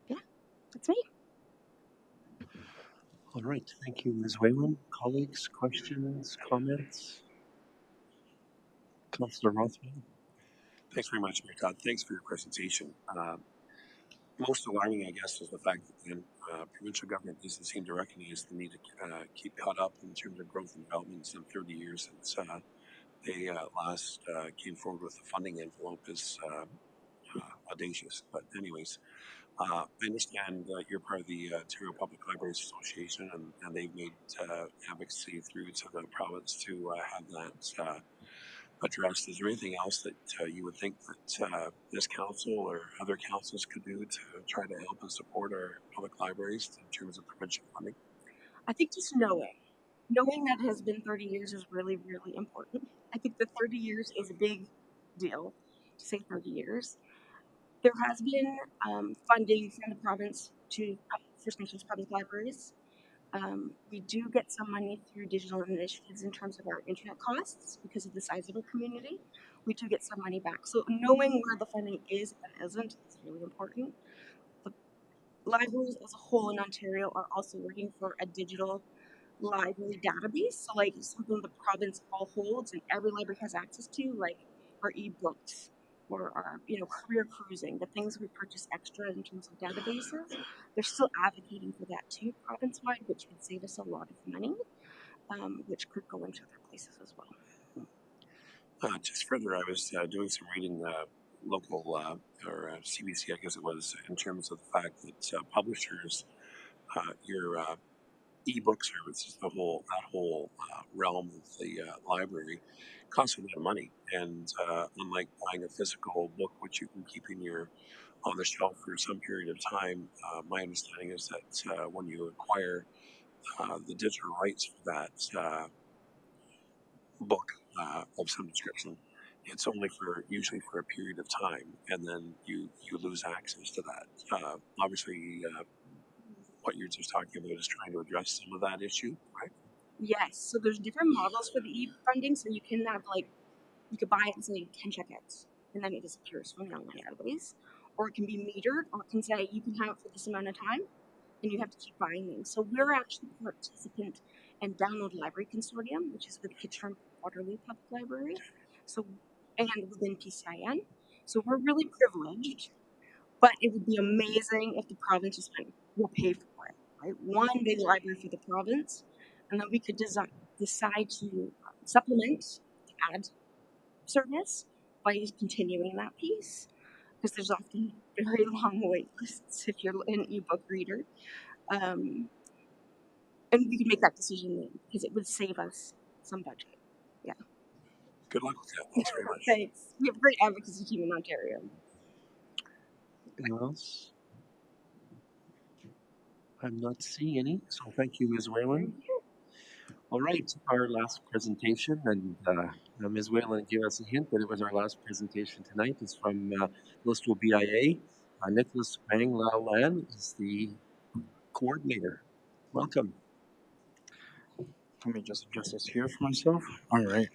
Yeah, that's me. All right, thank you, Ms. Whalen. Colleagues, questions, comments? Councillor Rothman. Thanks very much, Mayor Todd. Thanks for your presentation. Most alarming, I guess, is the fact that the provincial government doesn't seem to recognize the need to keep caught up in terms of growth and development. It's been 30 years since they last came forward with the funding envelope is audacious. But anyways, I understand that you're part of the Ontario Public Libraries Association, and they've made advocacy through to the province to have that addressed. Is there anything else that you would think that this council or other councils could do to try to help and support our public libraries in terms of provincial funding? I think just knowing that it has been 30 years is really, really important. I think that 30 years is a big deal, to say 30 years. There has been funding from the province to First Nations public libraries. We do get some money through digital initiatives in terms of our internet costs because of the size of our community. We do get some money back. So knowing where the funding is and isn't is really important. The libraries as a whole in Ontario are also working for a digital library database. So like something the province all holds and every library has access to, like our ebooks or our career cruising, the things we purchase extra in terms of databases. They're still advocating for that too, province wide, which would save us a lot of money, which could go into other places as well. Just further, I was doing some reading local or CBC, I guess it was, in terms of the fact that publishers, your ebook services, that whole realm of the library, costs a lot of money. And unlike buying a physical book, which you can keep in your on the shelf for some period of time, my understanding is that when you acquire the digital rights for that book of some description, it's only for usually for a period of time, and then you lose access to that. Obviously, what you're just talking about is trying to address some of that issue, right? Yes, so there's different models for the e-funding. So you can have like you could buy it and say 10 check-ins, and then it disappears from your database. Or it can be metered, or it can say you can have it for this amount of time, and you have to keep buying them. So we're actually a participant in Download Library Consortium, which is with Kitchener Waterloo Public Library, so and within PCIN. So we're really privileged, but it would be amazing if the province just went, we'll pay for it, right? One big library for the province, and then we could decide to supplement the ad service by continuing that piece because there's often very long wait lists if you're an ebook reader. And we can make that decision then because it would save us some budget. Yeah. Good luck with that. Thanks very much. Thanks. We have a great advocacy team in Ontario. Anyone else? I'm not seeing any, so thank you, Ms. Whalen. All right, our last presentation, and Ms. Whalen gave us a hint that it was our last presentation tonight, is from Listowel BIA. Nicholas Wang Lao Lan is the coordinator. Welcome. Let me just adjust this here for myself. All right.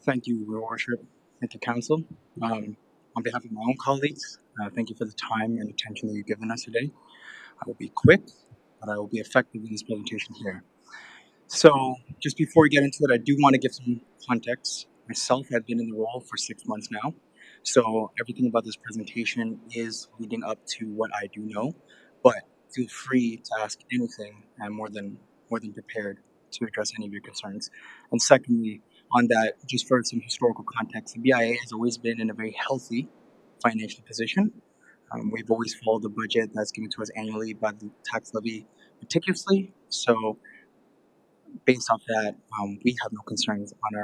Thank you, Your Worship. Thank you, Council. On behalf of my own colleagues, thank you for the time and attention that you've given us today. I will be quick, but I will be effective in this presentation here. So, just before we get into it, I do want to give some context. Myself, I've been in the role for 6 months now. So, everything about this presentation is leading up to what I do know. But feel free to ask anything. I'm more than prepared to address any of your concerns. And secondly, on that, just for some historical context, the BIA has always been in a very healthy financial position. We've always followed the budget that's given to us annually by the tax levy meticulously. So, based off that, we have no concerns on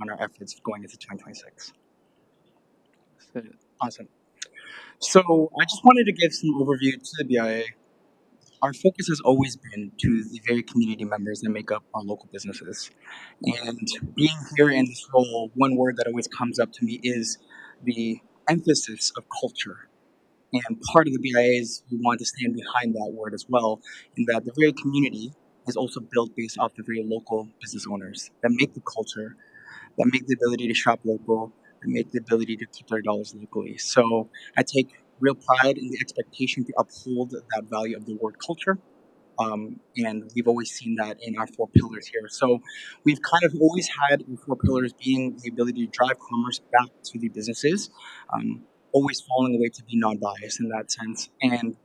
our efforts going into 2026. Awesome. So, I just wanted to give some overview to the BIA. Our focus has always been to the very community members that make up our local businesses. And being here in this role, one word that always comes up to me is the emphasis of culture. And part of the BIA is we want to stand behind that word as well, in that the very community is also built based off the very local business owners that make the culture, that make the ability to shop local, that make the ability to keep their dollars locally. So I take real pride in the expectation to uphold that value of the word culture. And we've always seen that in our 4 pillars here. So we've kind of always had the 4 pillars being the ability to drive commerce back to the businesses, always falling away to be non-biased in that sense. And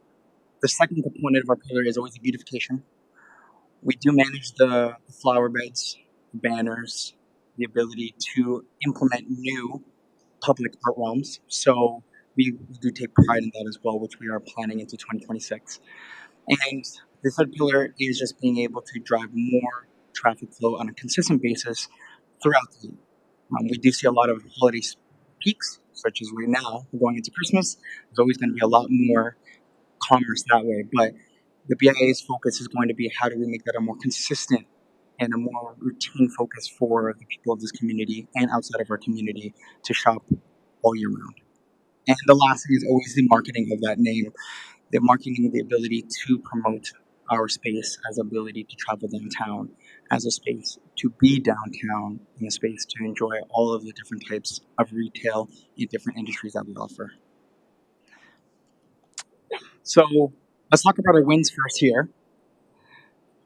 the second component of our pillar is always the beautification. We do manage the flower beds, the banners, the ability to implement new public art realms. So we do take pride in that as well, which we are planning into 2026. And the third pillar is just being able to drive more traffic flow on a consistent basis throughout the year. We do see a lot of holiday peaks, such as right now, going into Christmas. There's always going to be a lot more commerce that way. But the BIA's focus is going to be how do we make that a more consistent and a more routine focus for the people of this community and outside of our community to shop all year round. And the last thing is always the marketing of that name, the marketing, the ability to promote our space as ability to travel downtown, as a space to be downtown, and a space to enjoy all of the different types of retail in different industries that we offer. So let's talk about our wins first here.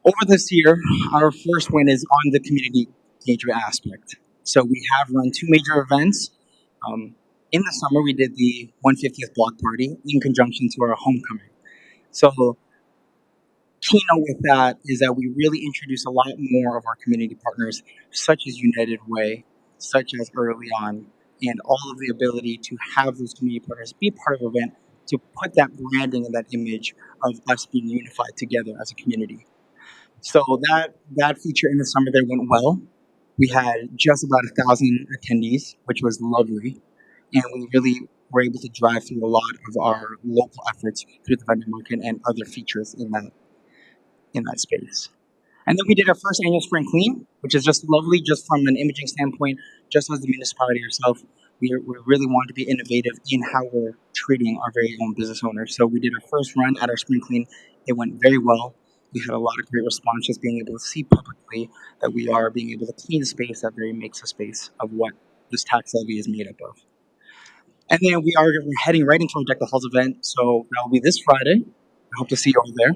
Over this year, our first win is on the community engagement aspect. So we have run 2 major events. In the summer, we did the 150th block party in conjunction to our homecoming. So keynote with that is that we really introduce a lot more of our community partners, such as United Way, such as early on, and all of the ability to have those community partners be part of the event to put that branding and that image of us being unified together as a community. So that feature in the summer there went well. We had just about 1,000 attendees, which was lovely, and we really were able to drive through a lot of our local efforts through the vendor market and other features in that space. And then we did our first annual spring clean, which is just lovely, just from an imaging standpoint, just as the municipality herself. We really wanted to be innovative in how we're treating our very own business owners. So we did our first run at our spring clean. It went very well. We had a lot of great response, just being able to see publicly that we are being able to clean the space that very makes a space of what this tax levy is made up of. And then we're heading right into our Deck the Halls event. So that will be this Friday. I hope to see you over there.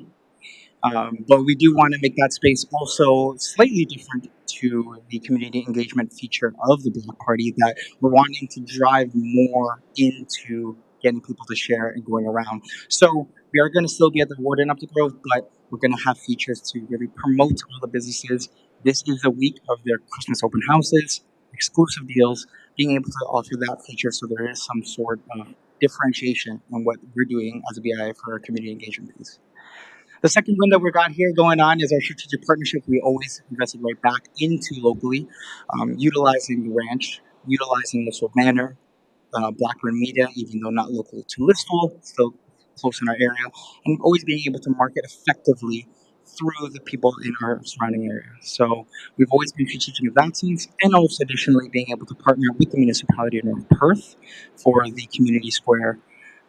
But we do want to make that space also slightly different to the community engagement feature of the Block Party, that we're wanting to drive more into getting people to share and going around. So we are going to still be at the Warden Up the Grove, but we're going to have features to really promote all the businesses. This is the week of their Christmas open houses, exclusive deals, being able to offer that feature so there is some sort of differentiation in what we're doing as a BIA for our community engagement piece. The second win that we got here going on is our strategic partnership. We always invested right back into locally, utilizing the ranch, utilizing Listowel Manor, Blackburn Media, even though not local to Listowel, still close in our area, and always being able to market effectively through the people in our surrounding area. So we've always been strategic in that sense, and also additionally being able to partner with the municipality of North Perth for the community square,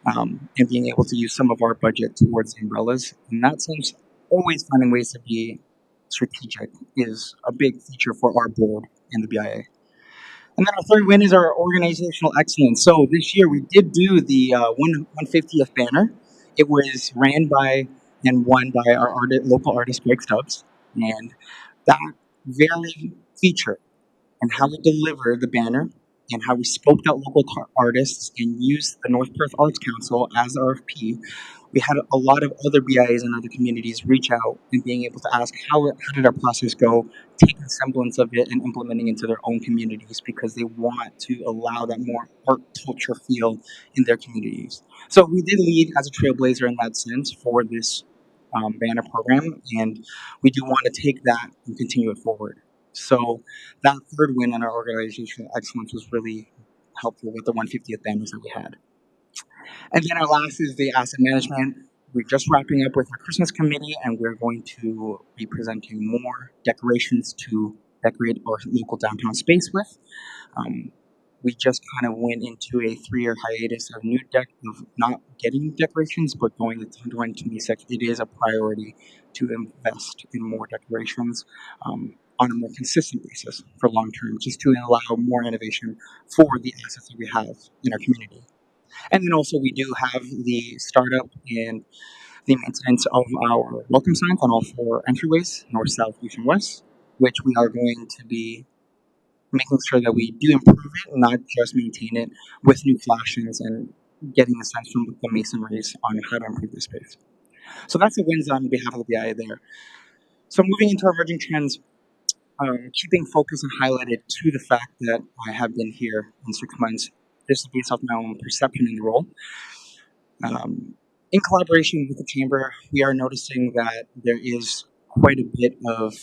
and being able to use some of our budget towards the umbrellas. In that sense, always finding ways to be strategic is a big feature for our board and the BIA. And then our third win is our organizational excellence. So this year we did do the 150th banner. It was ran by and won by our local artist Greg Stubbs, and that very feature and how we delivered the banner and how we scoped out local artists and used the North Perth Arts Council as RFP. We had a lot of other BIAs and other communities reach out and being able to ask how did our process go, taking semblance of it and implementing into their own communities because they want to allow that more art culture feel in their communities. So we did lead as a trailblazer in that sense for this banner program, and we do want to take that and continue it forward. So that third win on our organizational excellence was really helpful with the 150th banners that we had. And then our last is the asset management. We're just wrapping up with our Christmas committee, and we're going to be presenting more decorations to decorate our local downtown space with. We just kind of went into a 3-year hiatus of of not getting decorations, but going into 2026, it is a priority to invest in more decorations on a more consistent basis for long term, just to allow more innovation for the assets that we have in our community. And then also we do have the startup and the maintenance of our welcome signs on all 4 entryways, north, south, east, and west, which we are going to be making sure that we do improve it, not just maintain it with new flashings and getting a sense from the masonries on how to improve the space. So that's the wins on behalf of the BIA there. So moving into our emerging trends, keeping focus and highlighted to the fact that I have been here in 6 months, this is based off my own perception in the role. In collaboration with the Chamber, we are noticing that there is quite a bit of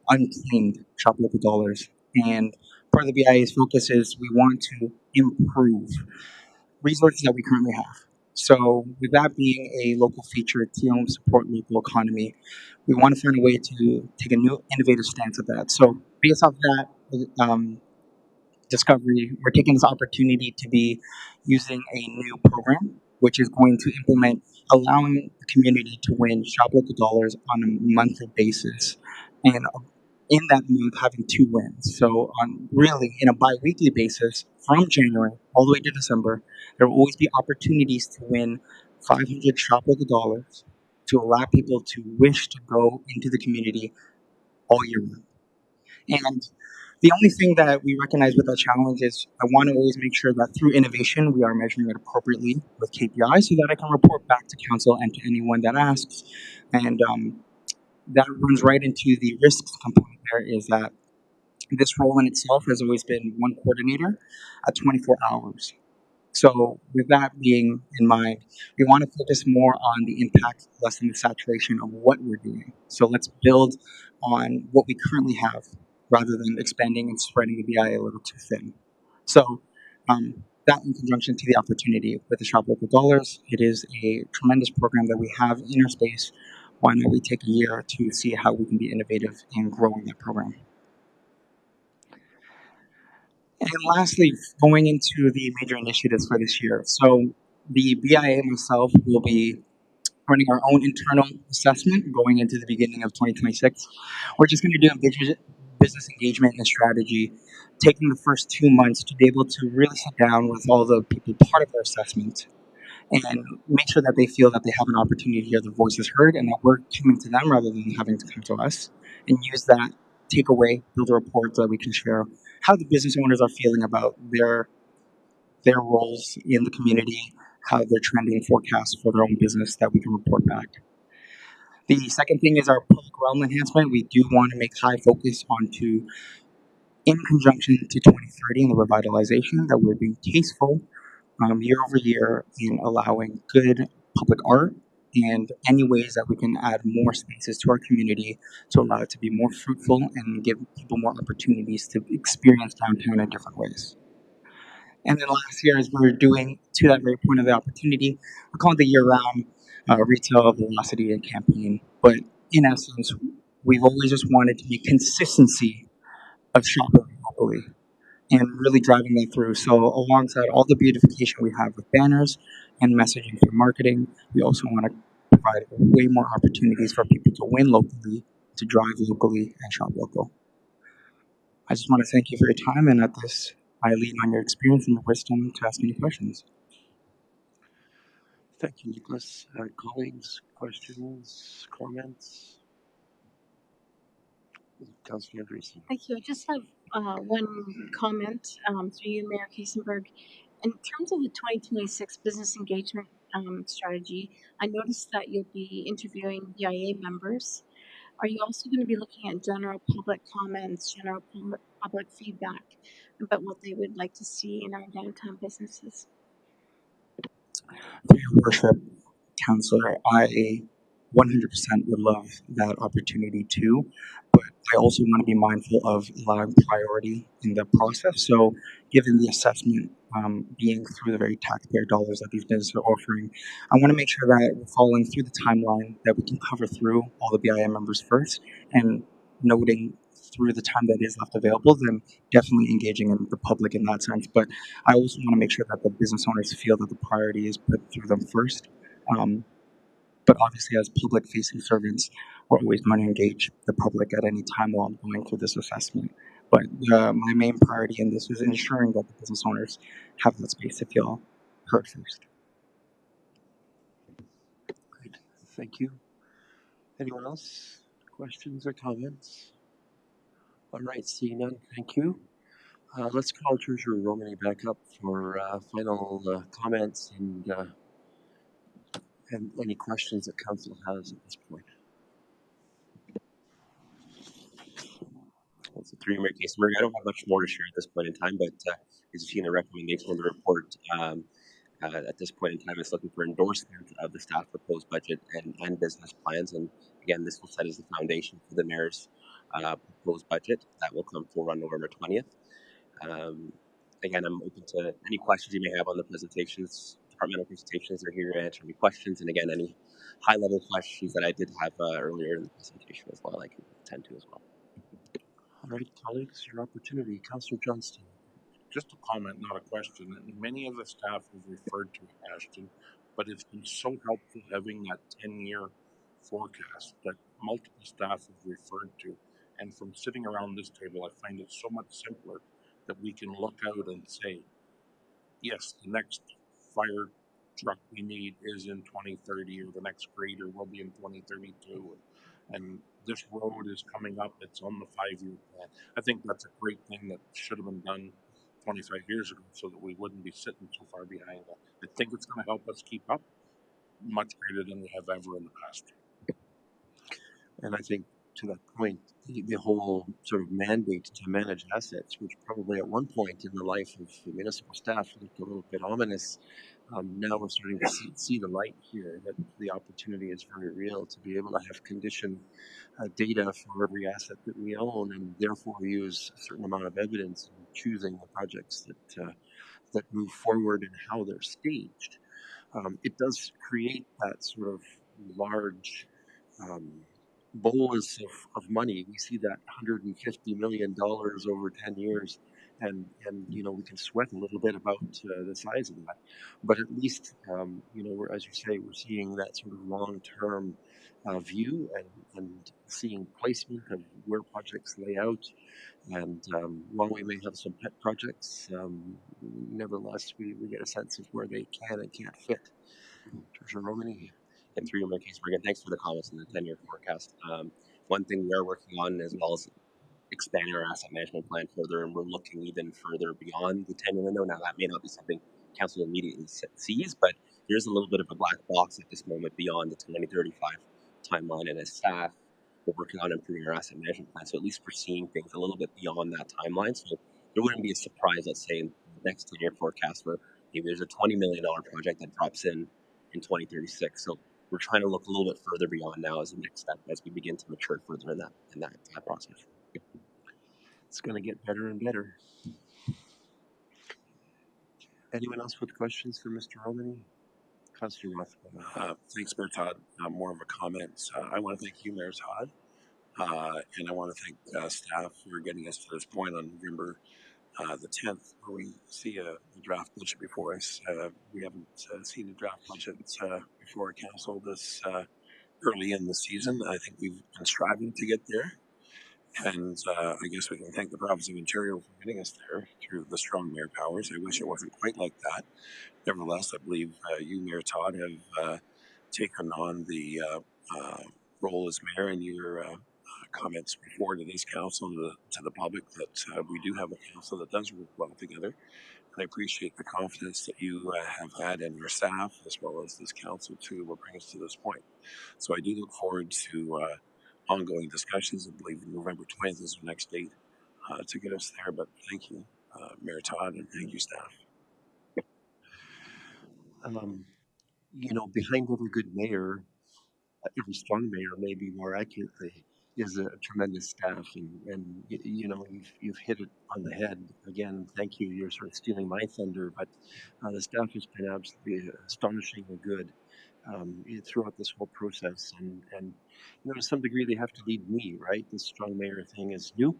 unclaimed shop local dollars. And part of the BIA's focus is we want to improve resources that we currently have. So with that being a local feature to support local economy, we want to find a way to take a new innovative stance at that. So based off that discovery, we're taking this opportunity to be using a new program, which is going to implement allowing the community to win shop local dollars on a monthly basis. And in that month, having 2 wins. So on really in a bi-weekly basis from January all the way to December, there will always be opportunities to win 500 shop local dollars to allow people to wish to go into the community all year round. And the only thing that we recognize with that challenge is I want to always make sure that through innovation, we are measuring it appropriately with KPIs so that I can report back to council and to anyone that asks. And that runs right into the risks component there is that This role in itself has always been one coordinator at 24 hours. So, with that being in mind, we want to focus more on the impact, less than the saturation of what we're doing. So, let's build on what we currently have rather than expanding and spreading the BI a little too thin. So, that in conjunction to the opportunity with the Shop Local Dollars, it is a tremendous program that we have in our space. Why not we take a year to see how we can be innovative in growing that program? And lastly, going into the major initiatives for this year. So the BIA myself will be running our own internal assessment going into the beginning of 2026. We're just going to do a business engagement and strategy, taking the first 2 months to be able to really sit down with all the people part of our assessment and make sure that they feel that they have an opportunity to hear their voices heard and that we're coming to them rather than having to come to us, and use that takeaway, build a report that we can share how the business owners are feeling about their roles in the community, how they're trending forecasts for their own business that we can report back. The second thing is our public realm enhancement. We do want to make high focus onto, in conjunction to 2030 and the revitalization, that we're being tasteful year over year in allowing good public art and any ways that we can add more spaces to our community to allow it to be more fruitful and give people more opportunities to experience downtown in different ways. And then last year, as we were doing to that very point of the opportunity, we're calling it the year-round retail velocity and campaign. But in essence, we've always just wanted to be consistency of shopping locally and really driving that through. So alongside all the beautification we have with banners and messaging through marketing, we also want to provide way more opportunities for people to win locally, to drive locally, and shop local. I just want to thank you for your time, and at this, I lean on your experience and your wisdom to ask any questions. Thank you, Nicholas. Colleagues, questions, comments? Councillor Andreessen. Thank you. I just have one comment through you, Mayor Kiesenberg. In terms of the 2026 business engagement strategy, I noticed that you'll be interviewing BIA members. Are you also going to be looking at general public comments, general public feedback about what they would like to see in our downtown businesses? For your worship, Councillor, I 100% would love that opportunity too, but I also want to be mindful of allowing priority in the process. So, given the assessment being through the very taxpayer dollars that these businesses are offering, I want to make sure that we're following through the timeline, that we can cover through all the BIM members first, and noting through the time that is left available, then definitely engaging in the public in that sense. But I also want to make sure that the business owners feel that the priority is put through them first. But obviously, as public facing servants, we're always going to engage the public at any time while I'm going through this assessment. But my main priority in this is ensuring that the business owners have that space to feel heard first. Great. Thank you. Anyone else? Questions or comments? All right, seeing none, thank you. Let's call Treasurer Romani back up for final comments and any questions that Council has at this point. Well, so through Mayor Kiesenberg, I don't have much more to share at this point in time, but as you see in the recommendation of the report, at this point in time, it's looking for endorsement of the staff proposed budget and business plans. And again, this will set as the foundation for the mayor's proposed budget that will come forward on November 20th. Again, I'm open to any questions you may have on the presentations. Departmental presentations are here to answer any questions. And again, any high-level questions that I did have earlier in the presentation as well, I can attend to as well. All right, colleagues, your opportunity. Councillor Johnston. Just a comment, not a question. Many of the staff have referred to Ashton, but it's been so helpful having that 10-year forecast that multiple staff have referred to. And from sitting around this table, I find it so much simpler that we can look out and say, yes, the next fire truck we need is in 2030, or the next grader will be in 2032. And this road is coming up, it's on the 5-year plan. I think that's a great thing that should have been done 25 years ago so that we wouldn't be sitting so far behind. I think it's going to help us keep up much greater than we have ever in the past. And I think to that point, the whole sort of mandate to manage assets, which probably at one point in the life of the municipal staff looked a little bit ominous. Now we're starting to see the light here, that the opportunity is very real to be able to have condition data for every asset that we own, and therefore use a certain amount of evidence in choosing the projects that move forward and how they're staged. It does create that sort of large um, bolus of money. We see that $150 million over 10 years. And we can sweat a little bit about the size of that, but at least as you say, we're seeing that sort of long-term view, and seeing placement of where projects lay out. And while we may have some pet projects, nevertheless, we get a sense of where they can and can't fit. Treasurer Romani. And through your case, Morgan, thanks for the comments on the 10-year forecast. One thing we are working on, as well as expanding our asset management plan further, and we're looking even further beyond the 10-year window. Now, that may not be something council immediately sees, but there's a little bit of a black box at this moment beyond the 2035 timeline. And as staff, we're working on improving our asset management plan, so at least we're seeing things a little bit beyond that timeline. So there wouldn't be a surprise, let's say, in the next 10-year forecast where maybe there's a $20 million project that drops in 2036. So we're trying to look a little bit further beyond now as the next step as we begin to mature further in that process. It's going to get better and better. Anyone else with questions for Mr. Romani? Councillor Roth. Thanks, Mayor Todd. More of a comment. I want to thank you, Mayor Todd, and I want to thank staff for getting us to this point on November the 10th, where we see a draft budget before us. We haven't seen a draft budget before council this early in the season. I think we've been striving to get there. And I guess we can thank the province of Ontario for getting us there through the strong mayor powers. I wish it wasn't quite like that. Nevertheless, I believe you, Mayor Todd, have taken on the role as mayor, and your comments before to this council and to the public that we do have a council that does work well together. And I appreciate the confidence that you have had in your staff as well as this council to bring us to this point. So I do look forward to ongoing discussions. I believe November 20th is the next date to get us there. But thank you, Mayor Todd, and thank you, staff. Behind every good mayor, every strong mayor, maybe more accurately, is a tremendous staff, and you've hit it on the head. Again, thank you. You're sort of stealing my thunder, but the staff has been absolutely astonishingly good throughout this whole process, and to some degree they have to lead me, right? This strong mayor thing is new,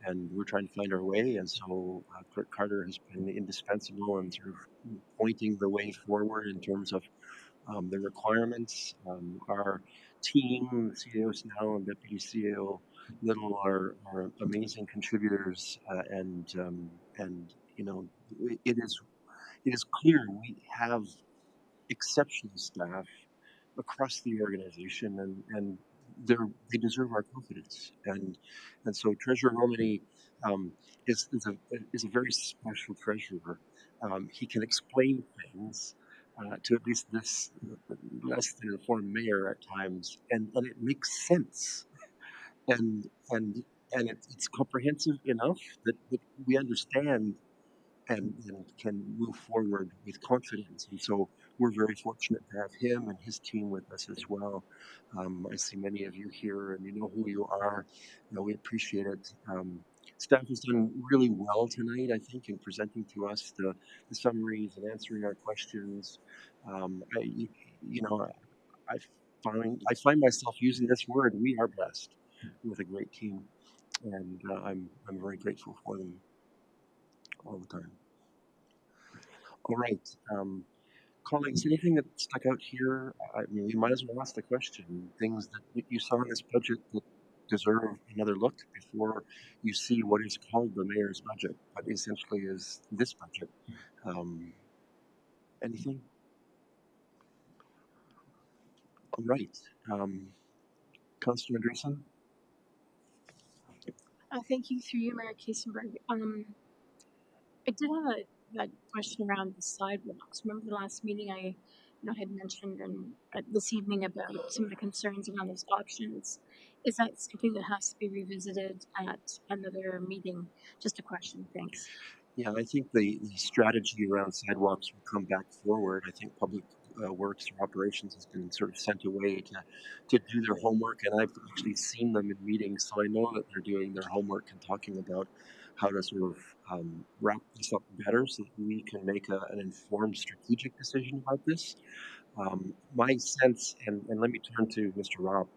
and we're trying to find our way, and so Clerk Carter has been indispensable in sort of pointing the way forward in terms of the requirements. Our team, CEO Snell and Deputy CEO Little, are amazing contributors, and it is clear we have exceptional staff across the organization, and they deserve our confidence. And so Treasurer Romani um, is a very special treasurer. He can explain things to at least this less than informed mayor at times, and it makes sense, and and it's comprehensive enough that we understand and can move forward with confidence. And so we're very fortunate to have him and his team with us as well. I see many of you here, and you know who you are. We appreciate it. Staff has done really well tonight, I think, in presenting to us the summaries and answering our questions. I, you know, I I find myself using this word. We are blessed with a great team, and I'm very grateful for them all the time. All right. Colleagues, anything that stuck out here? I mean, you might as well ask the question. Things that you saw in this budget that deserve another look before you see what is called the mayor's budget, but essentially is this budget. Um, Anything? All right. Councillor Andreessen? Thank you through you, Mayor Kasenberg. I did have that question around the sidewalks. Remember the last meeting I had mentioned this evening about some of the concerns around those options. is that something that has to be revisited at another meeting? Just a question, thanks. Yeah, I think the strategy around sidewalks will come back forward. I think public works or operations has been sort of sent away to do their homework, and I've actually seen them in meetings, so I know that they're doing their homework and talking about how to sort of wrap this up better so that we can make an informed strategic decision about this. My sense, and let me turn to Mr. Rob,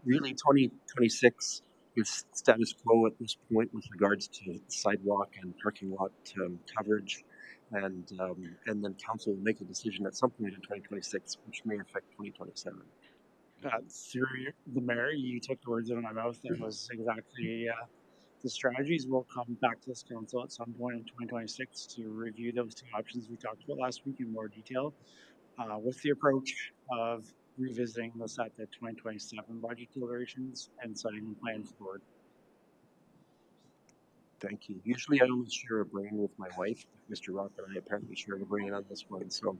really 2026 is status quo at this point with regards to sidewalk and parking lot coverage. And then council will make a decision at some point in 2026, which may affect 2027. Through the mayor, you took the words out of my mouth. That was exactly the strategies will come back to this council at some point in 2026 to review those two options we talked about last week in more detail, with the approach of revisiting this at the 2027 budget deliberations and setting a plan forward. Thank you. Usually I only share a brain with my wife, but Mr. Rock and I apparently share a brain on this one, so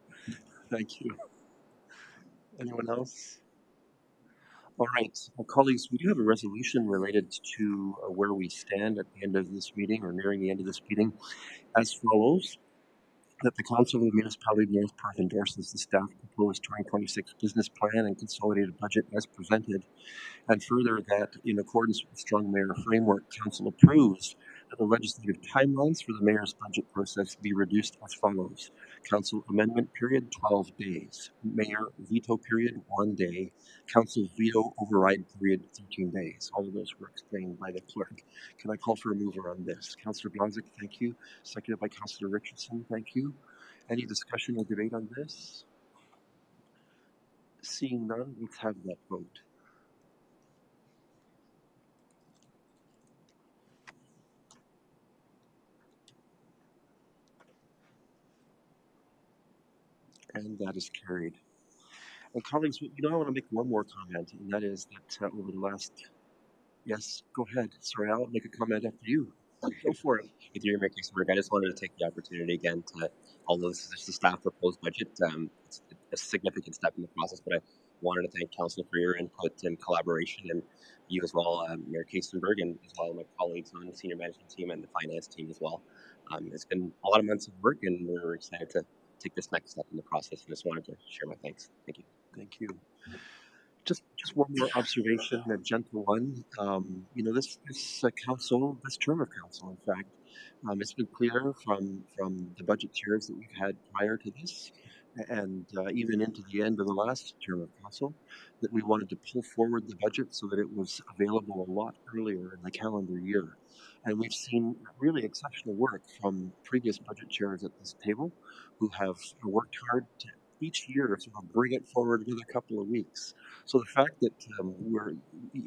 thank you. Anyone else? All right, well, colleagues, we do have a resolution related to where we stand at the end of this meeting or nearing the end of this meeting as follows. That the Council of the Municipality of North Perth endorses the staff proposed 2026 business plan and consolidated budget as presented, and further that in accordance with the Strong Mayor Framework, Council approves that the legislative timelines for the Mayor's budget process be reduced as follows. Council amendment period 12 days, Mayor veto period 1 day, Council veto override period 13 days. All of those were explained by the clerk. Can I call for a mover on this? Councillor Blazek, thank you. Seconded by Councillor Richardson, thank you. Any discussion or debate on this? Seeing none, let's have that vote. And that is carried. And colleagues, I want to make one more comment, and that is that over the last, yes, go ahead. Sorry, I'll make a comment after you. Go for it. With your making work, I just wanted to take the opportunity again to, although this is just the staff proposed budget, it's a significant step in the process, but I wanted to thank council for your input and collaboration, and you as well, Mayor Kastenberg, and as well my colleagues on the senior management team and the finance team as well. It's been a lot of months of work, and we're excited to take this next step in the process, and just wanted to share my thanks. Thank you. Thank you. Just one more observation, a gentle one. This council, this term of council, in fact, it's been clear from the budget chairs that we've had prior to this, and even into the end of the last term of council, that we wanted to pull forward the budget so that it was available a lot earlier in the calendar year. And we've seen really exceptional work from previous budget chairs at this table, who have worked hard to each year sort of bring it forward another couple of weeks. So the fact that we're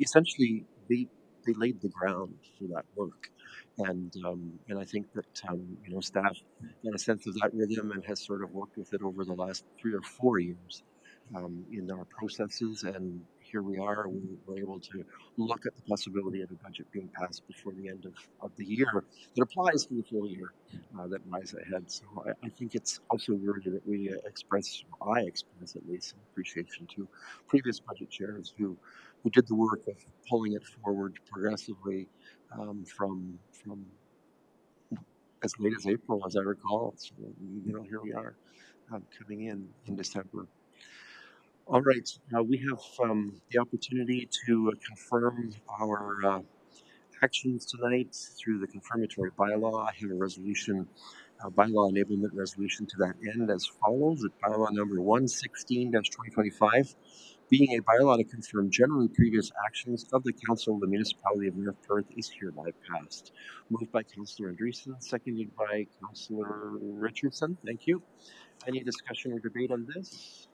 essentially they laid the ground for that work, and I think that staff got a sense of that rhythm and has sort of worked with it over the last 3 or 4 years in our processes, and here we are. We're able to look at the possibility of a budget being passed before the end of the year that applies to the full year that lies ahead. So I think it's also worthy that we I express at least, some appreciation to previous budget chairs who did the work of pulling it forward progressively from as late as April, as I recall. So here we are coming in December. All right, we have the opportunity to confirm our actions tonight through the confirmatory bylaw. I have a resolution, bylaw enablement resolution to that end as follows. At bylaw number 116-2025, being a bylaw to confirm generally previous actions of the Council of the Municipality of North Perth is hereby passed. Moved by Councillor Andreessen, seconded by Councillor Richardson. Thank you. Any discussion or debate on this?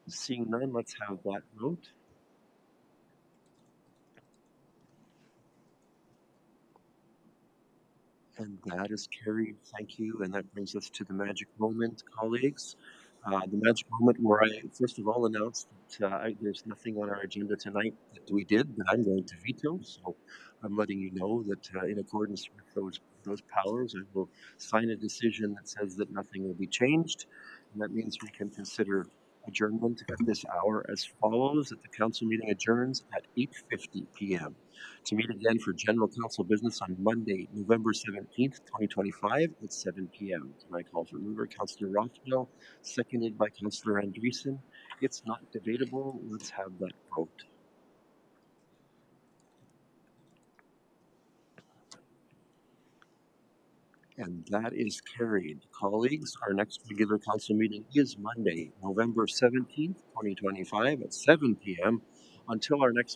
Seeing none, let's have that vote. And that is carried. Thank you. And that brings us to the magic moment, colleagues. The magic moment where I, first of all, announced that there's nothing on our agenda tonight that we did that I'm going to veto. So I'm letting you know that in accordance with those powers, I will sign a decision that says that nothing will be changed. And that means we can consider adjournment at this hour as follows: that the council meeting adjourns at 8:50 p.m. to meet again for general council business on Monday, November 17th, 2025 at 7 p.m. Can I call for mover? Councillor Rothwell, seconded by Councillor Andreessen. It's not debatable. Let's have that vote. And that is carried. Colleagues, our next regular council meeting is Monday, November 17th, 2025 at 7 p.m. Until our next